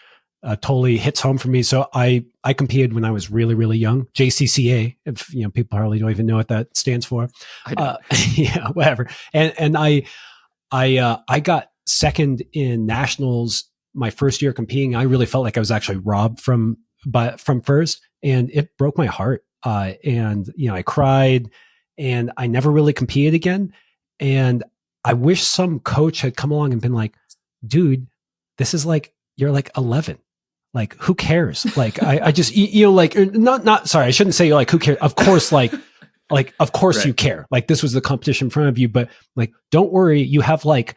totally hits home for me. So I competed when I was really, really young, JCCA, if people probably don't even know what that stands for. Yeah, whatever. And I got second in nationals my first year competing. I really felt like I was actually robbed from first, and it broke my heart. And I cried. And I never really competed again. And I wish some coach had come along and been like, dude, this is like, you're like 11. like, who cares? Like, I just, like, sorry, I shouldn't say like, who cares? Of course, of course right. You care. Like, this was the competition in front of you, but like, don't worry, you have like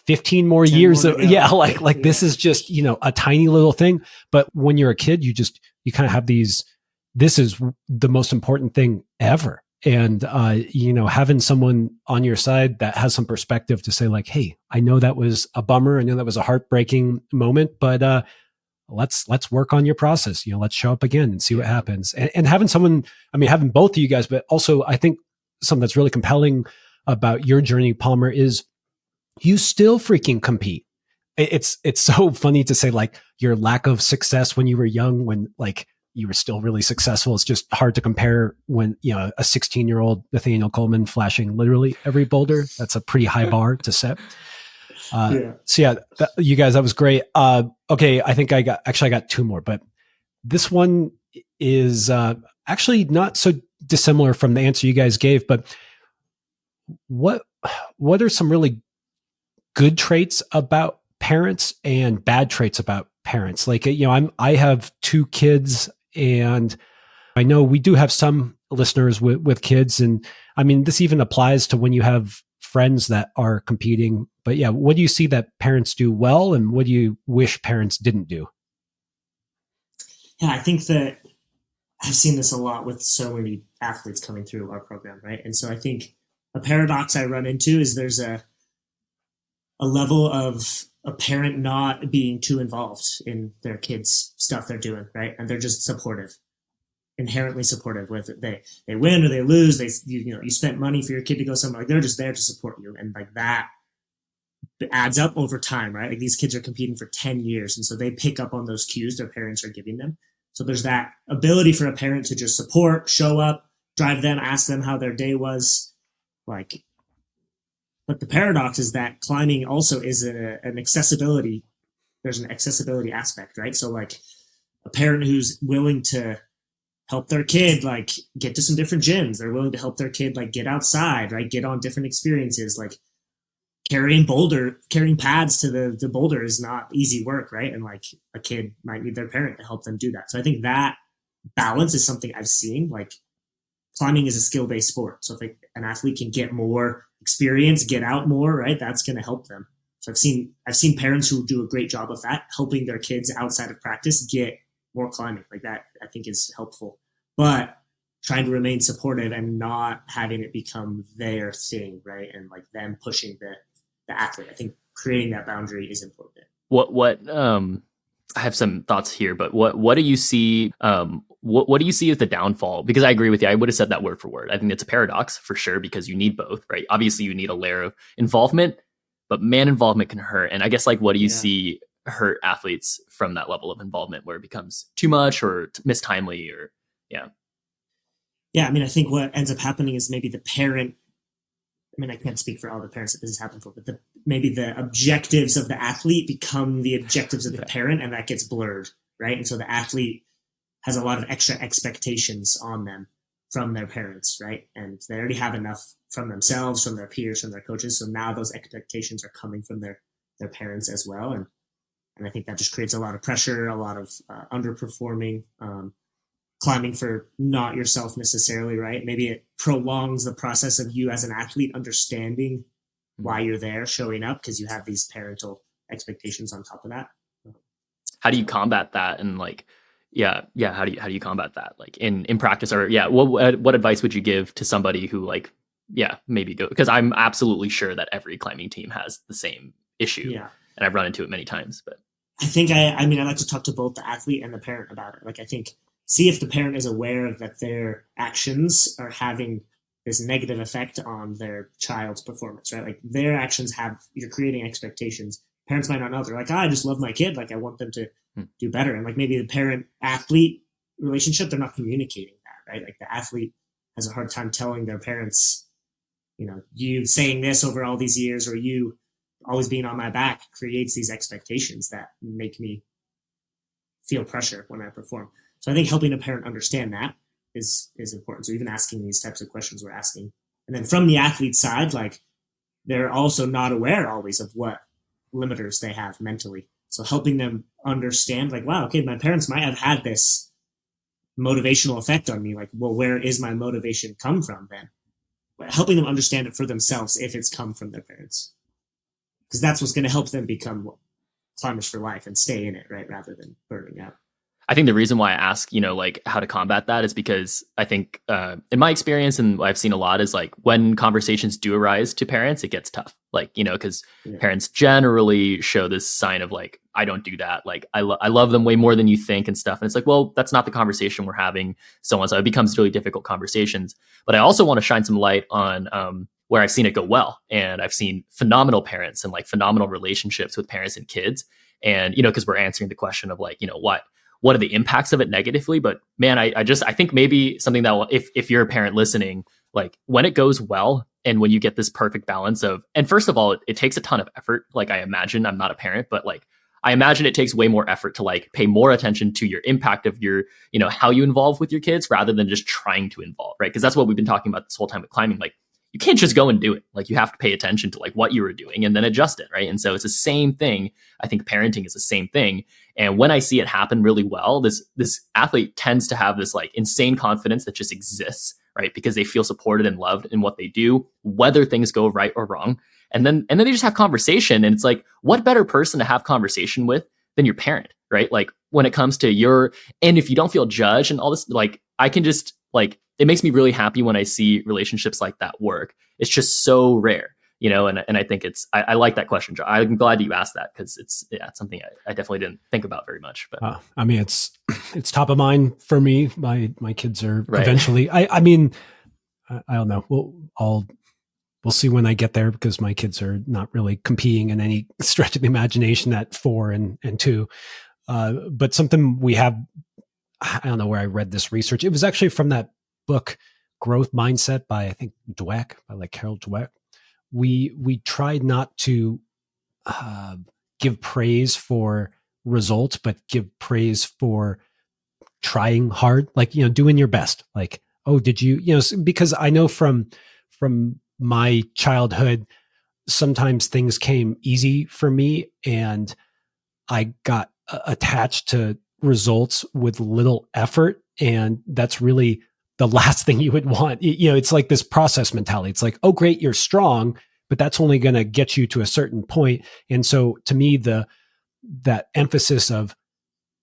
15 more years of, this is just, a tiny little thing. But when you're a kid, you kind of have this is the most important thing ever. And, having someone on your side that has some perspective to say like, hey, I know that was a bummer. I know that was a heartbreaking moment, but, let's work on your process. Let's show up again and see what happens. And having someone, having both of you guys, but also I think something that's really compelling about your journey, Palmer, is you still freaking compete. It's so funny to say like your lack of success when you were young, when like you were still really successful. It's just hard to compare when, a 16-year-old Nathaniel Coleman flashing literally every boulder. That's a pretty high bar to set. So you guys, that was great. Okay. I think I got two more, but this one is actually not so dissimilar from the answer you guys gave, but what are some really good traits about parents and bad traits about parents? Like, I have two kids, and I know we do have some listeners with kids. And this even applies to when you have friends that are competing. But yeah, what do you see that parents do well, and what do you wish parents didn't do? Yeah, I think that I've seen this a lot with so many athletes coming through our program, right? And so I think a paradox I run into is there's a level of a parent not being too involved in their kids' stuff they're doing, right? And they're just supportive, inherently supportive. Whether they win or they lose, you spent money for your kid to go somewhere, like they're just there to support you, and like that adds up over time, right? Like these kids are competing for 10 years, and so they pick up on those cues their parents are giving them. So there's that ability for a parent to just support, show up, drive them, ask them how their day was, like. But the paradox is that climbing also is an accessibility. There's an accessibility aspect, right? So like a parent who's willing to help their kid, like get to some different gyms. They're willing to help their kid, like get outside, right? Get on different experiences, like carrying pads to the boulder is not easy work, right? And like a kid might need their parent to help them do that. So I think that balance is something I've seen. Like climbing is a skill-based sport. So if an athlete can get more experience, get out more, right? That's going to help them. So I've seen parents who do a great job of that, helping their kids outside of practice get more climbing. Like that, I think is helpful. But trying to remain supportive and not having it become their thing, right? And like them pushing the athlete. I think creating that boundary is important. I have some thoughts here, but what do you see? What do you see as the downfall? Because I agree with you. I would have said that word for word. I think it's a paradox for sure, because you need both, right? Obviously you need a layer of involvement, but man, involvement can hurt. And I guess like, what do you see hurt athletes from that level of involvement where it becomes too much or mistimely or Yeah. I think what ends up happening is maybe the parent, I can't speak for all the parents that this has happened for, but maybe the objectives of the athlete become the objectives of the parent, and that gets blurred, right? And so the athlete has a lot of extra expectations on them from their parents, right? And they already have enough from themselves, from their peers, from their coaches. So now those expectations are coming from their parents as well. And I think that just creates a lot of pressure, a lot of underperforming, climbing for not yourself necessarily, right? Maybe it prolongs the process of you as an athlete understanding why you're there, showing up, because you have these parental expectations on top of that. How do you combat that? And like, how do you combat that? Like in practice, or what advice would you give to somebody who like, maybe go, because I'm absolutely sure that every climbing team has the same issue, and I've run into it many times. But I think I like to talk to both the athlete and the parent about it. Like I think see if the parent is aware of that their actions are having this negative effect on their child's performance, right? Like their actions you're creating expectations. Parents might not know. They're like, I just love my kid. Like I want them to do better. And like maybe the parent athlete relationship, they're not communicating that, right? Like the athlete has a hard time telling their parents, you saying this over all these years, or you always being on my back creates these expectations that make me feel pressure when I perform. So I think helping a parent understand that is important. So even asking these types of questions we're asking. And then from the athlete side, like they're also not aware always of what limiters they have mentally. So helping them understand like, wow, okay, my parents might have had this motivational effect on me. Like, well, where is my motivation come from then? Helping them understand it for themselves if it's come from their parents. Because that's what's going to help them become climbers for life and stay in it, right? Rather than burning out. I think the reason why I ask, like how to combat that is because I think in my experience, and what I've seen a lot is like when conversations do arise to parents, it gets tough. Like, because parents generally show this sign of like, I don't do that. Like I love them way more than you think and stuff. And it's like, well, that's not the conversation we're having. So it becomes really difficult conversations. But I also want to shine some light on where I've seen it go well. And I've seen phenomenal parents and like phenomenal relationships with parents and kids. And, because we're answering the question of like, what are the impacts of it negatively? But man, I think maybe something that will, if you're a parent listening, like when it goes well and when you get this perfect balance of, and first of all, it takes a ton of effort. Like I imagine, I'm not a parent, but like I imagine it takes way more effort to like pay more attention to your impact of your, how you involve with your kids rather than just trying to involve, right? Because that's what we've been talking about this whole time with climbing. Like you can't just go and do it. Like you have to pay attention to like what you were doing and then adjust it, right? And so it's the same thing. I think parenting is the same thing. And when I see it happen really well, this athlete tends to have this like insane confidence that just exists, right? Because they feel supported and loved in what they do, whether things go right or wrong. And then they just have conversation. And it's like, what better person to have conversation with than your parent, right? Like when it comes to and if you don't feel judged and all this, like I can just like, it makes me really happy when I see relationships like that work. It's just so rare, and I think I like that question, Joe. I'm glad that you asked that because it's something I definitely didn't think about very much. But I mean, it's top of mind for me. My kids are right. Eventually, I mean, I don't know. We'll see when I get there because my kids are not really competing in any stretch of the imagination at 4 and 2. But something we have, I don't know where I read this research. It was actually from that book, Growth Mindset by, I think, Dweck, by like Carol Dweck. We tried not to give praise for results, but give praise for trying hard, like, doing your best. Like, oh, did you, because I know from my childhood, sometimes things came easy for me and I got attached to results with little effort. And that's really the last thing you would want. It's like this process mentality. It's like, oh, great, you're strong, but that's only going to get you to a certain point. And so to me, that emphasis of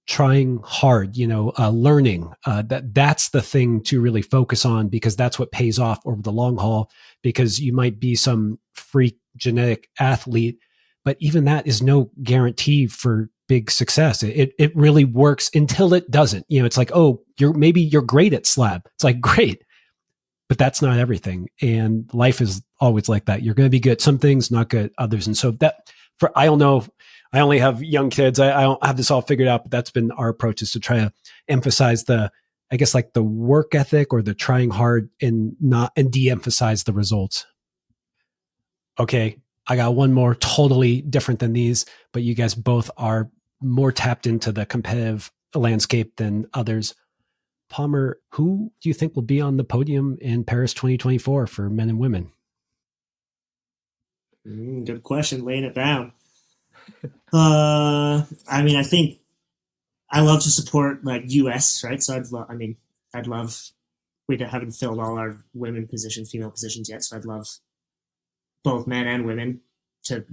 trying hard, learning, that's the thing to really focus on because that's what pays off over the long haul. Because you might be some freak genetic athlete, but even that is no guarantee for big success. It really works until it doesn't. It's like, oh, you're great at slab. It's like, great, but that's not everything. And life is always like that. You're going to be good at some things, not good at others. And so I don't know. I only have young kids. I don't have this all figured out, but that's been our approach, is to try to emphasize the work ethic or the trying hard and de-emphasize the results. Okay. I got one more totally different than these, but you guys both are more tapped into the competitive landscape than others. Palmer, who do you think will be on the podium in Paris 2024 for men and women? Good question. Laying it down. I mean, I think I love to support like US, right? So I'd love, we haven't filled all our female positions yet. So I'd love both men and women to,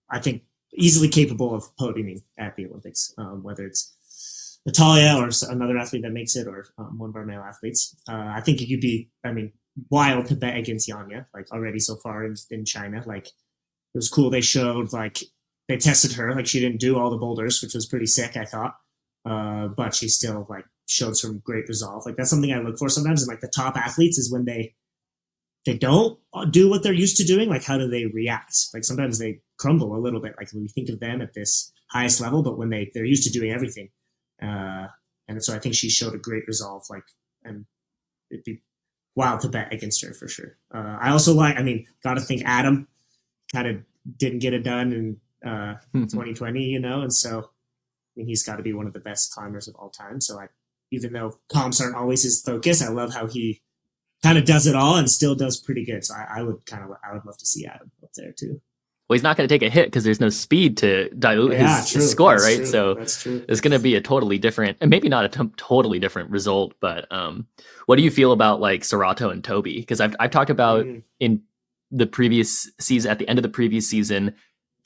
I think, easily capable of podiuming at the Olympics, whether it's Natalia or another athlete that makes it, or one of our male athletes. I think it could be, wild to bet against Yanya, like already so far in China. Like, it was cool. They showed, like, they tested her, like she didn't do all the boulders, which was pretty sick, I thought. But she still like showed some great resolve. Like, that's something I look for sometimes in like the top athletes, is when they don't do what they're used to doing. Like, how do they react? Like, sometimes they crumble a little bit. Like, when we think of them at this highest level, but when they're used to doing everything. And so I think she showed a great resolve. Like, and it'd be wild to bet against her for sure. I also got to think Adam kind of didn't get it done in 2020, and so he's got to be one of the best climbers of all time. So even though comps aren't always his focus, I love how he kind of does it all and still does pretty good. So I would love to see Adam up there too. Well, he's not going to take a hit because there's no speed to dilute his score, That's right? true. So That's true. it's going to be a totally different, and maybe not a totally different result. But what do you feel about like Serato and Toby? Because I've talked about in the previous season, at the end of the previous season,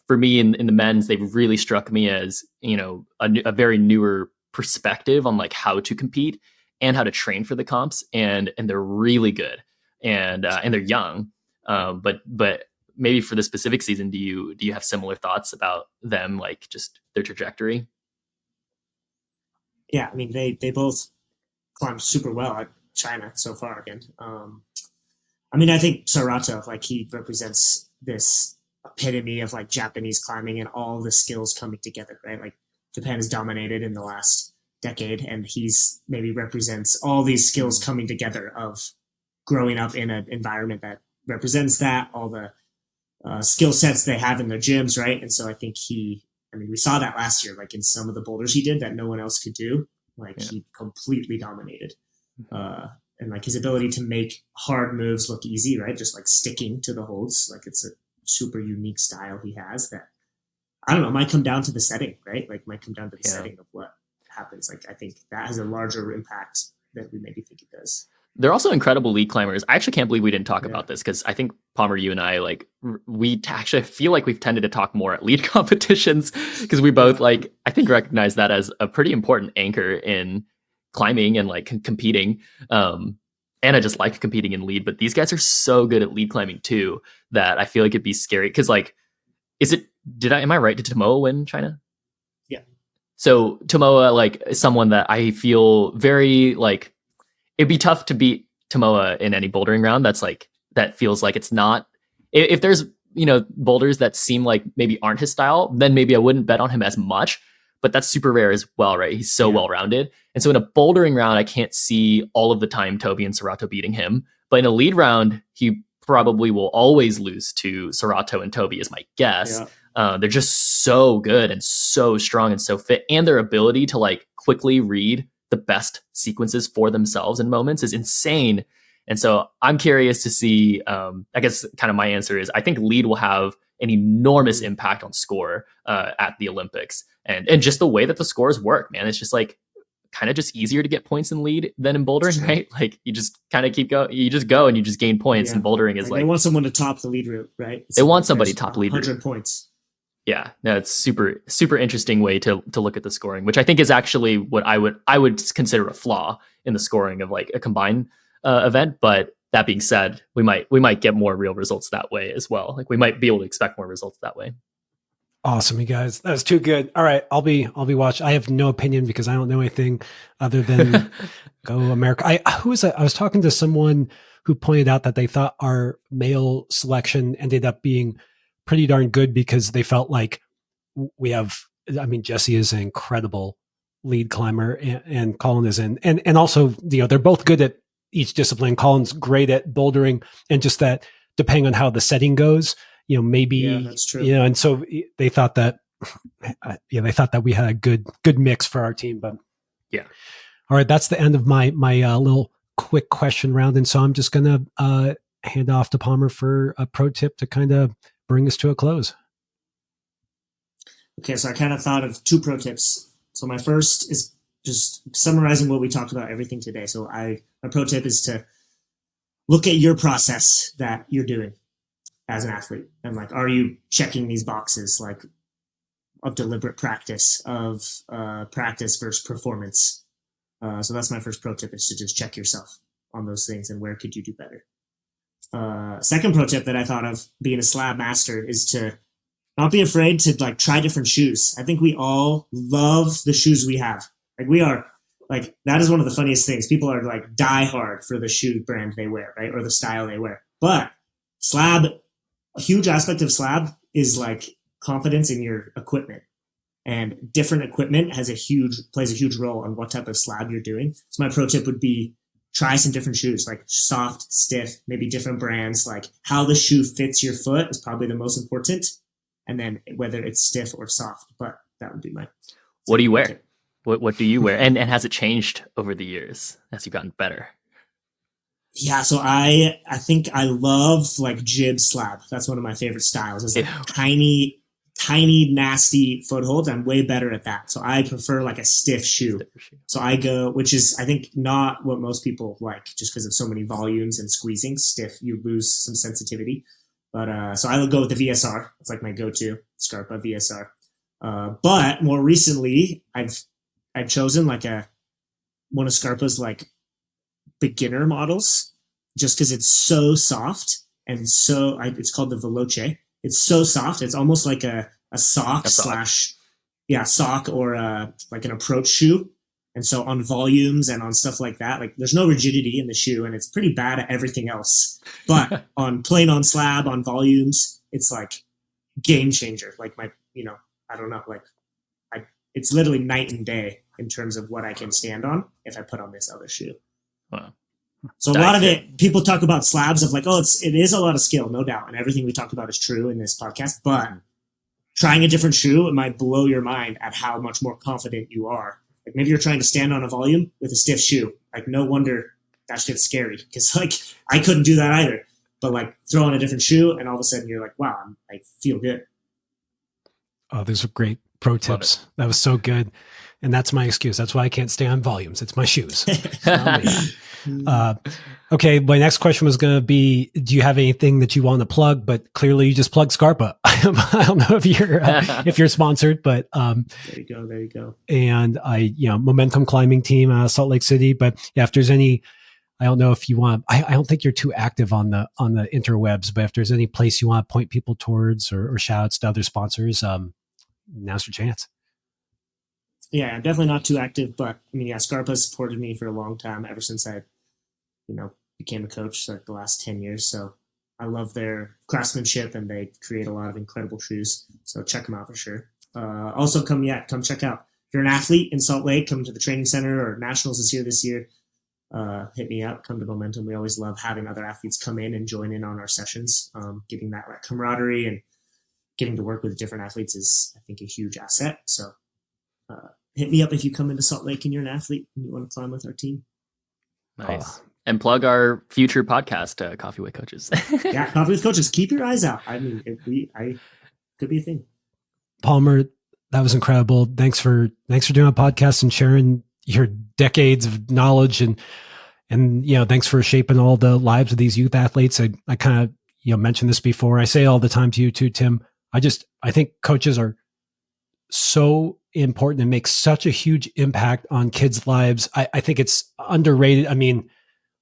for me in the men's, they've really struck me as, you know, a very newer perspective on like how to compete and how to train for the comps, and they're really good, and they're young, but maybe for the specific season, do you have similar thoughts about them, like just their trajectory? Yeah, I mean they both climbed super well at China so far again. I mean, I think Serato, like, he represents this epitome of like Japanese climbing and all the skills coming together, right? Like Japan has dominated in the last decade, and he's maybe represents all these skills coming together of growing up in an environment that represents that, all the skill sets they have in their gyms, right? And so I think we saw that last year, like in some of the boulders he did that no one else could do, like he completely dominated. And like his ability to make hard moves look easy, right? Just like sticking to the holds, like it's a super unique style he has that, I don't know, might come down to the setting, right? Like might come down to the setting of what happens. Like I think that has a larger impact than we maybe think it does. They're also incredible lead climbers. I actually can't believe we didn't talk about this, because I think Palmer, you and I, like, we actually feel like we've tended to talk more at lead competitions, because we both like, I think, recognize that as a pretty important anchor in climbing and like competing. And I just like competing in lead, but these guys are so good at lead climbing too, that I feel like it'd be scary. Because like, am I right? Did Tomoa win China? Yeah. So Tomoa, like, is someone that I feel very like, it'd be tough to beat Tomoa in any bouldering round. That's like, that feels like it's not, if there's, you know, boulders that seem like maybe aren't his style, then maybe I wouldn't bet on him as much, but that's super rare as well, right? He's so well-rounded. And so in a bouldering round, I can't see all of the time Toby and Serato beating him, but in a lead round, he probably will always lose to Serato and Toby is my guess. They're just so good and so strong and so fit, and their ability to like quickly read the best sequences for themselves in moments is insane. And so I'm curious to see, I guess kind of my answer is, I think lead will have an enormous impact on score at the Olympics, and just the way that the scores work, man. It's just like kind of just easier to get points in lead than in bouldering, right? Like you just kind of keep going, you just go and you just gain points. And bouldering is like, they want someone to top the lead route, right? They want somebody top lead route. 100 points. Yeah, no, it's super interesting way to look at the scoring, which I think is actually what I would consider a flaw in the scoring of like a combined event. But that being said, we might get more real results that way as well. Like we might be able to expect more results that way. Awesome, you guys. That was too good. All right, I'll be watching. I have no opinion because I don't know anything other than go America. I was talking to someone who pointed out that they thought our male selection ended up being pretty darn good because they felt like we have, I mean, Jesse is an incredible lead climber and Colin is and also, you know, they're both good at each discipline. Colin's great at bouldering, and just that depending on how the setting goes, you know, maybe, that's true. You know, and so they thought that, we had a good mix for our team, but yeah. All right. That's the end of my little quick question round. And so I'm just going to hand off to Palmer for a pro tip to kind of bring us to a close. Okay, so I kind of thought of 2 pro tips. So my first is just summarizing what we talked about, everything today. So my pro tip is to look at your process that you're doing as an athlete. And like, are you checking these boxes like of deliberate practice, of practice versus performance? So that's my first pro tip, is to just check yourself on those things and where could you do better. Second pro tip that I thought of being a slab master is to not be afraid to like try different shoes. I think we all love the shoes we have. Like we are like, that is one of the funniest things. People are like die hard for the shoe brand they wear, right? Or the style they wear. But slab, a huge aspect of slab is like confidence in your equipment, and different equipment plays a huge role on what type of slab you're doing. So my pro tip would be try some different shoes, like soft, stiff, maybe different brands. Like how the shoe fits your foot is probably the most important. And then whether it's stiff or soft, but that would be my. What do you wear? What do you wear? And has it changed over the years as you've gotten better? Yeah, so I think I love like jib slab. That's one of my favorite styles. It's like tiny, nasty footholds. I'm way better at that. So I prefer like a stiff shoe. So I go, which is I think not what most people like, just because of so many volumes and squeezing. Stiff, you lose some sensitivity. But so I would go with the VSR. It's like my go-to Scarpa VSR. But more recently, I've chosen like one of Scarpa's like beginner models, just because it's so soft and it's called the Veloce. It's so soft. It's almost like a sock sock or like an approach shoe. And so on volumes and on stuff like that, like there's no rigidity in the shoe, and it's pretty bad at everything else. But on slab, on volumes, it's like game changer. Like I don't know, like it's literally night and day in terms of what I can stand on if I put on this other shoe. Wow. So a lot of it, people talk about slabs of like, it is a lot of skill, no doubt. And everything we talked about is true in this podcast, but trying a different shoe, it might blow your mind at how much more confident you are. Like maybe you're trying to stand on a volume with a stiff shoe. Like no wonder that shit's scary, because like I couldn't do that either. But like throw on a different shoe and all of a sudden you're like, wow, I feel good. Oh, those are great pro tips. That was so good. And that's my excuse. That's why I can't stay on volumes. It's my shoes. Okay. My next question was going to be, do you have anything that you want to plug? But clearly you just plugged Scarpa. I don't know if you're sponsored, but, there you go. And Momentum climbing team, Salt Lake City. But yeah, if there's any, I don't know if you want, I don't think you're too active on the interwebs, but if there's any place you want to point people towards or shout outs to other sponsors, now's your chance. Yeah, I'm definitely not too active, but I mean, yeah, Scarpa supported me for a long time, ever since I, became a coach, like the last 10 years. So I love their craftsmanship, and they create a lot of incredible shoes. So check them out for sure. Also come check out. If you're an athlete in Salt Lake, come to the training center, or Nationals is here this year. Hit me up, come to Momentum. We always love having other athletes come in and join in on our sessions. Getting that like camaraderie and getting to work with different athletes is, I think, a huge asset. So hit me up if you come into Salt Lake and you're an athlete and you want to climb with our team. Nice. And plug our future podcast, Coffee with Coaches. Yeah, Coffee with Coaches. Keep your eyes out. I mean, could be a thing. Palmer, that was incredible. Thanks for doing a podcast and sharing your decades of knowledge, and thanks for shaping all the lives of these youth athletes. I kind of mentioned this before. I say all the time to you too, Tim. I think coaches are so important and make such a huge impact on kids' lives. I think it's underrated. I mean,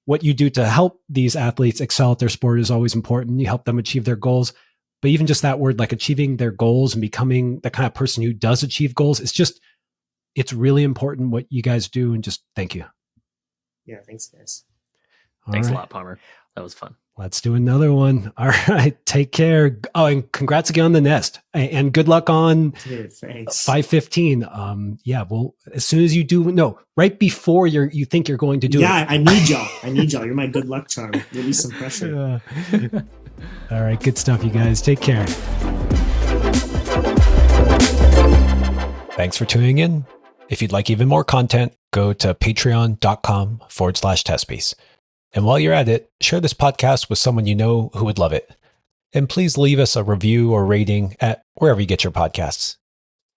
what you do to help these athletes excel at their sport is always important. You help them achieve their goals. But even just that word, like achieving their goals and becoming the kind of person who does achieve goals, it's really important what you guys do. And just thank you. Yeah, thanks, guys. Thanks a lot, Palmer. That was fun. Let's do another one. All right. Take care. Oh, and congrats again on the nest. And good luck on 5:15. Yeah. Well, as soon as you do, right before you think you're going to do it. Yeah, I need y'all. You're my good luck charm. Release some pressure. All right. Good stuff, you guys. Take care. Thanks for tuning in. If you'd like even more content, go to patreon.com/testpiece. And while you're at it, share this podcast with someone you know who would love it. And please leave us a review or rating at wherever you get your podcasts.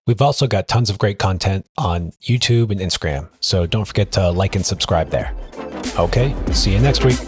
We've also got tons of great content on YouTube and Instagram, so don't forget to like and subscribe there. Okay, see you next week.